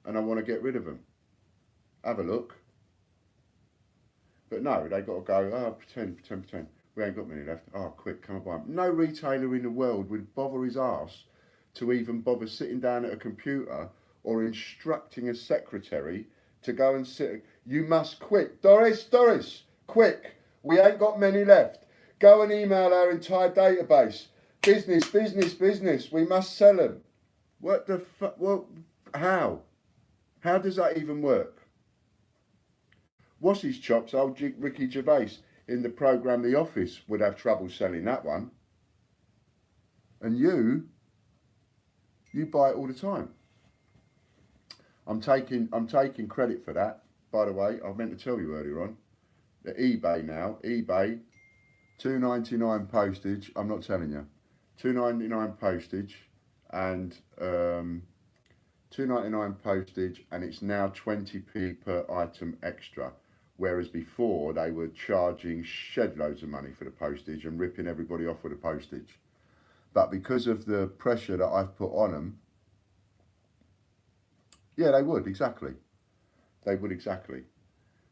and I want to get rid of them. Have a look. But no, they got to go, oh, pretend. We ain't got many left. Oh, quick, come and buy them. No retailer in the world would bother his arse to even bother sitting down at a computer or instructing a secretary to go and sit. You must quick. Doris, quick. We ain't got many left. Go and email our entire database. Business. We must sell them. What the fuck? Well, how? How does that even work? What's his chops? Old Ricky Gervais in the programme The Office would have trouble selling that one. And you buy it all the time. I'm taking credit for that. By the way, I meant to tell you earlier on that eBay $2.99 postage. I'm not telling you, $2.99 postage and $2.99 postage, and it's now 20p per item extra. Whereas before they were charging shed loads of money for the postage and ripping everybody off with the postage. But because of the pressure that I've put on them, yeah, they would exactly.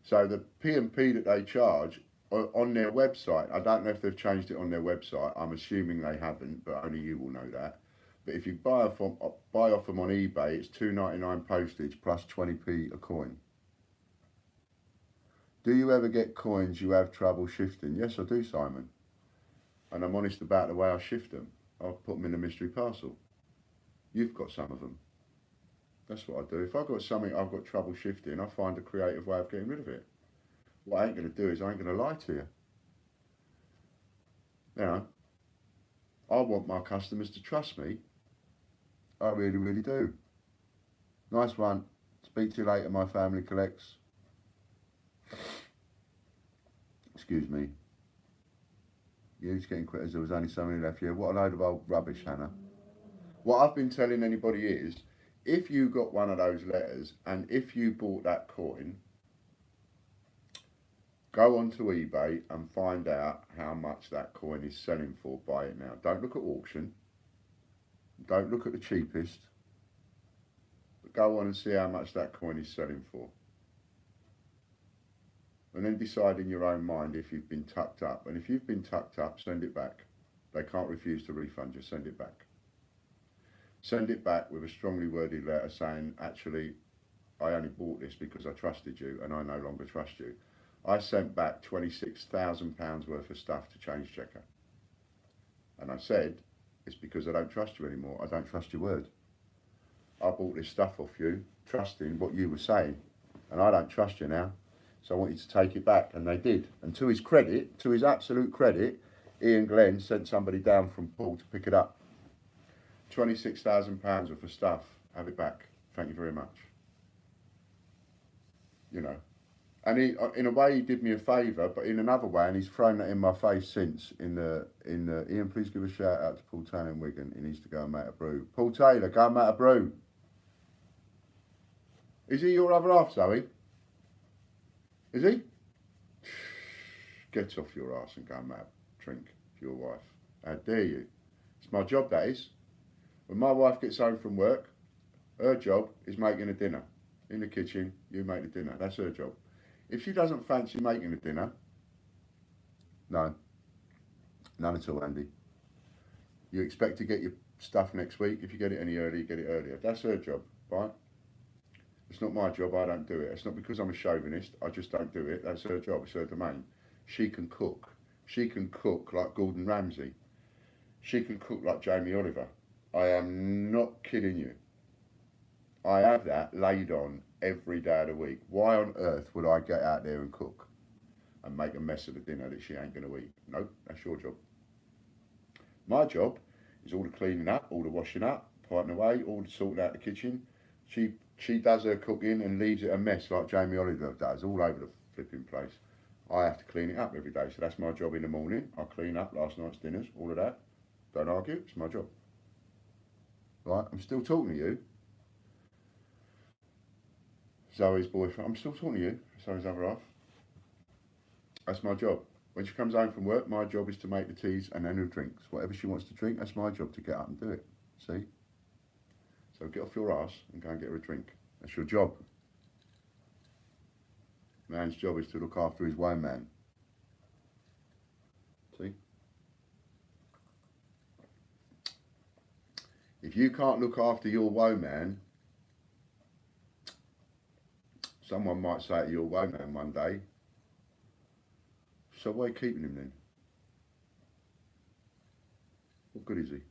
So the P&P that they charge on their website, I don't know if they've changed it on their website. I'm assuming they haven't, but only you will know that. But if you buy off them on eBay, it's $2.99 postage plus 20p a coin. Do you ever get coins you have trouble shifting? Yes, I do, Simon. And I'm honest about the way I shift them. I'll put them in a mystery parcel. You've got some of them. That's what I do. If I've got something I've got trouble shifting, I find a creative way of getting rid of it. What I ain't going to do is I ain't going to lie to you. You know, I want my customers to trust me. I really, really do. Nice one. Speak to you later, my family collects. Excuse me. You're just getting quit as there was only so many left here. What a load of old rubbish, Hannah. What I've been telling anybody is, if you got one of those letters and if you bought that coin, go onto eBay and find out how much that coin is selling for. Buy it now. Don't look at auction. Don't look at the cheapest. But go on and see how much that coin is selling for. And then decide in your own mind if you've been tucked up. And if you've been tucked up, send it back. They can't refuse to refund you. Send it back. Send it back with a strongly worded letter saying, actually, I only bought this because I trusted you and I no longer trust you. I sent back £26,000 worth of stuff to Change Checker. And I said, it's because I don't trust you anymore. I don't trust your word. I bought this stuff off you, trusting what you were saying. And I don't trust you now. So I want you to take it back. And they did. And to his credit, to his absolute credit, Ian Glenn sent somebody down from Paul to pick it up. £26,000 worth of stuff. Have it back. Thank you very much. You know. And he, in a way, he did me a favour, but in another way, and he's thrown that in my face since. Ian, please give a shout out to Paul Taylor in Wigan. He needs to go and make a brew. Paul Taylor, go and make a brew. Is he your other half, Zoe? Is he? Get off your ass and go and make a drink for your wife. How dare you? It's my job, that is. When my wife gets home from work, her job is making a dinner. In the kitchen, you make the dinner. That's her job. If she doesn't fancy making a dinner, no, none at all, Andy. You expect to get your stuff next week. If you get it any earlier, you get it earlier. That's her job, right? It's not my job. I don't do it. It's not because I'm a chauvinist. I just don't do it. That's her job. It's her domain. She can cook. She can cook like Gordon Ramsay. She can cook like Jamie Oliver. I am not kidding you. I have that laid on every day of the week. Why on earth would I get out there and cook and make a mess of the dinner that she ain't going to eat? Nope, that's your job. My job is all the cleaning up, all the washing up, putting away, all the sorting out the kitchen. She does her cooking and leaves it a mess like Jamie Oliver does, all over the flipping place. I have to clean it up every day, so that's my job in the morning. I clean up last night's dinners, all of that. Don't argue, it's my job. Right, I'm still talking to you. Zoe's boyfriend. I'm still talking to you. Zoe's other half. That's my job. When she comes home from work, my job is to make the teas and then her drinks. Whatever she wants to drink, that's my job to get up and do it. See? So get off your ass and go and get her a drink. That's your job. Man's job is to look after his woe man. See? If you can't look after your woe man, someone might say to your woe man one day, so why are you keeping him then? What good is he?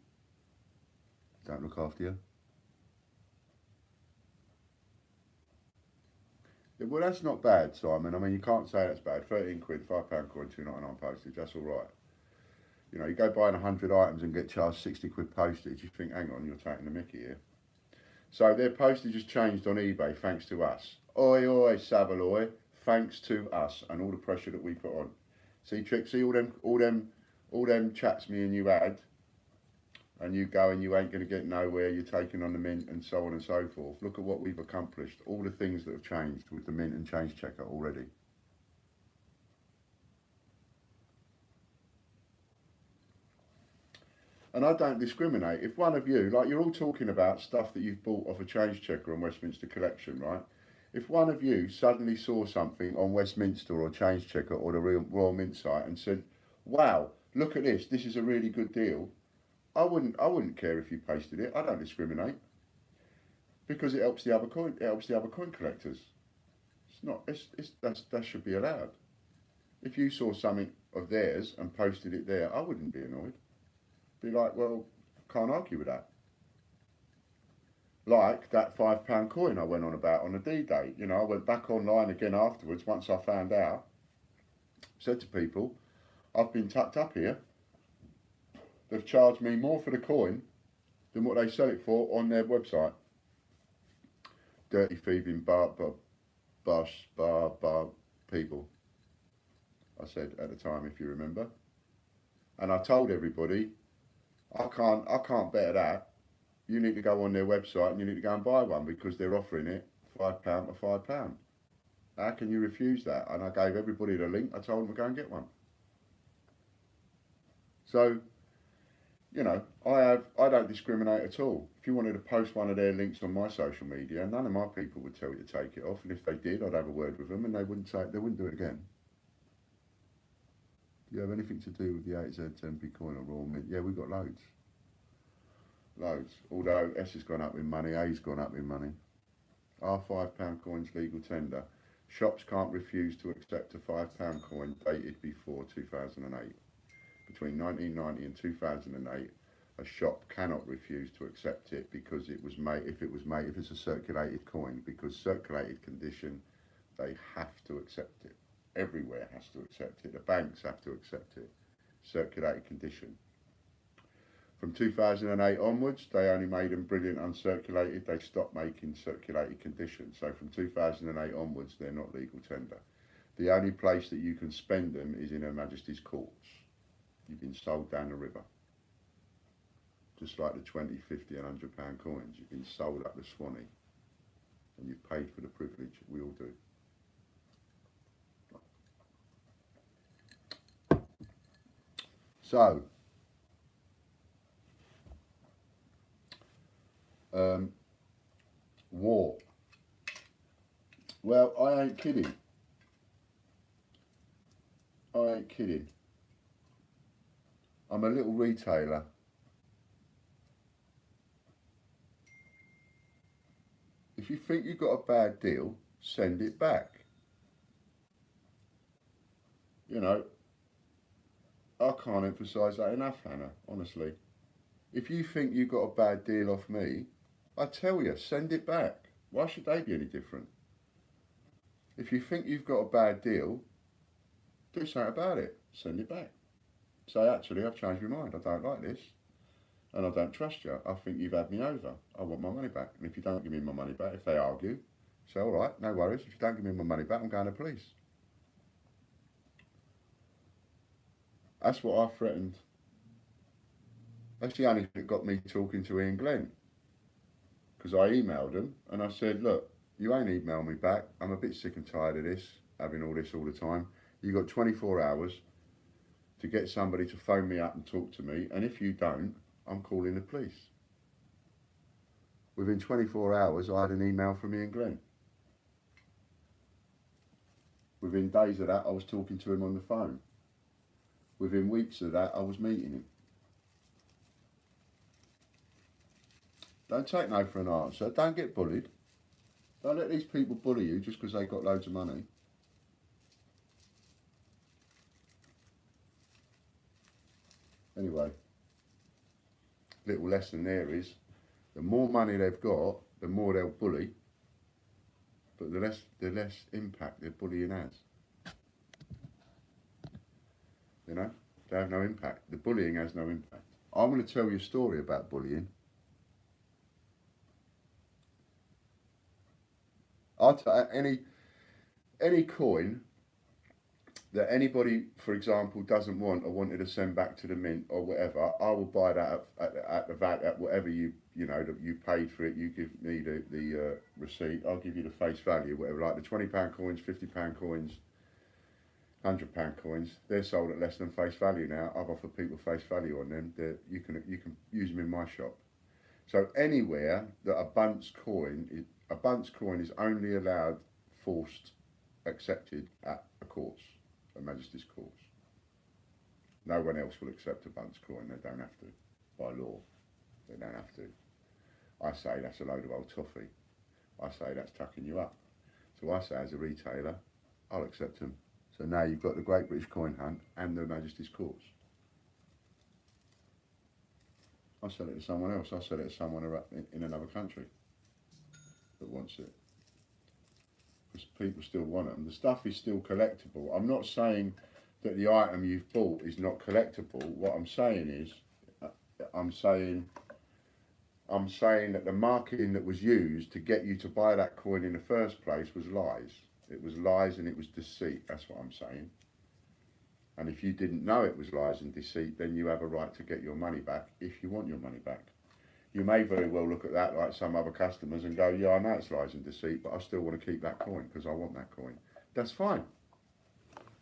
Don't look after you. Yeah, well, that's not bad, Simon. I mean, you can't say that's bad. 13 quid, £5 coin, £2.99 postage, that's all right. You know, you go buying 100 items and get charged 60 quid postage, you think, hang on, you're taking the mickey here. So their postage has changed on eBay thanks to us. Oi, oi, Savaloy, thanks to us and all the pressure that we put on. See, Trixie, all them chats me and you had, and you go and you ain't going to get nowhere, you're taking on the mint and so on and so forth. Look at what we've accomplished, all the things that have changed with the mint and change checker already. And I don't discriminate. If one of you, like you're all talking about stuff that you've bought off a change checker on Westminster Collection, right? If one of you suddenly saw something on Westminster or Change Checker or the Royal Mint site and said, wow, look at this, this is a really good deal, I wouldn't care if you posted it. I don't discriminate. Because it helps the other coin collectors. That should be allowed. If you saw something of theirs and posted it there, I wouldn't be annoyed. Be like, well, can't argue with that. Like that £5 coin I went on about on the D-Day. You know, I went back online again afterwards once I found out. Said to people, I've been tucked up here. They've charged me more for the coin than what they sell it for on their website. Dirty thieving bar people. I said at the time, if you remember. And I told everybody, I can't bet that. You need to go on their website and you need to go and buy one because they're offering it £5 for £5. How can you refuse that? And I gave everybody the link. I told them to go and get one. So, you know, I don't discriminate at all. If you wanted to post one of their links on my social media, none of my people would tell you to take it off. And if they did, I'd have a word with them and they wouldn't do it again. Do you have anything to do with the 8Z10p coin or Royal Mint? Yeah, we've got loads. Loads. Although S has gone up in money, A's gone up in money. Are £5 coins legal tender? Shops can't refuse to accept a £5 coin dated before 2008. Between 1990 and 2008, a shop cannot refuse to accept it because it was made, if it's a circulated coin, because circulated condition, they have to accept it. Everywhere has to accept it. The banks have to accept it. Circulated condition. From 2008 onwards, they only made them brilliant uncirculated. They stopped making circulated conditions. So from 2008 onwards, they're not legal tender. The only place that you can spend them is in Her Majesty's courts. You've been sold down the river. Just like the 20, 50 and £100 coins. You've been sold up the Swanee. And you've paid for the privilege. We all do. So, war. Well, I ain't kidding. I ain't kidding. I'm a little retailer. If you think you've got a bad deal, send it back. You know, I can't emphasise that enough, Hannah, honestly. If you think you got a bad deal off me, I tell you, send it back. Why should they be any different? If you think you've got a bad deal, do something about it. Send it back. Say, actually, I've changed my mind. I don't like this. And I don't trust you. I think you've had me over. I want my money back. And if you don't give me my money back, if they argue, say, all right, no worries. If you don't give me my money back, I'm going to police. That's what I threatened. That's the only thing that got me talking to Ian Glenn. Because I emailed him and I said, look, you ain't emailed me back. I'm a bit sick and tired of this, having all this all the time. You've got 24 hours to get somebody to phone me up and talk to me. And if you don't, I'm calling the police. Within 24 hours, I had an email from Ian Glenn. Within days of that, I was talking to him on the phone. Within weeks of that, I was meeting him. Don't take no for an answer. Don't get bullied. Don't let these people bully you just because they got loads of money. Anyway, little lesson there is, the more money they've got, the more they'll bully, but the less impact their bullying has. You know, they have no impact. The bullying has no impact. I'm going to tell you a story about bullying. Any coin that anybody, for example, doesn't want or wanted to send back to the mint or whatever, I will buy that at the VAT, at whatever you know that you paid for it. You give me the receipt. I'll give you the face value, whatever. Like the £20 coins, £50 coins, £100 coins. They're sold at less than face value now. I've offered people face value on them. You can use them in my shop. So anywhere that a bunce coin is only allowed, forced, accepted at a course. Her Majesty's courts. No one else will accept a bunce coin. They don't have to. By law, they don't have to. I say that's a load of old toffee. I say that's tucking you up. So I say as a retailer, I'll accept them. So now you've got the Great British Coin Hunt and Her Majesty's courts. I sell it to someone else. I sell it to someone in another country that wants it. Because people still want them. The stuff is still collectible. I'm not saying that the item you've bought is not collectible. What I'm saying is, I'm saying that the marketing that was used to get you to buy that coin in the first place was lies. It was lies and it was deceit. That's what I'm saying. And if you didn't know it was lies and deceit, then you have a right to get your money back if you want your money back. You may very well look at that like some other customers and go, yeah, I know it's lies and deceit, but I still want to keep that coin because I want that coin. That's fine.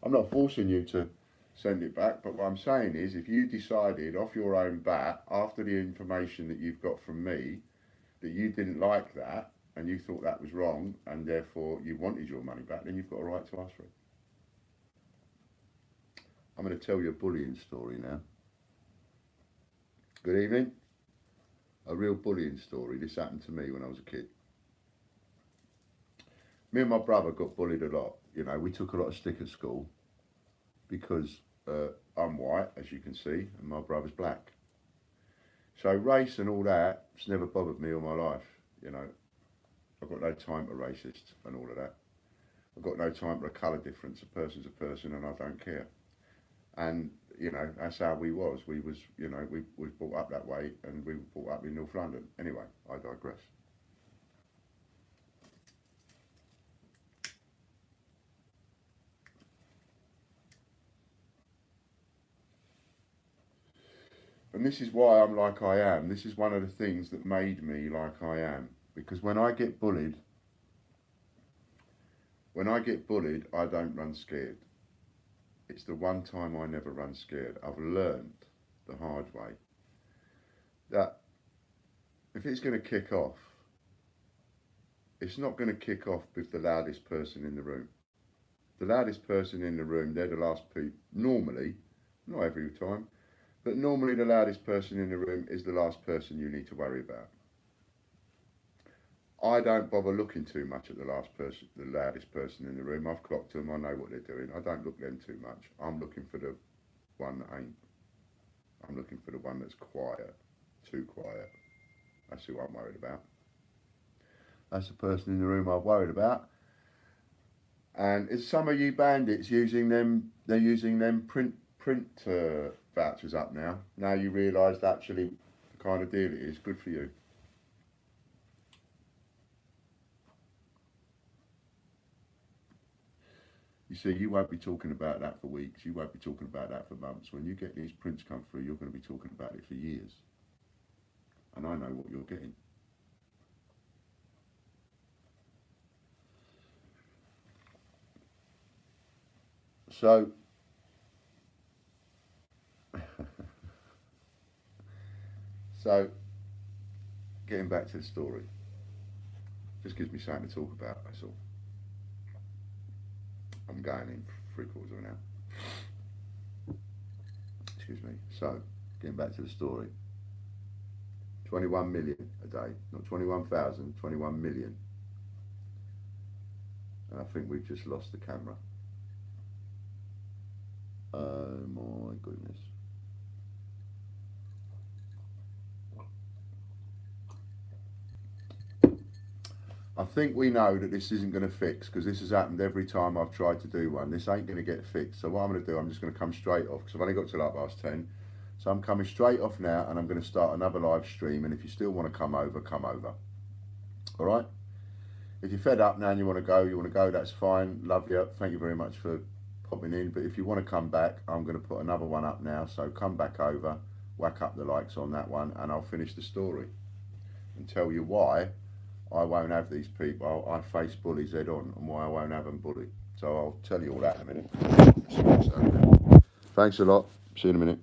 I'm not forcing you to send it back, but what I'm saying is if you decided off your own bat, after the information that you've got from me, that you didn't like that and you thought that was wrong and therefore you wanted your money back, then you've got a right to ask for it. I'm going to tell you a bullying story now. Good evening. A real bullying story. This happened to me when I was a kid. Me and my brother got bullied a lot. You know, we took a lot of stick at school because I'm white, as you can see, and my brother's black. So race and all that, it's never bothered me all my life. You know, I've got no time for racist and all of that. I've got no time for a colour difference. A person's a person and I don't care. And, you know, that's how we was. We was, you know, we was brought up that way and we were brought up in North London. Anyway, I digress. And this is why I'm like I am. This is one of the things that made me like I am. Because when I get bullied, I don't run scared. It's the one time I never run scared. I've learned the hard way that if it's going to kick off, it's not going to kick off with the loudest person in the room. The loudest person in the room, they're the last people, normally, not every time, but normally the loudest person in the room is the last person you need to worry about. I don't bother looking too much at the loudest person in the room. I've clocked them, I know what they're doing. I don't look them too much. I'm looking for the one that ain't. I'm looking for the one that's quiet, too quiet. That's who I'm worried about. That's the person in the room I'm worried about. And it's some of you bandits using them, they're using them print vouchers up now. Now you realise actually the kind of deal it is. Good for you. You see, you won't be talking about that for weeks. You won't be talking about that for months. When you get these prints come through, you're going to be talking about it for years. And I know what you're getting. So, getting back to the story. Just gives me something to talk about, that's all. I'm going in 3/4 of an hour. Excuse me. So, getting back to the story. 21 million a day, not 21,000, 21 million. And I think we've just lost the camera. Oh my goodness. I think we know that this isn't going to fix because this has happened every time I've tried to do one. This ain't going to get fixed. So what I'm going to do, I'm just going to come straight off because I've only got till like past 10. So I'm coming straight off now and I'm going to start another live stream. And if you still want to come over, come over. All right? If you're fed up now and you want to go, that's fine. Love you. Thank you very much for popping in. But if you want to come back, I'm going to put another one up now. So come back over, whack up the likes on that one and I'll finish the story and tell you why I won't have these people. I face bullies head on and why I won't have them bully. So I'll tell you all that in a minute. Thanks a lot. See you in a minute.